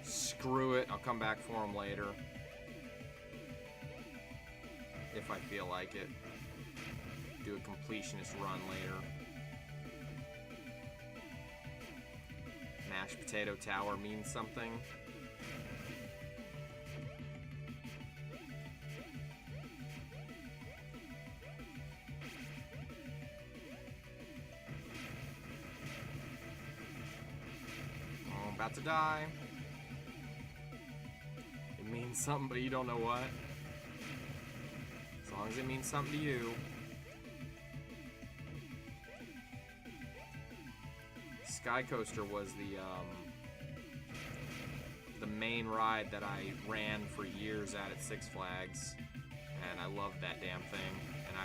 Screw it, I'll come back for him later. If I feel like it. Do a completionist run later. mashed potato tower means something. Oh, I'm about to die. It means something, but you don't know what. As long as it means something to you. Skycoaster was the main ride that I ran for years at Six Flags, and I loved that damn thing. And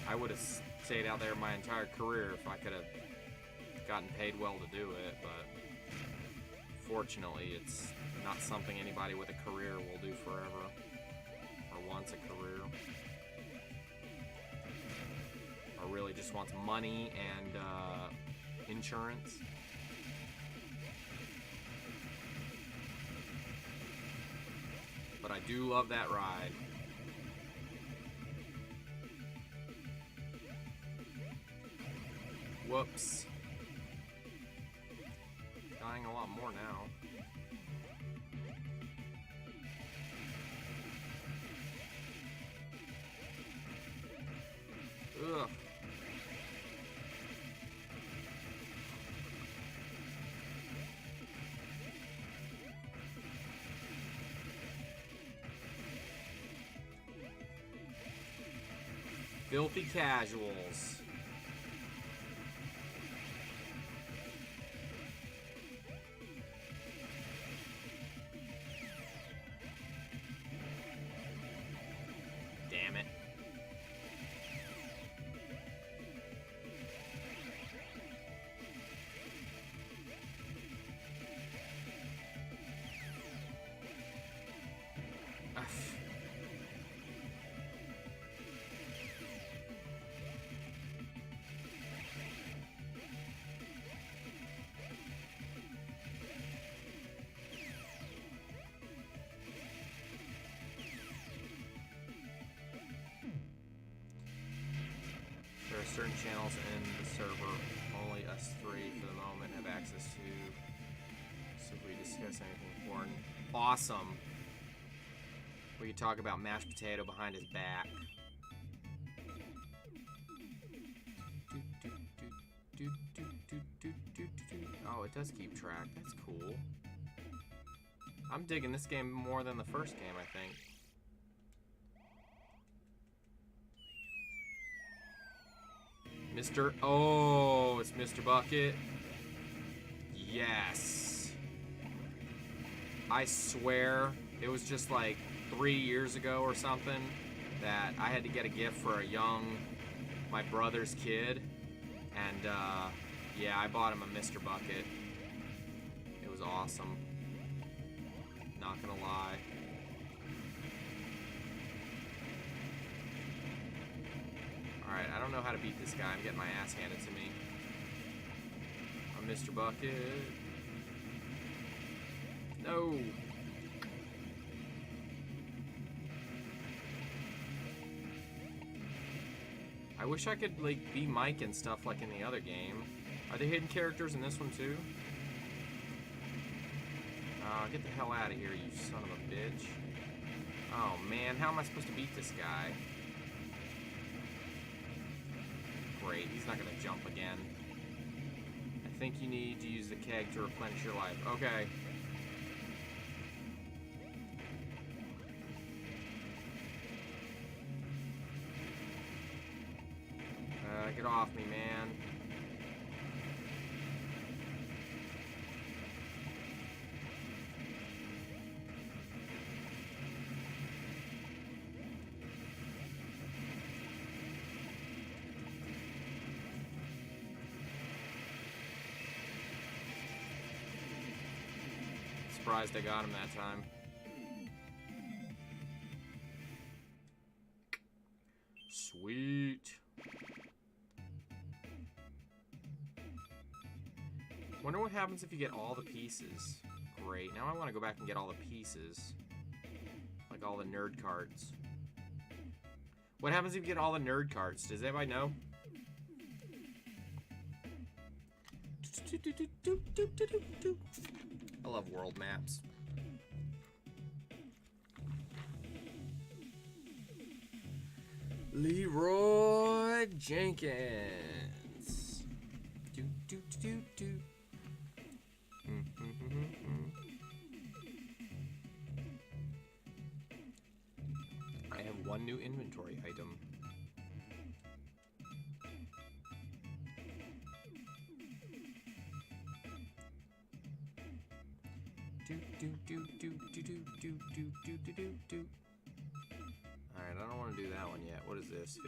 I would have stayed out there my entire career if I could have gotten paid well to do it. But fortunately, it's not something anybody with a career will do forever, or wants a career, or really just wants money and insurance. But I do love that ride. Whoops. Dying a lot more now. Ugh. Filthy casuals. Damn it. There are certain channels in the server only us three for the moment have access to, so if we discuss anything important. Awesome. We could talk about mashed potato behind his back. Oh, it does keep track. That's cool. I'm digging this game more than the first game, I think. Oh, it's Mr. Bucket. Yes. I swear it was just like 3 years ago or something that I had to get a gift for my brother's kid. And yeah, I bought him a Mr. Bucket. It was awesome. Not gonna lie. Alright, I don't know how to beat this guy. I'm getting my ass handed to me. I'm Mr. Bucket. No! I wish I could, like, be Mike and stuff like in the other game. Are there hidden characters in this one, too? Get the hell out of here, you son of a bitch. Oh, man, how am I supposed to beat this guy? Great, he's not gonna jump again. I think you need to use the keg to replenish your life. Okay. Get off me, man. Surprised I got him that time. Sweet. Wonder what happens if you get all the pieces. Great. Now I want to go back and get all the pieces. Like all the nerd cards. What happens if you get all the nerd cards? Does anybody know? I love world maps. Leroy Jenkins. I have one new inventory item. Alright, I don't want to do that one yet. What is this?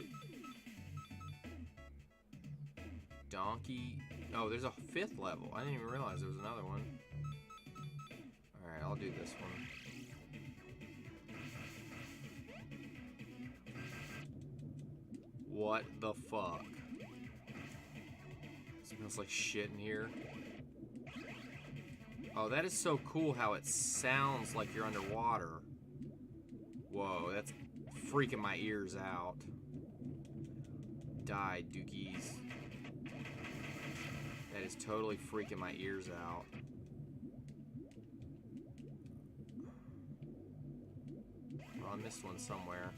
Donkey. Oh, there's a 5th level. I didn't even realize there was another one. Alright, I'll do this one. What the fuck? It smells like shit in here. Oh, that is so cool how it sounds like you're underwater. Whoa, that's freaking my ears out. Die, dookies. That is totally freaking my ears out. Oh, I missed one somewhere.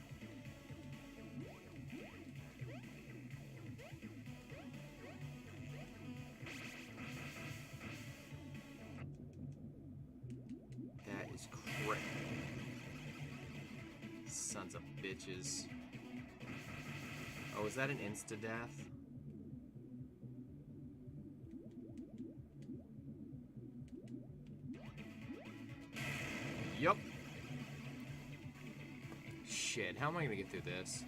That is crazy. Sons of bitches. Oh, is that an insta-death? Yup. Shit, how am I gonna get through this?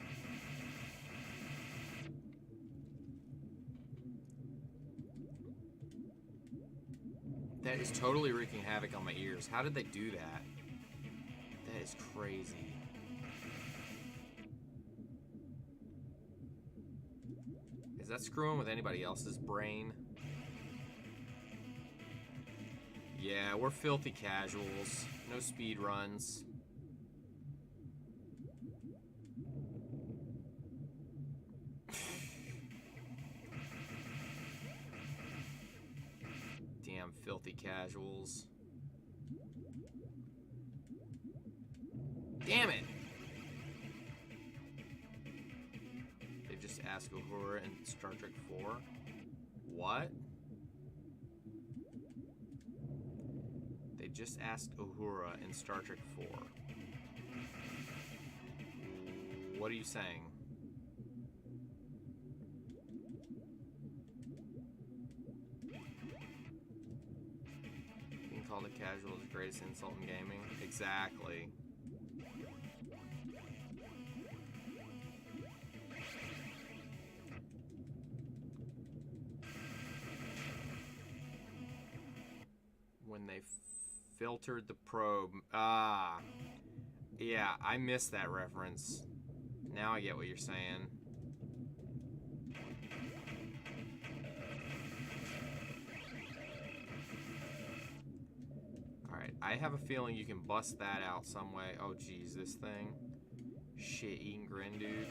That is totally wreaking havoc on my ears. How did they do that? That is crazy. Is that screwing with anybody else's brain? Yeah, we're filthy casuals. No speed runs. Damn filthy casuals. Damn it! They just asked Uhura in Star Trek 4. What? They just asked Uhura in Star Trek 4. What are you saying? Being called a casual is the greatest insult in gaming? Exactly. When they filtered the probe. Ah. Yeah, I missed that reference. Now I get what you're saying. Alright, I have a feeling you can bust that out some way. Oh, geez, this thing. Shit-eating grin, dude.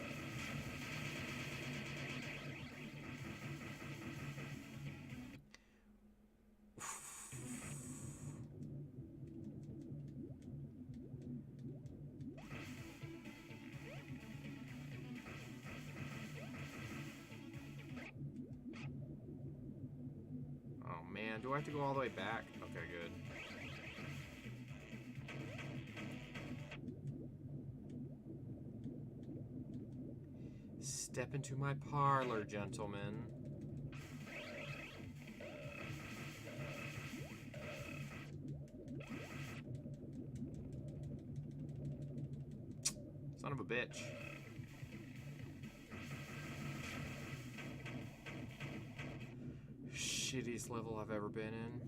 Man, do I have to go all the way back? Okay, good. Step into my parlor, gentlemen. Son of a bitch. Shittiest level I've ever been in.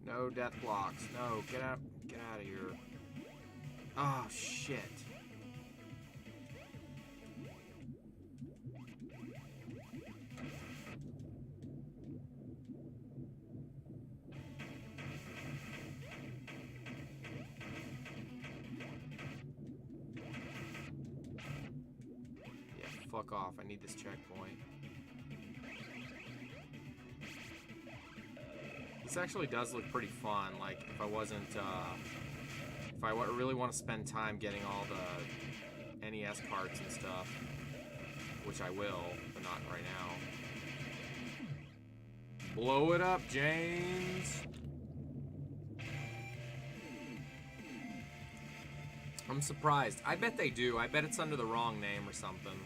No death blocks. No, get out of here. Oh, shit. Yeah, fuck off. I need this checkpoint. This actually does look pretty fun. Like, if I wasn't, if I really want to spend time getting all the NES carts and stuff, which I will, but not right now. Blow it up, James! I'm surprised. I bet they do. I bet it's under the wrong name or something.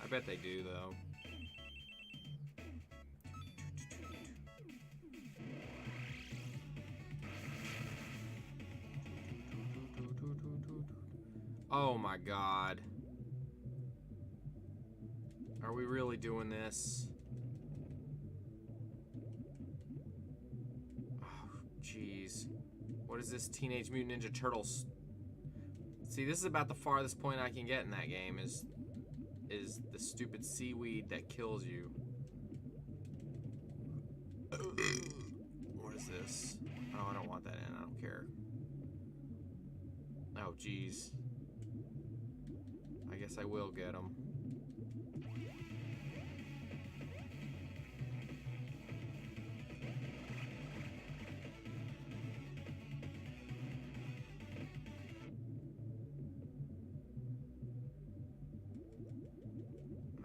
I bet they do, though. Oh my god. Are we really doing this? Oh, jeez. What is this? Teenage Mutant Ninja Turtles? See, this is about the farthest point I can get in that game, is the stupid seaweed that kills you. What is this? Oh, I don't want that in. I don't care. Oh, jeez. I guess I will get them.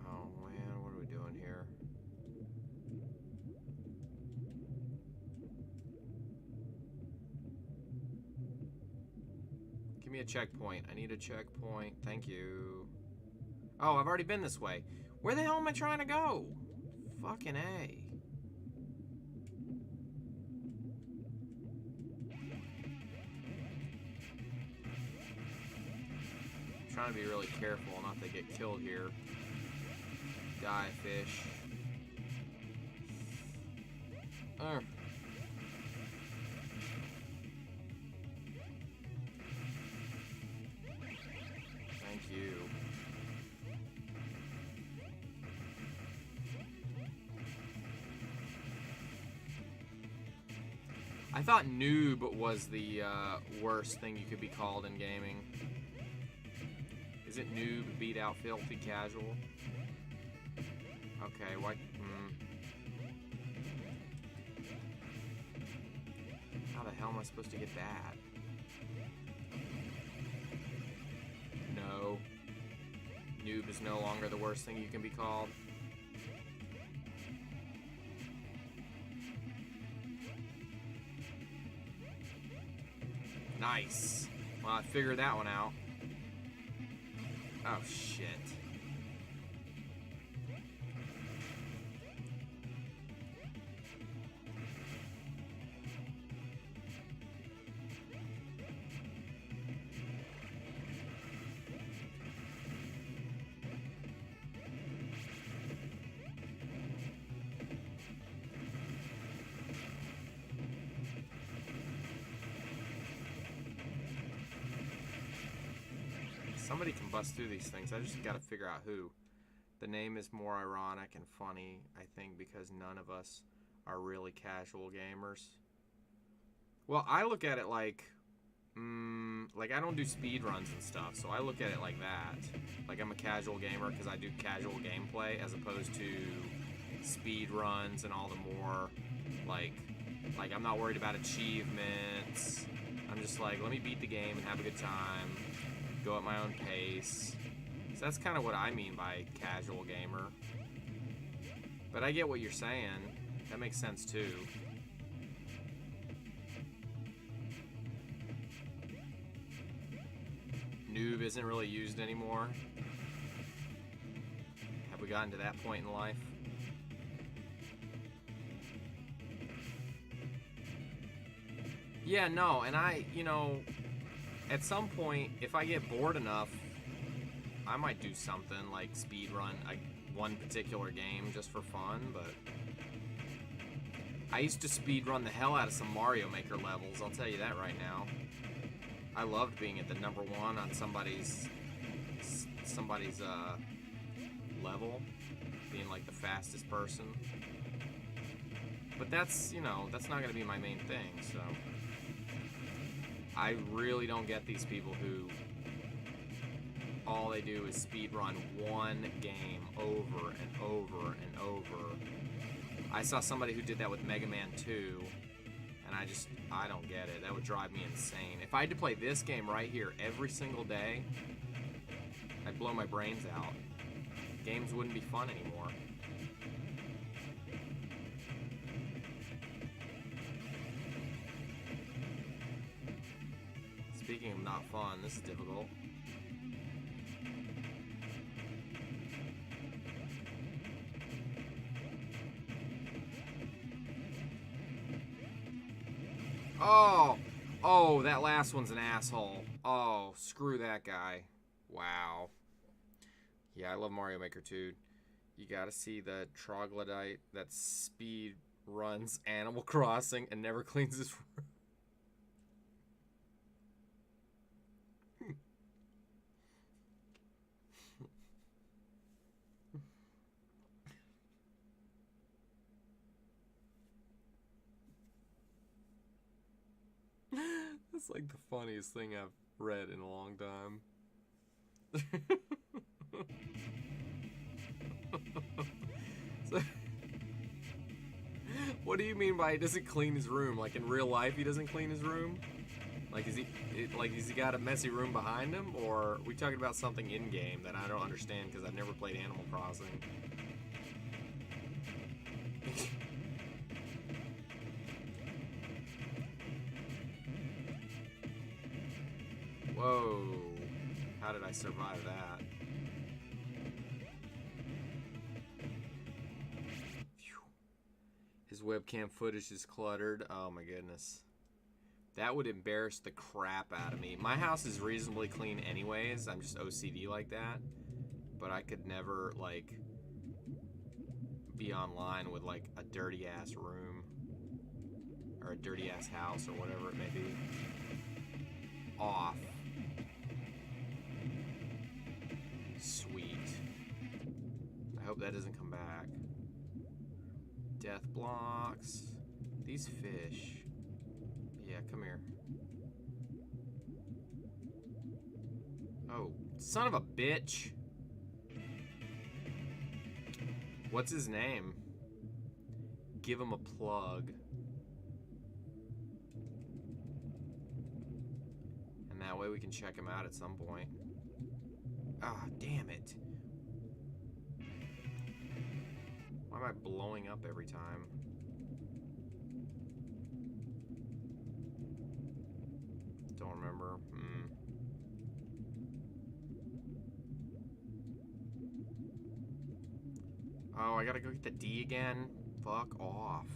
Oh man, what are we doing here? Give me a checkpoint. I need a checkpoint. Thank you. Oh, I've already been this way. Where the hell am I trying to go? Fucking A. I'm trying to be really careful not to get killed here. Die, fish. Thank you. I thought noob was the worst thing you could be called in gaming. Is it noob beat out filthy casual? Okay, what? How the hell am I supposed to get that? No. Noob is no longer the worst thing you can be called. Nice. Well, I figured that one out. Oh, shit. Somebody can bust through these things. I just gotta figure out who. The name is more ironic and funny, I think, because none of us are really casual gamers. Well, I look at it like I don't do speed runs and stuff, so I look at it like that. Like I'm a casual gamer because I do casual gameplay as opposed to speed runs and all the more like I'm not worried about achievements. I'm just like, let me beat the game and have a good time. Go at my own pace. So that's kind of what I mean by casual gamer. But I get what you're saying. That makes sense too. Noob isn't really used anymore. Have we gotten to that point in life? Yeah, no, and at some point, if I get bored enough, I might do something like speedrun one particular game just for fun, but I used to speedrun the hell out of some Mario Maker levels, I'll tell you that right now. I loved being at the number 1 on somebody's level, being like the fastest person. But that's, you know, that's not gonna be my main thing, so I really don't get these people who all they do is speed run one game over and over and over. I saw somebody who did that with Mega Man 2, and I don't get it. That would drive me insane. If I had to play this game right here every single day, I'd blow my brains out. Games wouldn't be fun anymore. Speaking of not fun, this is difficult. Oh, that last one's an asshole. Oh, screw that guy. Wow. Yeah, I love Mario Maker 2. You gotta see the troglodyte that speed runs Animal Crossing and never cleans his room. That's like the funniest thing I've read in a long time. So, what do you mean by he doesn't clean his room? Like in real life he doesn't clean his room? Like has he got a messy room behind him? Or are we talking about something in-game that I don't understand because I've never played Animal Crossing? Whoa. How did I survive that? Phew. His webcam footage is cluttered. Oh my goodness. That would embarrass the crap out of me. My house is reasonably clean anyways. I'm just OCD like that. But I could never, like, be online with, like, a dirty-ass room. Or a dirty-ass house or whatever it may be. Off. Sweet. I hope that doesn't come back. Death blocks. These fish. Yeah, come here. Oh, son of a bitch. What's his name? Give him a plug. And that way we can check him out at some point. Ah, damn it. Why am I blowing up every time? Don't remember. Oh, I gotta go get the D again? Fuck off.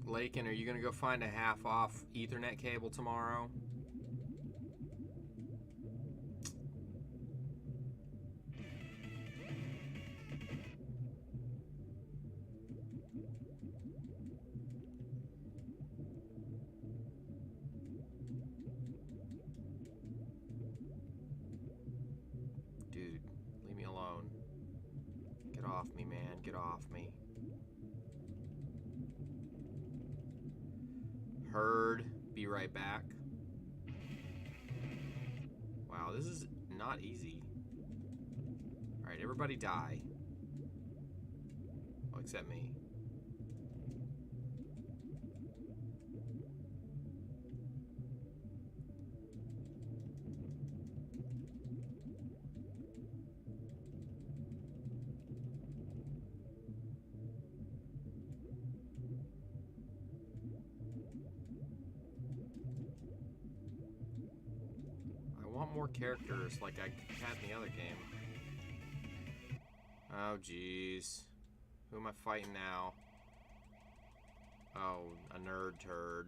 Lakin, are you gonna go find a half-off Ethernet cable tomorrow? Dude, leave me alone. Get off me, man. Get off me. Heard. Be right back. Wow, this is not easy. Alright, everybody die. Oh, except me. More characters like I had in the other game. Oh jeez. Who am I fighting now? Oh, a nerd turd.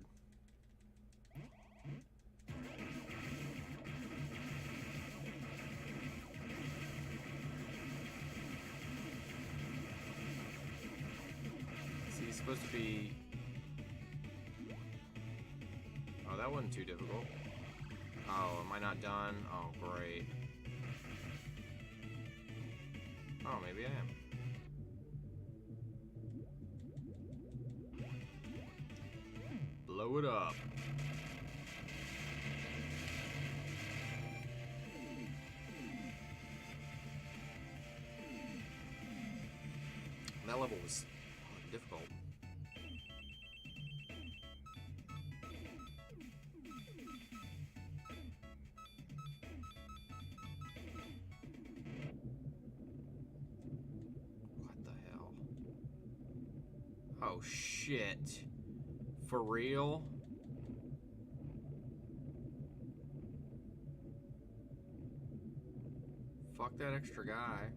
supposed to be... Oh, that wasn't too difficult. Oh, am I not done? Oh, great. Oh, maybe I am. Blow it up. That level was difficult. What the hell? Oh shit. For real? Fuck that extra guy.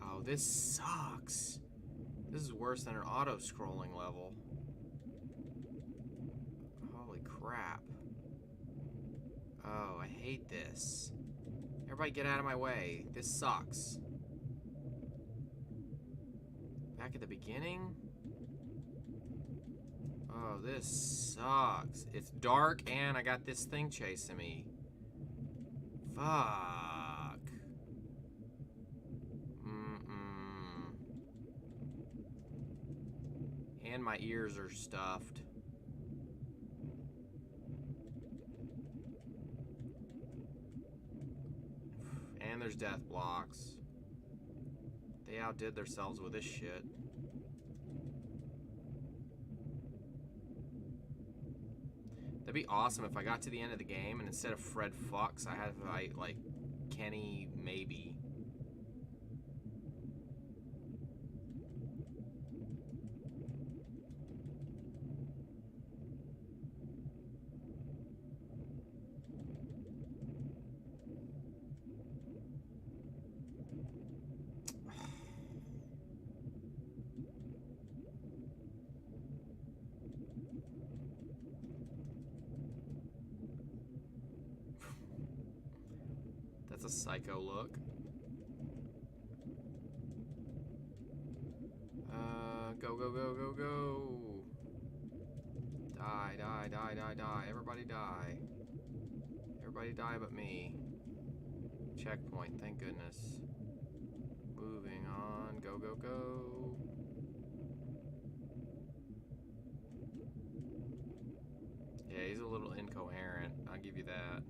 Oh, this sucks. This is worse than an auto-scrolling level. Holy crap. Oh, I hate this. Everybody get out of my way. This sucks. Back at the beginning? Oh, this sucks. It's dark and I got this thing chasing me. Fuck. And my ears are stuffed. And there's death blocks. They outdid themselves with this shit. That'd be awesome if I got to the end of the game and instead of Fred Fox, I had like Kenny maybe. That's a psycho look. Go, go, go, go, go. Die, die, die, die, die. Everybody die. Everybody die but me. Checkpoint, thank goodness. Moving on. Go, go, go. Yeah, he's a little incoherent. I'll give you that.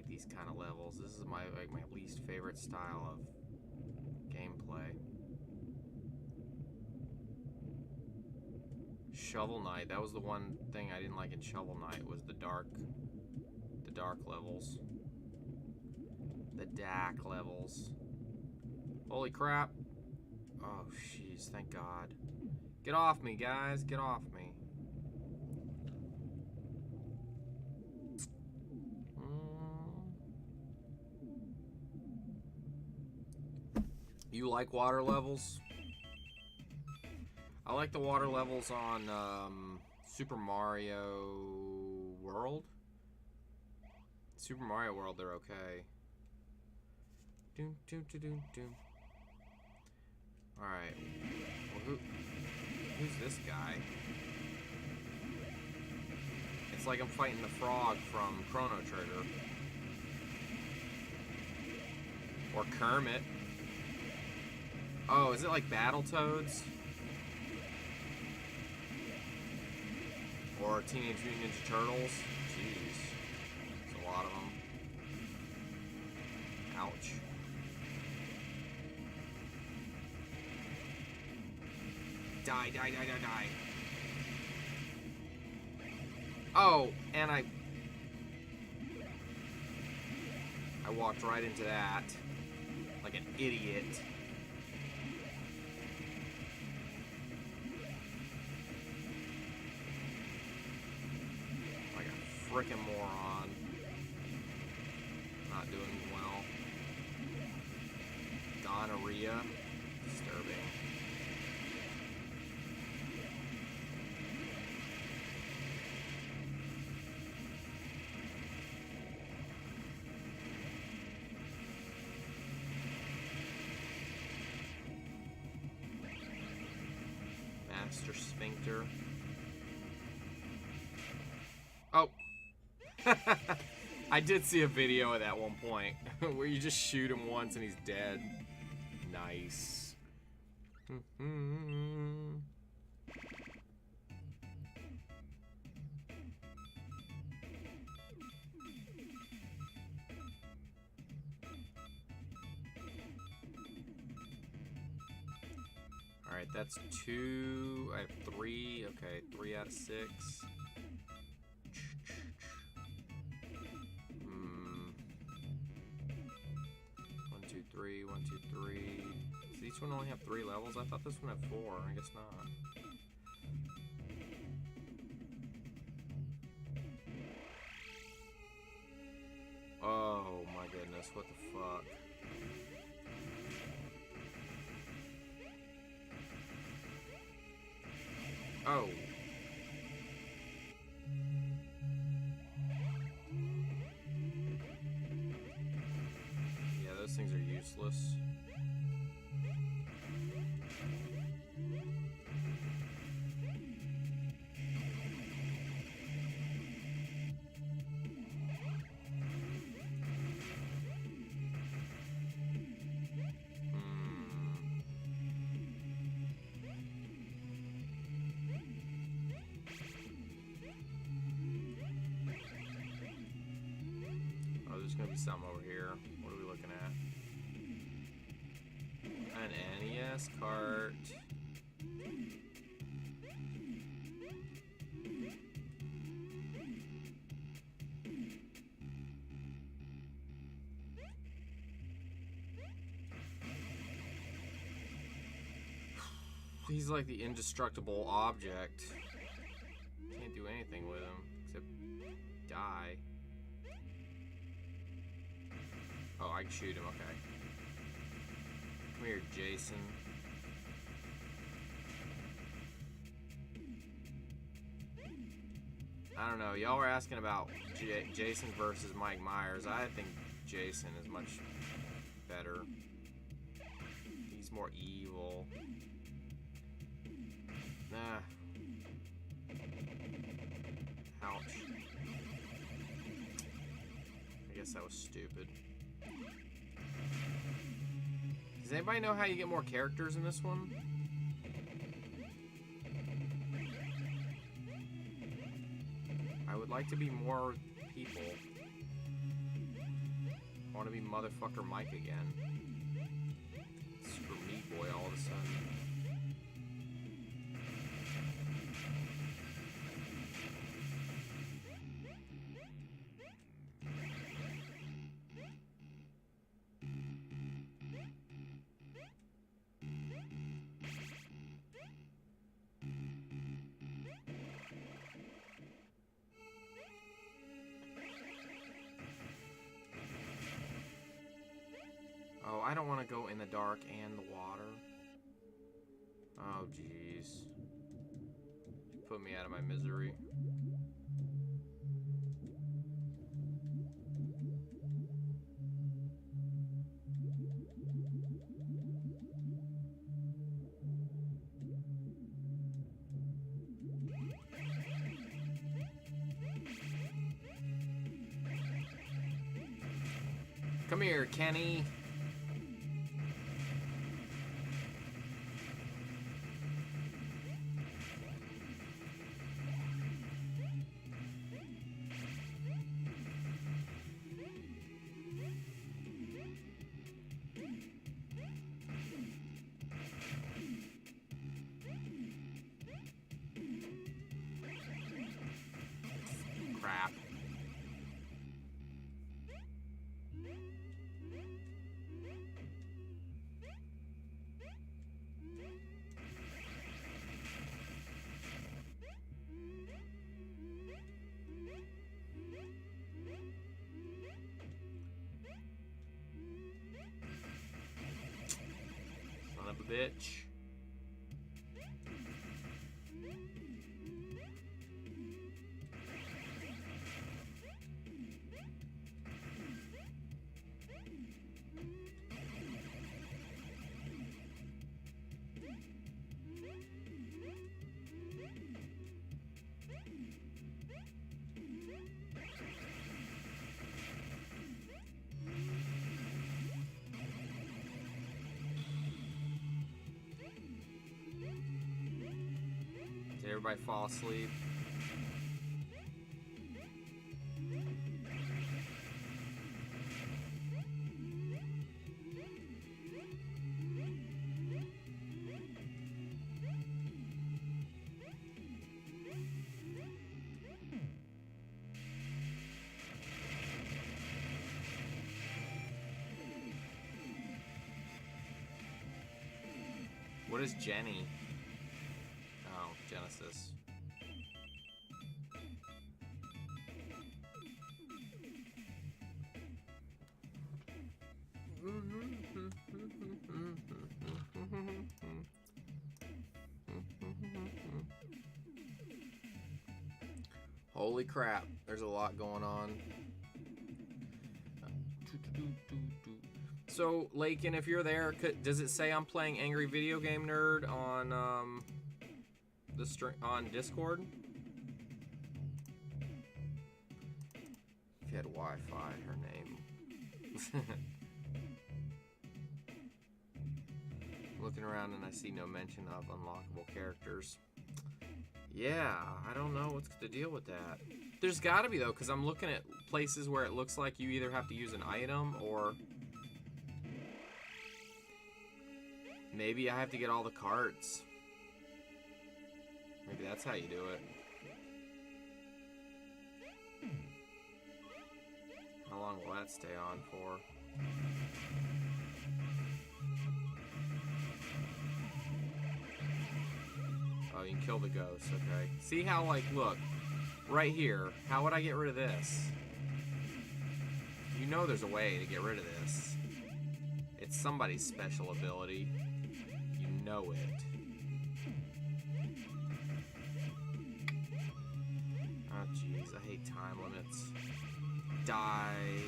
These kind of levels. This is my least favorite style of gameplay. Shovel Knight. That was the one thing I didn't like in Shovel Knight was the dark levels. The dark levels. Holy crap. Oh jeez, thank God. Get off me, guys. Get off me. You like water levels? I like the water levels on Super Mario World. Super Mario World, they're okay. Doom, doom, doom, doom, doom. Alright. Well, who's this guy? It's like I'm fighting the frog from Chrono Trigger. Or Kermit. Oh, is it like Battletoads? Or Teenage Mutant Ninja Turtles? Jeez. There's a lot of them. Ouch. Die, die, die, die, die. Oh, and I walked right into that. Like an idiot. Frickin' moron. Not doing well. Gonorrhea. Disturbing. Master Sphincter. Oh! I did see a video of that one point where you just shoot him once and he's dead. Nice. Alright, that's 2. I have 3. Okay, 3 out of 6. 1, 2, 3. 1, 2, 3. Does each one only have 3 levels? I thought this one had 4. I guess not. Oh my goodness, what the fuck? Oh. Yeah, those things are useless. There's gonna be some over here. What are we looking at? An NES cart. He's like the indestructible object. Can't do anything with him except die. Oh, I can shoot him, okay. Come here, Jason. I don't know, y'all were asking about Jason versus Mike Myers. I think Jason is much better. He's more evil. Nah. Ouch. I guess that was stupid. Does anybody know how you get more characters in this one? I would like to be more people. I want to be motherfucker Mike again. Super Meat Boy all of a sudden. Oh, I don't want to go in the dark and the water. Oh, jeez. Put me out of my misery. Come here, Kenny. Crap. Son of a bitch. everybody fall asleep. What is Jenny? Oh, Genesis. Holy crap, there's a lot going on. So, Lakin, if you're there, does it say I'm playing Angry Video Game Nerd on on Discord? If you had Wi-Fi, her name. Looking around and I see no mention of unlockable characters. Yeah, I don't know what's the deal with that. There's got to be though, because I'm looking at places where it looks like you either have to use an item or maybe I have to get all the cards. Maybe that's how you do it. How long will that stay on for? Oh, you can kill the ghost, okay. See how, like, look, right here, how would I get rid of this? You know there's a way to get rid of this. It's somebody's special ability. You know it. Oh, jeez, I hate time limits. Die.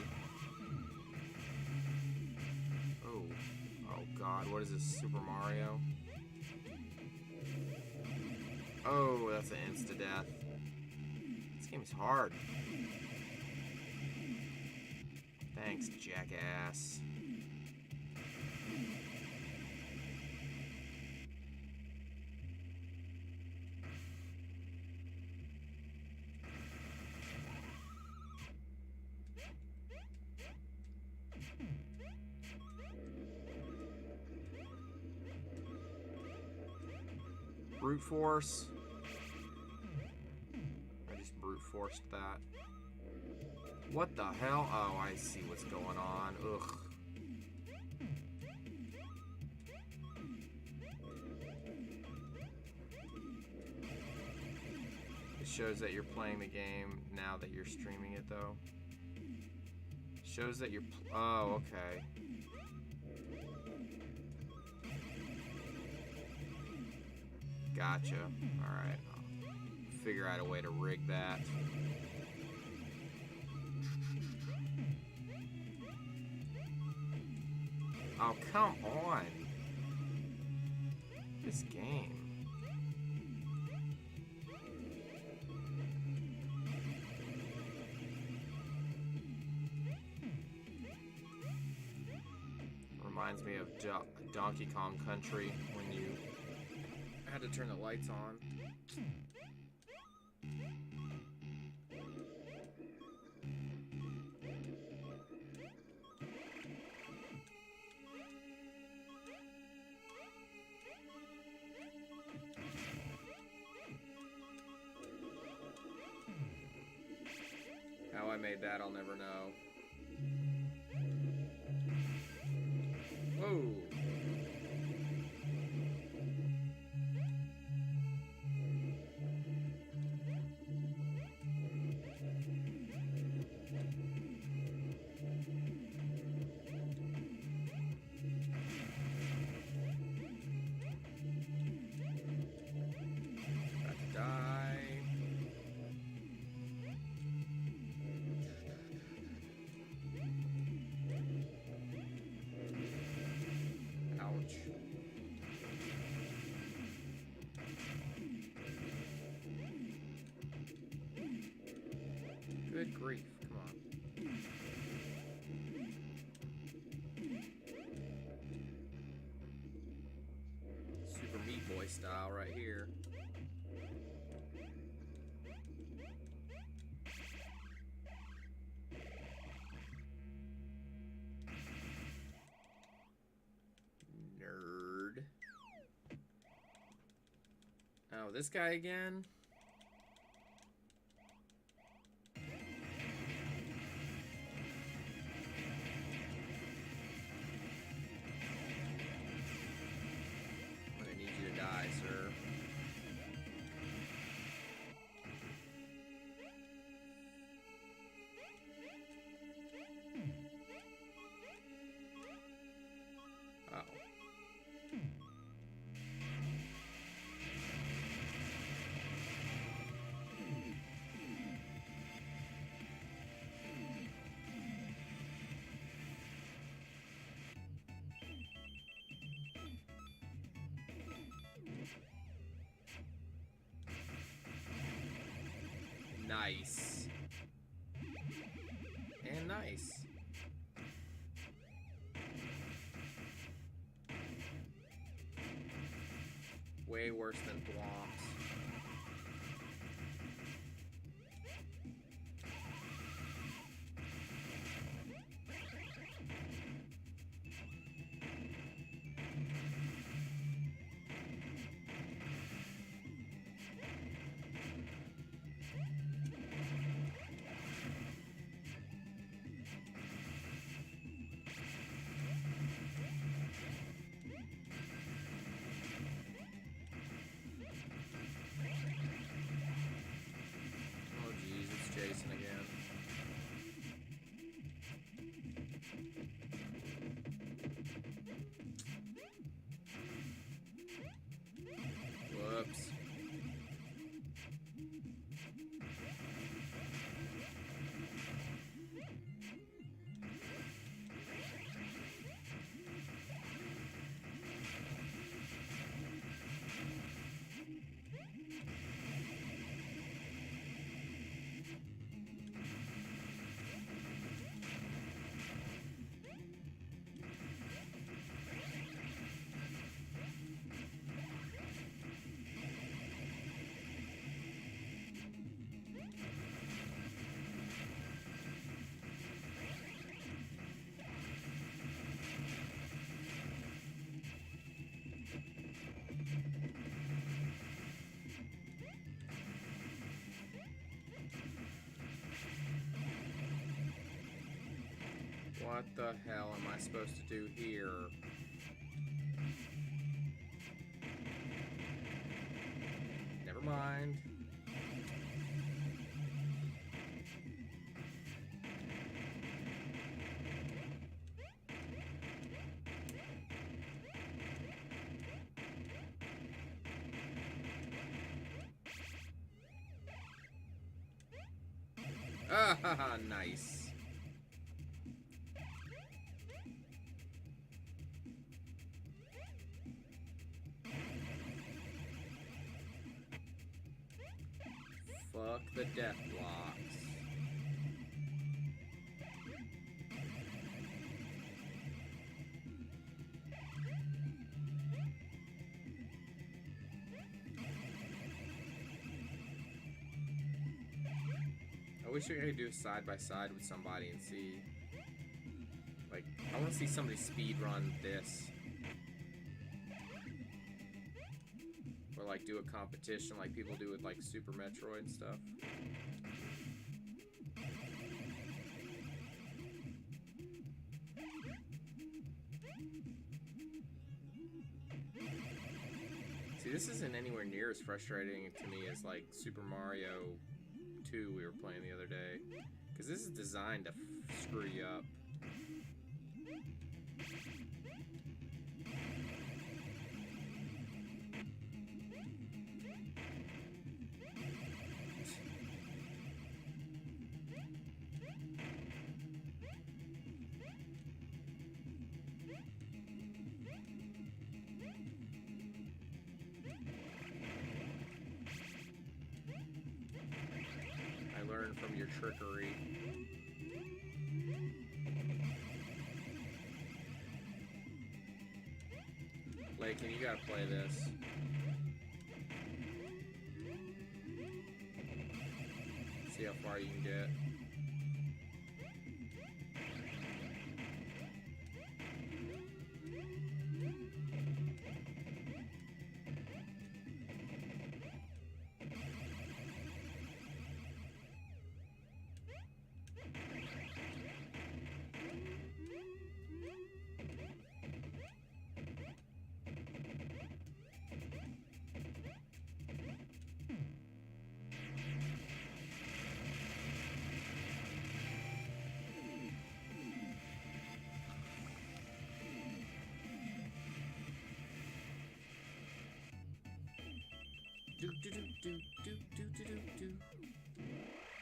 Oh. Oh, God, what is this, Super Mario? Oh, that's an insta-death. This game is hard. Thanks, jackass. Brute force. I just brute forced that. What the hell? Oh, I see what's going on. Ugh. It shows that you're playing the game now that you're streaming it, though. It shows that you're... Oh, okay. Gotcha. Alright. I'll figure out a way to rig that. Oh, come on. This game. Reminds me of Donkey Kong Country when you had to turn the lights on. How I made that, I'll never know. Whoa. Good grief, come on. Super Meat Boy style right here. Oh, this guy again? I'm gonna need you to die, sir. Nice. And nice. Way worse than Thwomps. Jason again. Whoops. What the hell am I supposed to do here? Never mind. Ah, nice. Fuck the death blocks. I wish I could do a side by side with somebody and see. Like, I want to see somebody speed run this. Or like do a competition like people do with like Super Metroid and stuff. See, this isn't anywhere near as frustrating to me as like Super Mario 2 we were playing the other day. Because this is designed to screw you up. Learn from your trickery. Lakin, you gotta play this. See how far you can get.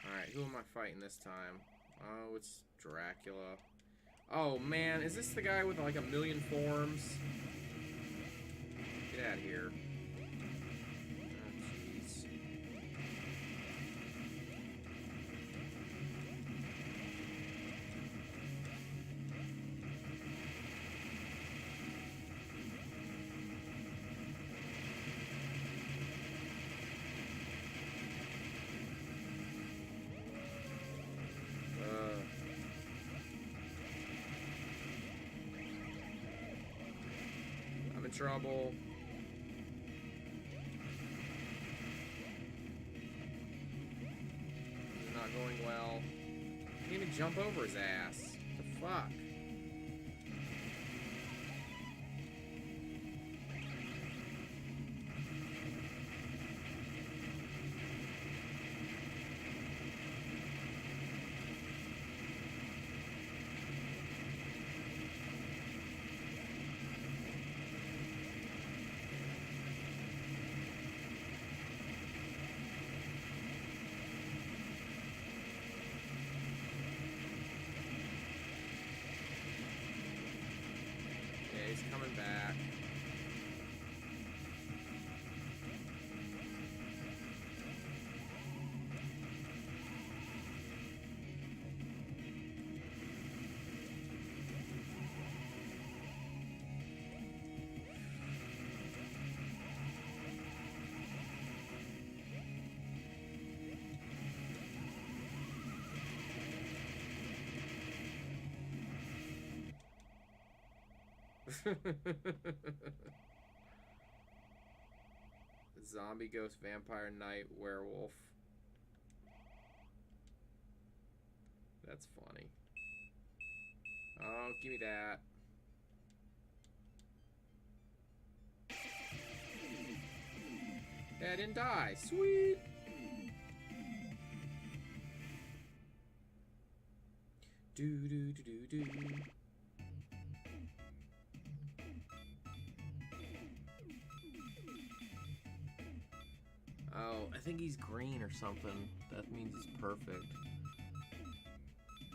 Alright, who am I fighting this time? Oh, it's Dracula. Oh, man, is this the guy with, like, a million forms? Get out of here. Oh, jeez. I'm in trouble. Not going well. Can't even jump over his ass. What the fuck? He's coming back. Zombie, ghost, vampire, knight, werewolf. That's funny. Oh, give me that. Yeah, I didn't die. Sweet. Do do do do do. Oh, I think he's green or something. That means he's perfect.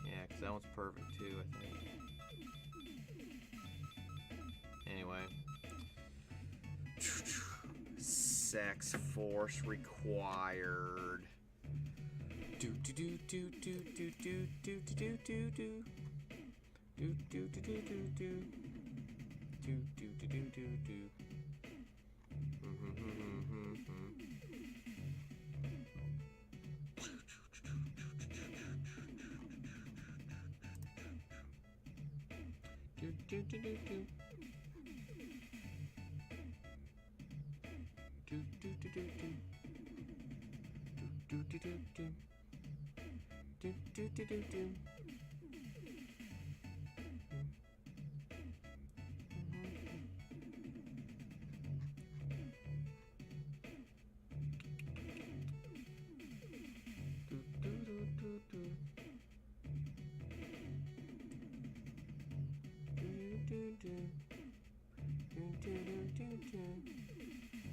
Yeah, because that one's perfect too, I think. Anyway. Sex force required. Do do do do do do do do do do do. Do do do do do do. Do do do do do do. Do do do do do. Do do do do do. Do do do do do. Do do do do do.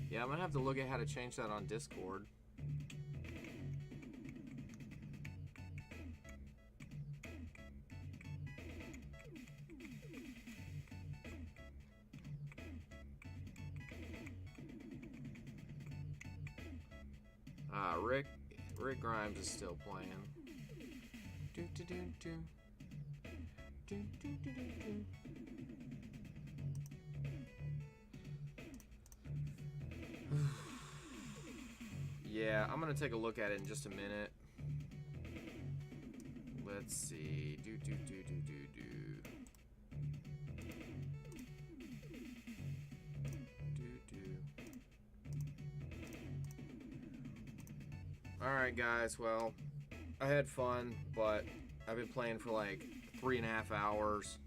Yeah, I'm gonna have to look at how to change that on Discord. Rick Grimes is still playing. Do do do do. Do do do do do. Yeah, I'm gonna take a look at it in just a minute. Let's see. Do do do do do do. Alright guys, well, I had fun, but I've been playing for like 3.5 hours.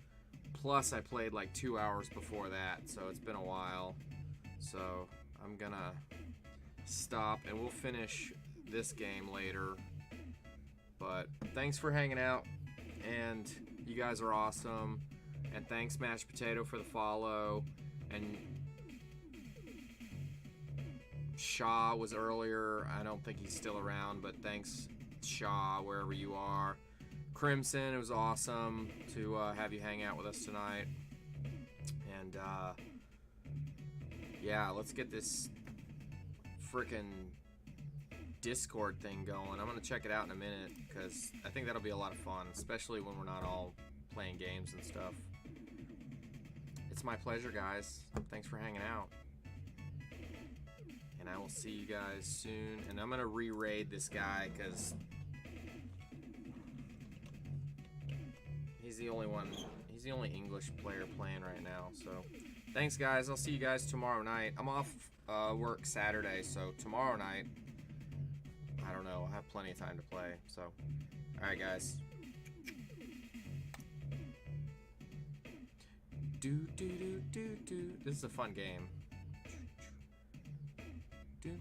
Plus I played like 2 hours before that, so it's been a while. So I'm gonna stop and we'll finish this game later. But thanks for hanging out, and you guys are awesome. And thanks Mashed Potato for the follow. And Shaw was earlier. I don't think he's still around, but thanks, Shaw, wherever you are. Crimson, it was awesome to have you hang out with us tonight. And, yeah, let's get this frickin' Discord thing going. I'm going to check it out in a minute, because I think that'll be a lot of fun, especially when we're not all playing games and stuff. It's my pleasure, guys. Thanks for hanging out. And I will see you guys soon. And I'm going to re-raid this guy, because he's the only one. He's the only English player playing right now. So, thanks, guys. I'll see you guys tomorrow night. I'm off work Saturday, so tomorrow night, I don't know. I'll have plenty of time to play. So, all right, guys. This is a fun game. Do